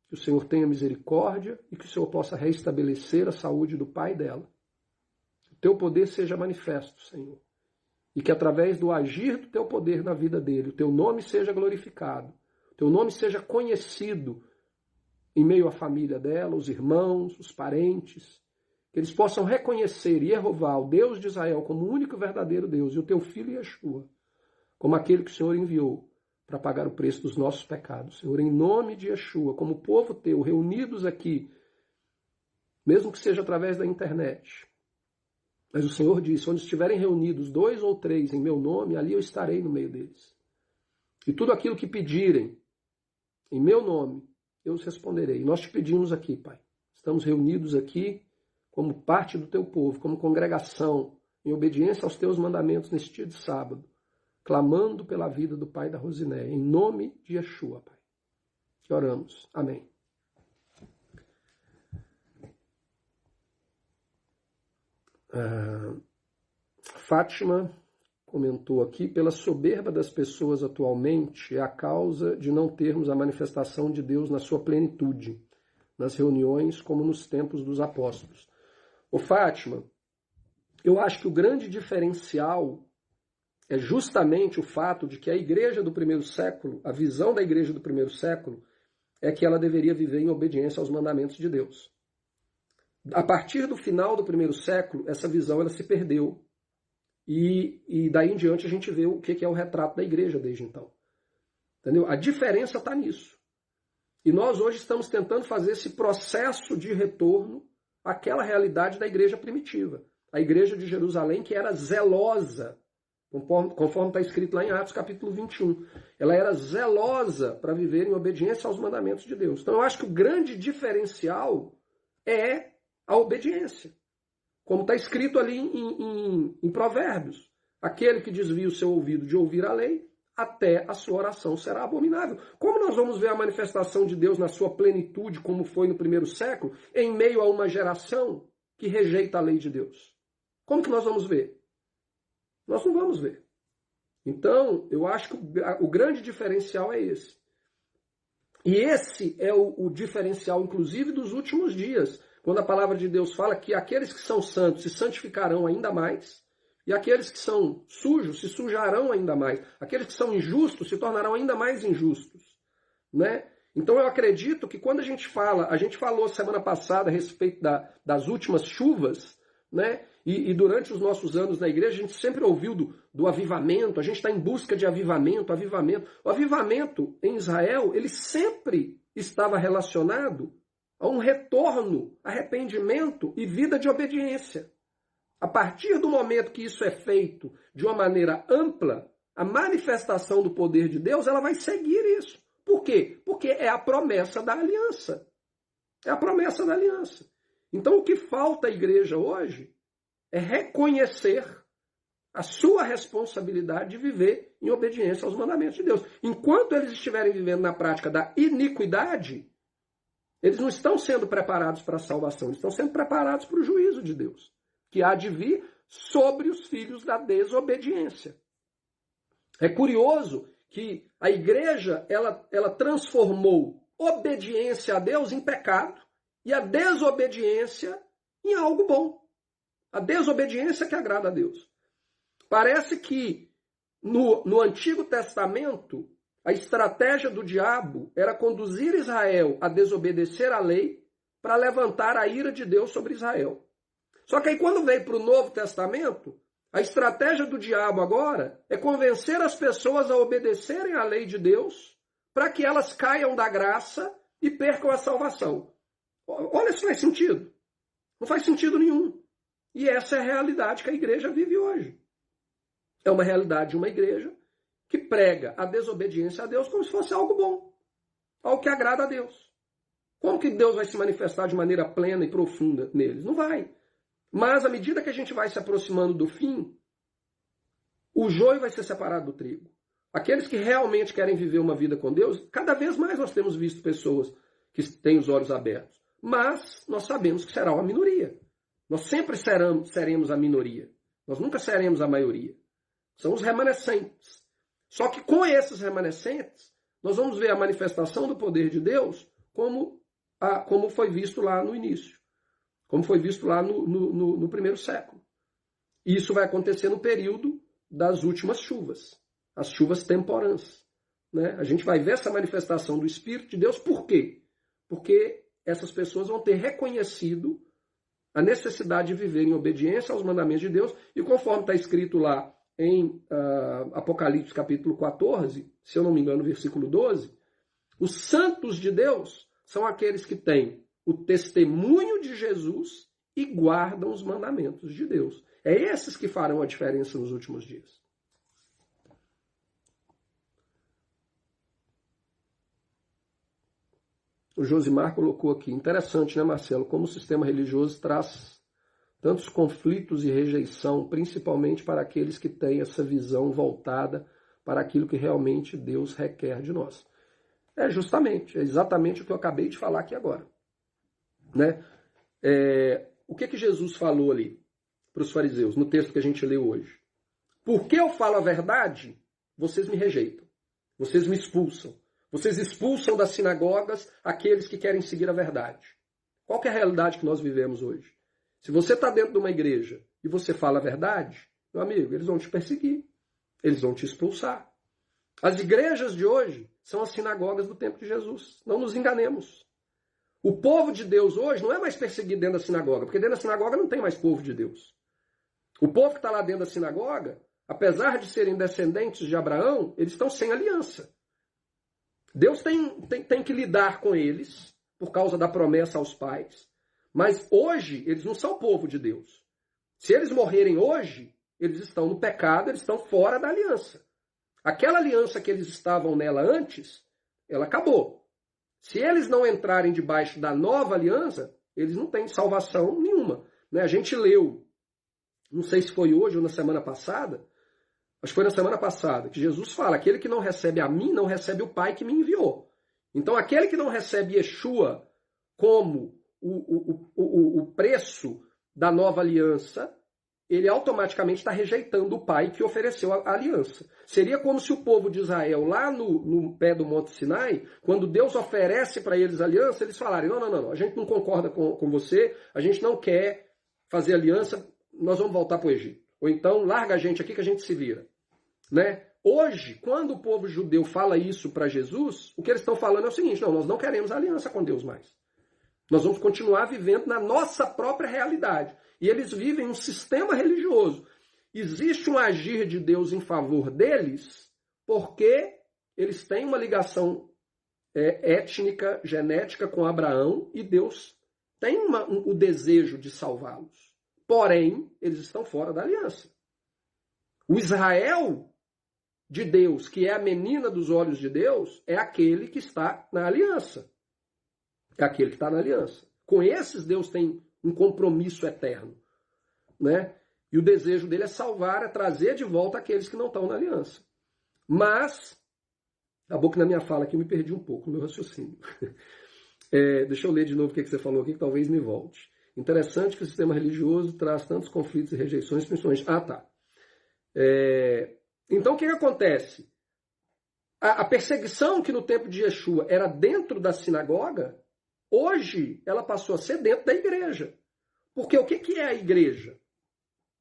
que o Senhor tenha misericórdia e que o Senhor possa restabelecer a saúde do pai dela. Que o Teu poder seja manifesto, Senhor. E que através do agir do Teu poder na vida dele, o Teu nome seja glorificado, o Teu nome seja conhecido em meio à família dela, os irmãos, os parentes, que eles possam reconhecer Jeová, o Deus de Israel, como o único e verdadeiro Deus, e o Teu Filho Yeshua, como aquele que o Senhor enviou para pagar o preço dos nossos pecados. Senhor, em nome de Yeshua, como povo Teu, reunidos aqui, mesmo que seja através da internet, mas o Senhor disse, onde estiverem reunidos 2 ou 3 em meu nome, ali eu estarei no meio deles. E tudo aquilo que pedirem em meu nome, eu os responderei. Nós te pedimos aqui, Pai. Estamos reunidos aqui como parte do Teu povo, como congregação, em obediência aos Teus mandamentos neste dia de sábado, clamando pela vida do pai da Rosineia, em nome de Yeshua, Pai. Que oramos. Amém. Fátima comentou aqui, pela soberba das pessoas atualmente é a causa de não termos a manifestação de Deus na sua plenitude, nas reuniões como nos tempos dos apóstolos. Ô Fátima, eu acho que o grande diferencial é justamente o fato de que a igreja do primeiro século, a visão da igreja do primeiro século, é que ela deveria viver em obediência aos mandamentos de Deus. A partir do final do primeiro século, essa visão ela se perdeu. E daí em diante a gente vê o que é o retrato da igreja desde então. Entendeu? A diferença está nisso. E nós hoje estamos tentando fazer esse processo de retorno àquela realidade da igreja primitiva. A igreja de Jerusalém que era zelosa, conforme está escrito lá em Atos capítulo 21. Ela era zelosa para viver em obediência aos mandamentos de Deus. Então eu acho que o grande diferencial é a obediência. Como está escrito ali em Provérbios. Aquele que desvia o seu ouvido de ouvir a lei, até a sua oração será abominável. Como nós vamos ver a manifestação de Deus na sua plenitude, como foi no primeiro século, em meio a uma geração que rejeita a lei de Deus? Como que nós vamos ver? Nós não vamos ver. Então, eu acho que o grande diferencial é esse. E esse é o diferencial, inclusive, dos últimos dias, quando a palavra de Deus fala que aqueles que são santos se santificarão ainda mais, e aqueles que são sujos se sujarão ainda mais. Aqueles que são injustos se tornarão ainda mais injustos. Né? Então eu acredito que quando a gente falou semana passada a respeito das últimas chuvas, né? E durante os nossos anos na igreja a gente sempre ouviu do avivamento, a gente está em busca de avivamento. O avivamento em Israel, ele sempre estava relacionado a um retorno, arrependimento e vida de obediência. A partir do momento que isso é feito de uma maneira ampla, a manifestação do poder de Deus ela vai seguir isso. Por quê? Porque é a promessa da aliança. É a promessa da aliança. Então o que falta à igreja hoje é reconhecer a sua responsabilidade de viver em obediência aos mandamentos de Deus. Enquanto eles estiverem vivendo na prática da iniquidade, eles não estão sendo preparados para a salvação, eles estão sendo preparados para o juízo de Deus, que há de vir sobre os filhos da desobediência. É curioso que a igreja ela transformou obediência a Deus em pecado e a desobediência em algo bom. A desobediência que agrada a Deus. Parece que no Antigo Testamento a estratégia do diabo era conduzir Israel a desobedecer a lei para levantar a ira de Deus sobre Israel. Só que aí quando veio para o Novo Testamento, a estratégia do diabo agora é convencer as pessoas a obedecerem à lei de Deus para que elas caiam da graça e percam a salvação. Olha se faz sentido. Não faz sentido nenhum. E essa é a realidade que a igreja vive hoje. É uma realidade de uma igreja que prega a desobediência a Deus como se fosse algo bom, algo que agrada a Deus. Como que Deus vai se manifestar de maneira plena e profunda neles? Não vai. Mas à medida que a gente vai se aproximando do fim, o joio vai ser separado do trigo. Aqueles que realmente querem viver uma vida com Deus, cada vez mais nós temos visto pessoas que têm os olhos abertos. Mas nós sabemos que será uma minoria. Nós sempre seremos a minoria. Nós nunca seremos a maioria. São os remanescentes. Só que com esses remanescentes, nós vamos ver a manifestação do poder de Deus como foi visto lá no início. Como foi visto lá no primeiro século. E isso vai acontecer no período das últimas chuvas. As chuvas temporãs. Né? A gente vai ver essa manifestação do Espírito de Deus. Por quê? Porque essas pessoas vão ter reconhecido a necessidade de viver em obediência aos mandamentos de Deus. E conforme está escrito lá em Apocalipse capítulo 14, se eu não me engano, versículo 12, os santos de Deus são aqueles que têm o testemunho de Jesus e guardam os mandamentos de Deus. É esses que farão a diferença nos últimos dias. O Josimar colocou aqui, interessante, né, Marcelo, como o sistema religioso traz tantos conflitos e rejeição, principalmente para aqueles que têm essa visão voltada para aquilo que realmente Deus requer de nós. É exatamente o que eu acabei de falar aqui agora. Né? O que Jesus falou ali para os fariseus, no texto que a gente leu hoje? Porque eu falo a verdade, vocês me rejeitam, vocês me expulsam. Vocês expulsam das sinagogas aqueles que querem seguir a verdade. Qual que é a realidade que nós vivemos hoje? Se você está dentro de uma igreja e você fala a verdade, meu amigo, eles vão te perseguir. Eles vão te expulsar. As igrejas de hoje são as sinagogas do tempo de Jesus. Não nos enganemos. O povo de Deus hoje não é mais perseguido dentro da sinagoga, porque dentro da sinagoga não tem mais povo de Deus. O povo que está lá dentro da sinagoga, apesar de serem descendentes de Abraão, eles estão sem aliança. Deus tem que lidar com eles por causa da promessa aos pais, mas hoje eles não são povo de Deus. Se eles morrerem hoje, eles estão no pecado, eles estão fora da aliança. Aquela aliança que eles estavam nela antes, ela acabou. Se eles não entrarem debaixo da nova aliança, eles não têm salvação nenhuma. A gente leu, não sei se foi hoje ou na semana passada, acho que foi na semana passada, que Jesus fala, aquele que não recebe a mim, não recebe o Pai que me enviou. Então, aquele que não recebe Yeshua como o preço da nova aliança, ele automaticamente está rejeitando o Pai que ofereceu a aliança. Seria como se o povo de Israel, lá no pé do Monte Sinai, quando Deus oferece para eles a aliança, eles falarem, não, a gente não concorda com você, a gente não quer fazer aliança, nós vamos voltar para o Egito. Ou então, larga a gente aqui que a gente se vira. Hoje, quando o povo judeu fala isso para Jesus, o que eles estão falando é o seguinte, não, nós não queremos aliança com Deus mais. Nós vamos continuar vivendo na nossa própria realidade. E eles vivem um sistema religioso. Existe um agir de Deus em favor deles porque eles têm uma ligação étnica, genética com Abraão e Deus tem o desejo de salvá-los. Porém, eles estão fora da aliança. O Israel de Deus, que é a menina dos olhos de Deus, é aquele que está na aliança. É aquele que está na aliança. Com esses, Deus tem um compromisso eterno. E o desejo dele é salvar, é trazer de volta aqueles que não estão na aliança. Mas, acabou que na minha fala aqui eu me perdi um pouco no meu raciocínio. Deixa eu ler de novo o que você falou aqui, que talvez me volte. Interessante que o sistema religioso traz tantos conflitos e rejeições, principalmente... Então, o que acontece? A perseguição que no tempo de Yeshua era dentro da sinagoga, hoje ela passou a ser dentro da igreja. Porque o que é a igreja?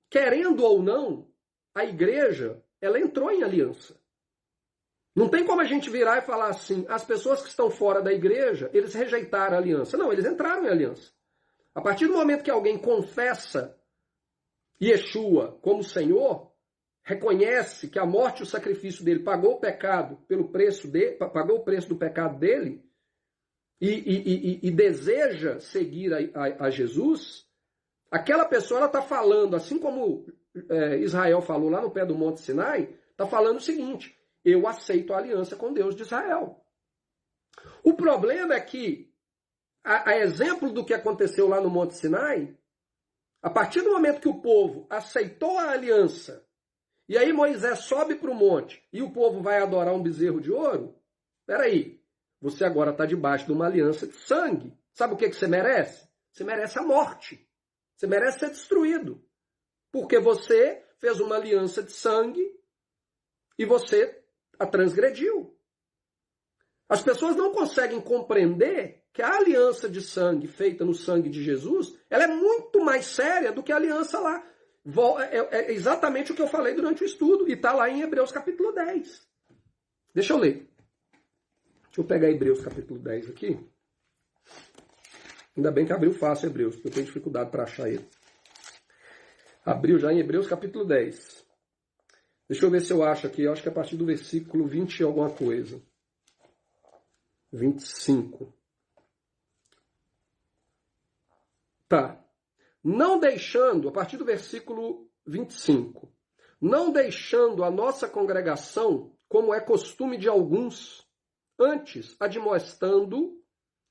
Querendo ou não, a igreja, ela entrou em aliança. Não tem como a gente virar e falar assim, as pessoas que estão fora da igreja, eles rejeitaram a aliança. Não, eles entraram em aliança. A partir do momento que alguém confessa Yeshua como Senhor, reconhece que a morte e o sacrifício dele pagou o pecado pagou o preço do pecado dele, e deseja seguir a Jesus, aquela pessoa está falando, assim como Israel falou lá no pé do Monte Sinai, está falando o seguinte, eu aceito a aliança com Deus de Israel. O problema é que, a exemplo do que aconteceu lá no Monte Sinai, a partir do momento que o povo aceitou a aliança, e aí Moisés sobe para o monte e o povo vai adorar um bezerro de ouro, peraí, você agora está debaixo de uma aliança de sangue. Sabe o que você merece? Você merece a morte. Você merece ser destruído. Porque você fez uma aliança de sangue e você a transgrediu. As pessoas não conseguem compreender que a aliança de sangue feita no sangue de Jesus, ela é muito mais séria do que a aliança lá. É exatamente o que eu falei durante o estudo e está lá em Hebreus capítulo 10. Deixa eu ler. Deixa eu pegar Hebreus capítulo 10 aqui. Ainda bem que abriu fácil Hebreus, porque eu tenho dificuldade para achar ele. Abriu já em Hebreus capítulo 10. Deixa eu ver se eu acho aqui. Eu acho que é a partir do versículo 20 e alguma coisa. 25. Tá. Não deixando, a partir do versículo 25, não deixando a nossa congregação, como é costume de alguns, antes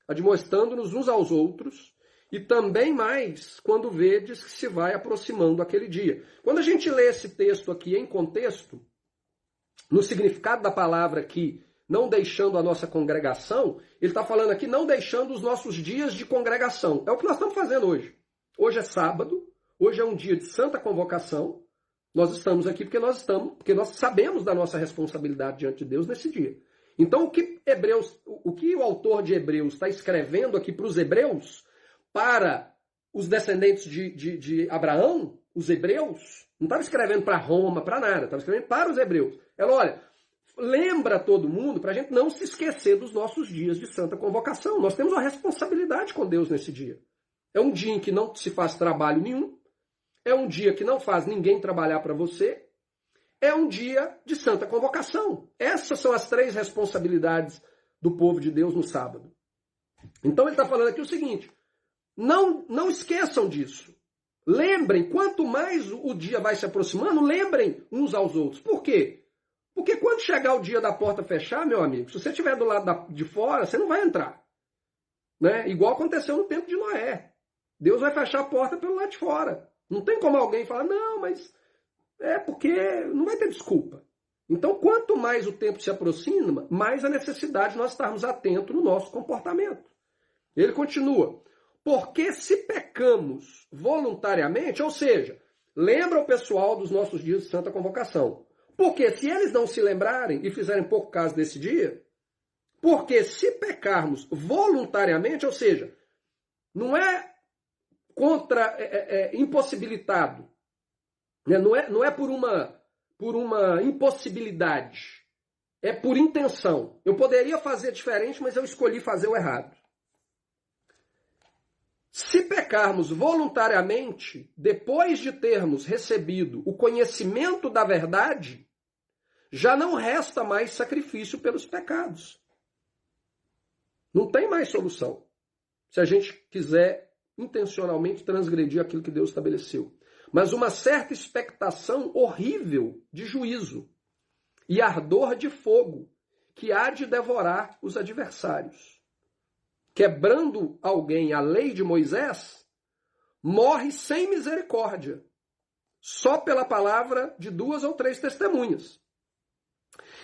admoestando-nos uns aos outros, e também mais quando vedes que se vai aproximando aquele dia. Quando a gente lê esse texto aqui em contexto, no significado da palavra aqui, não deixando a nossa congregação, ele está falando aqui não deixando os nossos dias de congregação. É o que nós estamos fazendo hoje. Hoje é sábado, hoje é um dia de santa convocação. Nós estamos aqui porque nós sabemos da nossa responsabilidade diante de Deus nesse dia. Então, o que o autor de Hebreus está escrevendo aqui para os hebreus, para os descendentes de Abraão, os hebreus, não estava escrevendo para Roma, para nada, estava escrevendo para os hebreus. Ela, olha, lembra todo mundo para a gente não se esquecer dos nossos dias de santa convocação. Nós temos uma responsabilidade com Deus nesse dia. É um dia em que não se faz trabalho nenhum, é um dia que não faz ninguém trabalhar para você, é um dia de santa convocação. Essas são as 3 responsabilidades do povo de Deus no sábado. Então ele está falando aqui o seguinte, não esqueçam disso. Lembrem, quanto mais o dia vai se aproximando, lembrem uns aos outros. Por quê? Porque quando chegar o dia da porta fechar, meu amigo, se você estiver do lado de fora, você não vai entrar. Né? Igual aconteceu no tempo de Noé. Deus vai fechar a porta pelo lado de fora. Não tem como alguém falar, não, mas é porque não vai ter desculpa. Então, quanto mais o tempo se aproxima, mais a necessidade de nós estarmos atentos no nosso comportamento. Ele continua, porque se pecamos voluntariamente, ou seja, lembra o pessoal dos nossos dias de santa convocação. Porque se eles não se lembrarem e fizerem pouco caso desse dia, porque se pecarmos voluntariamente, ou seja, não é impossibilitado, né? Não é por uma impossibilidade, é por intenção. Eu poderia fazer diferente, mas eu escolhi fazer o errado. Se pecarmos voluntariamente, depois de termos recebido o conhecimento da verdade, já não resta mais sacrifício pelos pecados. Não tem mais solução. Se a gente quiser intencionalmente transgredir aquilo que Deus estabeleceu. Mas uma certa expectação horrível de juízo e ardor de fogo que há de devorar os adversários. Quebrando alguém a lei de Moisés, morre sem misericórdia, só pela palavra de 2 ou 3 testemunhas.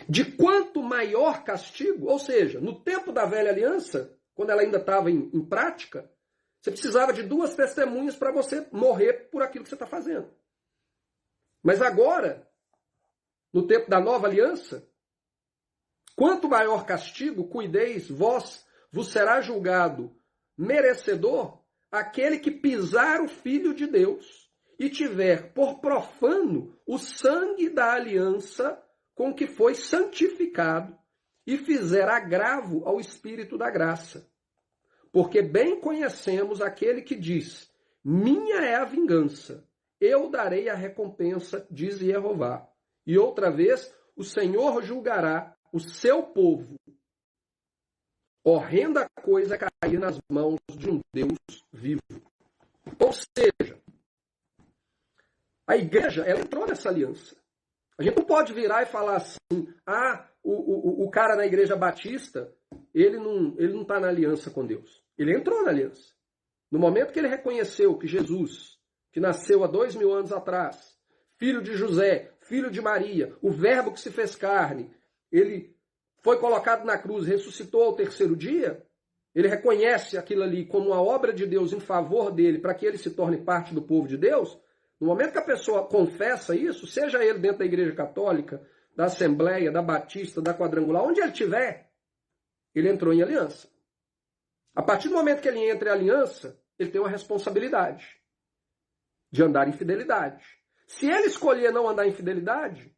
De quanto maior castigo, ou seja, no tempo da velha aliança, quando ela ainda estava em prática, você precisava de 2 testemunhas para você morrer por aquilo que você está fazendo. Mas agora, no tempo da nova aliança, quanto maior castigo, cuideis, vos será julgado merecedor aquele que pisar o Filho de Deus e tiver por profano o sangue da aliança com que foi santificado e fizer agravo ao Espírito da graça. Porque bem conhecemos aquele que diz, minha é a vingança, eu darei a recompensa, diz Jeová. E outra vez, o Senhor julgará o seu povo. Horrenda coisa é cair nas mãos de um Deus vivo. Ou seja, a igreja, ela entrou nessa aliança. A gente não pode virar e falar assim, o cara na igreja batista, ele não está na aliança com Deus. Ele entrou na aliança. No momento que ele reconheceu que Jesus, que nasceu há 2000 anos atrás, filho de José, filho de Maria, o verbo que se fez carne, ele foi colocado na cruz, ressuscitou ao 3º dia, ele reconhece aquilo ali como uma obra de Deus em favor dele, para que ele se torne parte do povo de Deus. No momento que a pessoa confessa isso, seja ele dentro da igreja católica, da Assembleia, da Batista, da Quadrangular, onde ele estiver, ele entrou em aliança. A partir do momento que ele entra em aliança, ele tem uma responsabilidade de andar em fidelidade. Se ele escolher não andar em fidelidade,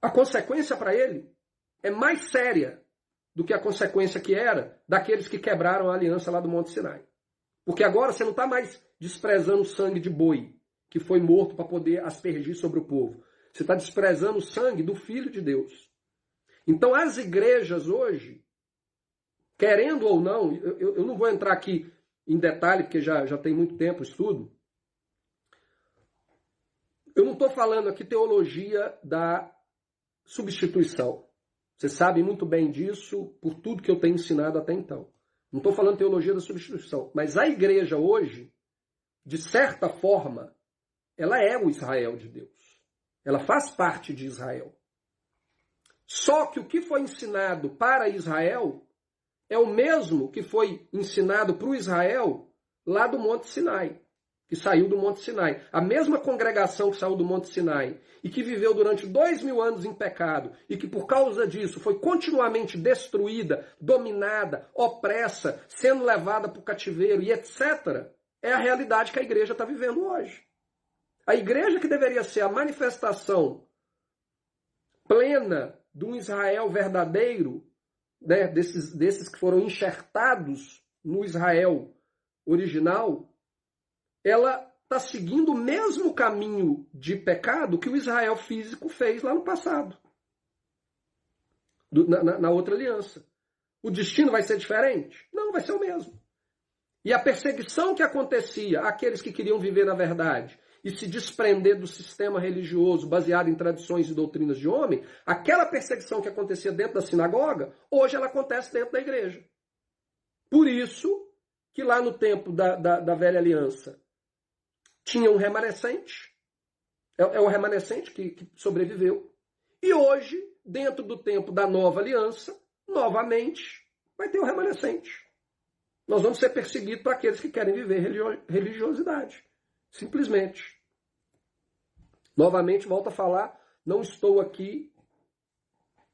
a consequência para ele é mais séria do que a consequência que era daqueles que quebraram a aliança lá do Monte Sinai. Porque agora você não está mais desprezando o sangue de boi, que foi morto para poder aspergir sobre o povo. Você está desprezando o sangue do Filho de Deus. Então as igrejas hoje, querendo ou não, eu não vou entrar aqui em detalhe, porque já tem muito tempo o estudo. Eu não estou falando aqui teologia da substituição. Vocês sabem muito bem disso por tudo que eu tenho ensinado até então. Não estou falando teologia da substituição. Mas a igreja hoje, de certa forma, ela é o Israel de Deus. Ela faz parte de Israel. Só que o que foi ensinado para Israel é o mesmo que foi ensinado para o Israel lá do Monte Sinai. que saiu do Monte Sinai. A mesma congregação que saiu do Monte Sinai e que viveu durante 2000 anos em pecado e que por causa disso foi continuamente destruída, dominada, opressa, sendo levada para o cativeiro e etc., é a realidade que a igreja está vivendo hoje. A igreja que deveria ser a manifestação plena de um Israel verdadeiro, né, desses que foram enxertados no Israel original, ela está seguindo o mesmo caminho de pecado que o Israel físico fez lá no passado, na outra aliança. O destino vai ser diferente? Não, vai ser o mesmo. E a perseguição que acontecia àqueles que queriam viver na verdade e se desprender do sistema religioso baseado em tradições e doutrinas de homem, aquela perseguição que acontecia dentro da sinagoga, hoje ela acontece dentro da igreja. Por isso que lá no tempo da velha aliança tinha um remanescente, é o remanescente que sobreviveu, e hoje, dentro do tempo da nova aliança, novamente vai ter o remanescente. Nós vamos ser perseguidos para aqueles que querem viver religiosidade. Simplesmente. Novamente, volto a falar, não estou aqui,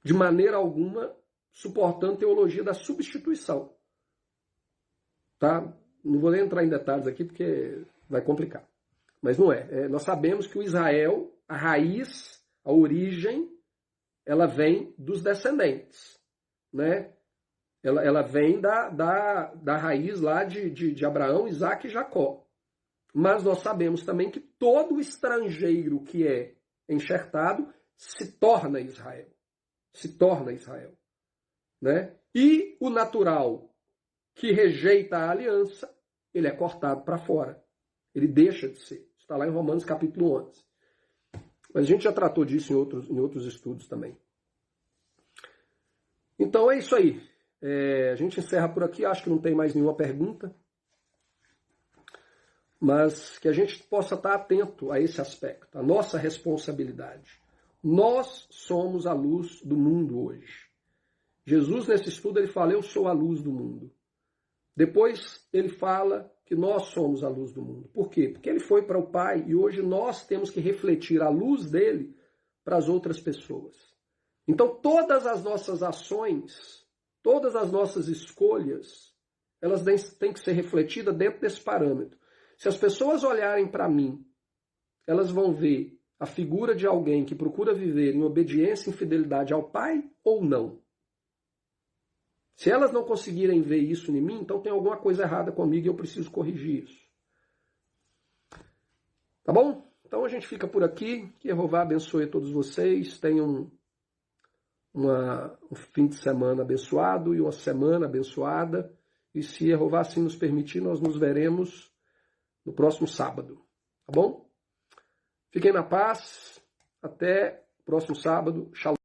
de maneira alguma, suportando teologia da substituição. Tá? Não vou nem entrar em detalhes aqui, porque vai complicar. Mas não é. Nós sabemos que o Israel, a raiz, a origem, ela vem dos descendentes. Né? Ela vem da raiz lá de Abraão, Isaac e Jacó. Mas nós sabemos também que todo estrangeiro que é enxertado se torna Israel. Se torna Israel. Né? E o natural que rejeita a aliança, ele é cortado para fora. Ele deixa de ser. Está lá em Romanos capítulo 11. Mas a gente já tratou disso em outros estudos também. Então é isso aí. A gente encerra por aqui. Acho que não tem mais nenhuma pergunta. Mas que a gente possa estar atento a esse aspecto, a nossa responsabilidade. Nós somos a luz do mundo hoje. Jesus, nesse estudo, ele fala, eu sou a luz do mundo. Depois ele fala que nós somos a luz do mundo. Por quê? Porque ele foi para o Pai e hoje nós temos que refletir a luz dele para as outras pessoas. Então todas as nossas ações, todas as nossas escolhas, elas têm que ser refletidas dentro desse parâmetro. Se as pessoas olharem para mim, elas vão ver a figura de alguém que procura viver em obediência e fidelidade ao Pai ou não. Se elas não conseguirem ver isso em mim, então tem alguma coisa errada comigo e eu preciso corrigir isso. Tá bom? Então a gente fica por aqui. Que Jeová abençoe todos vocês. Tenham um fim de semana abençoado e uma semana abençoada. E se Jeová assim nos permitir, nós nos veremos no próximo sábado. Tá bom? Fiquem na paz. Até o próximo sábado. Shalom.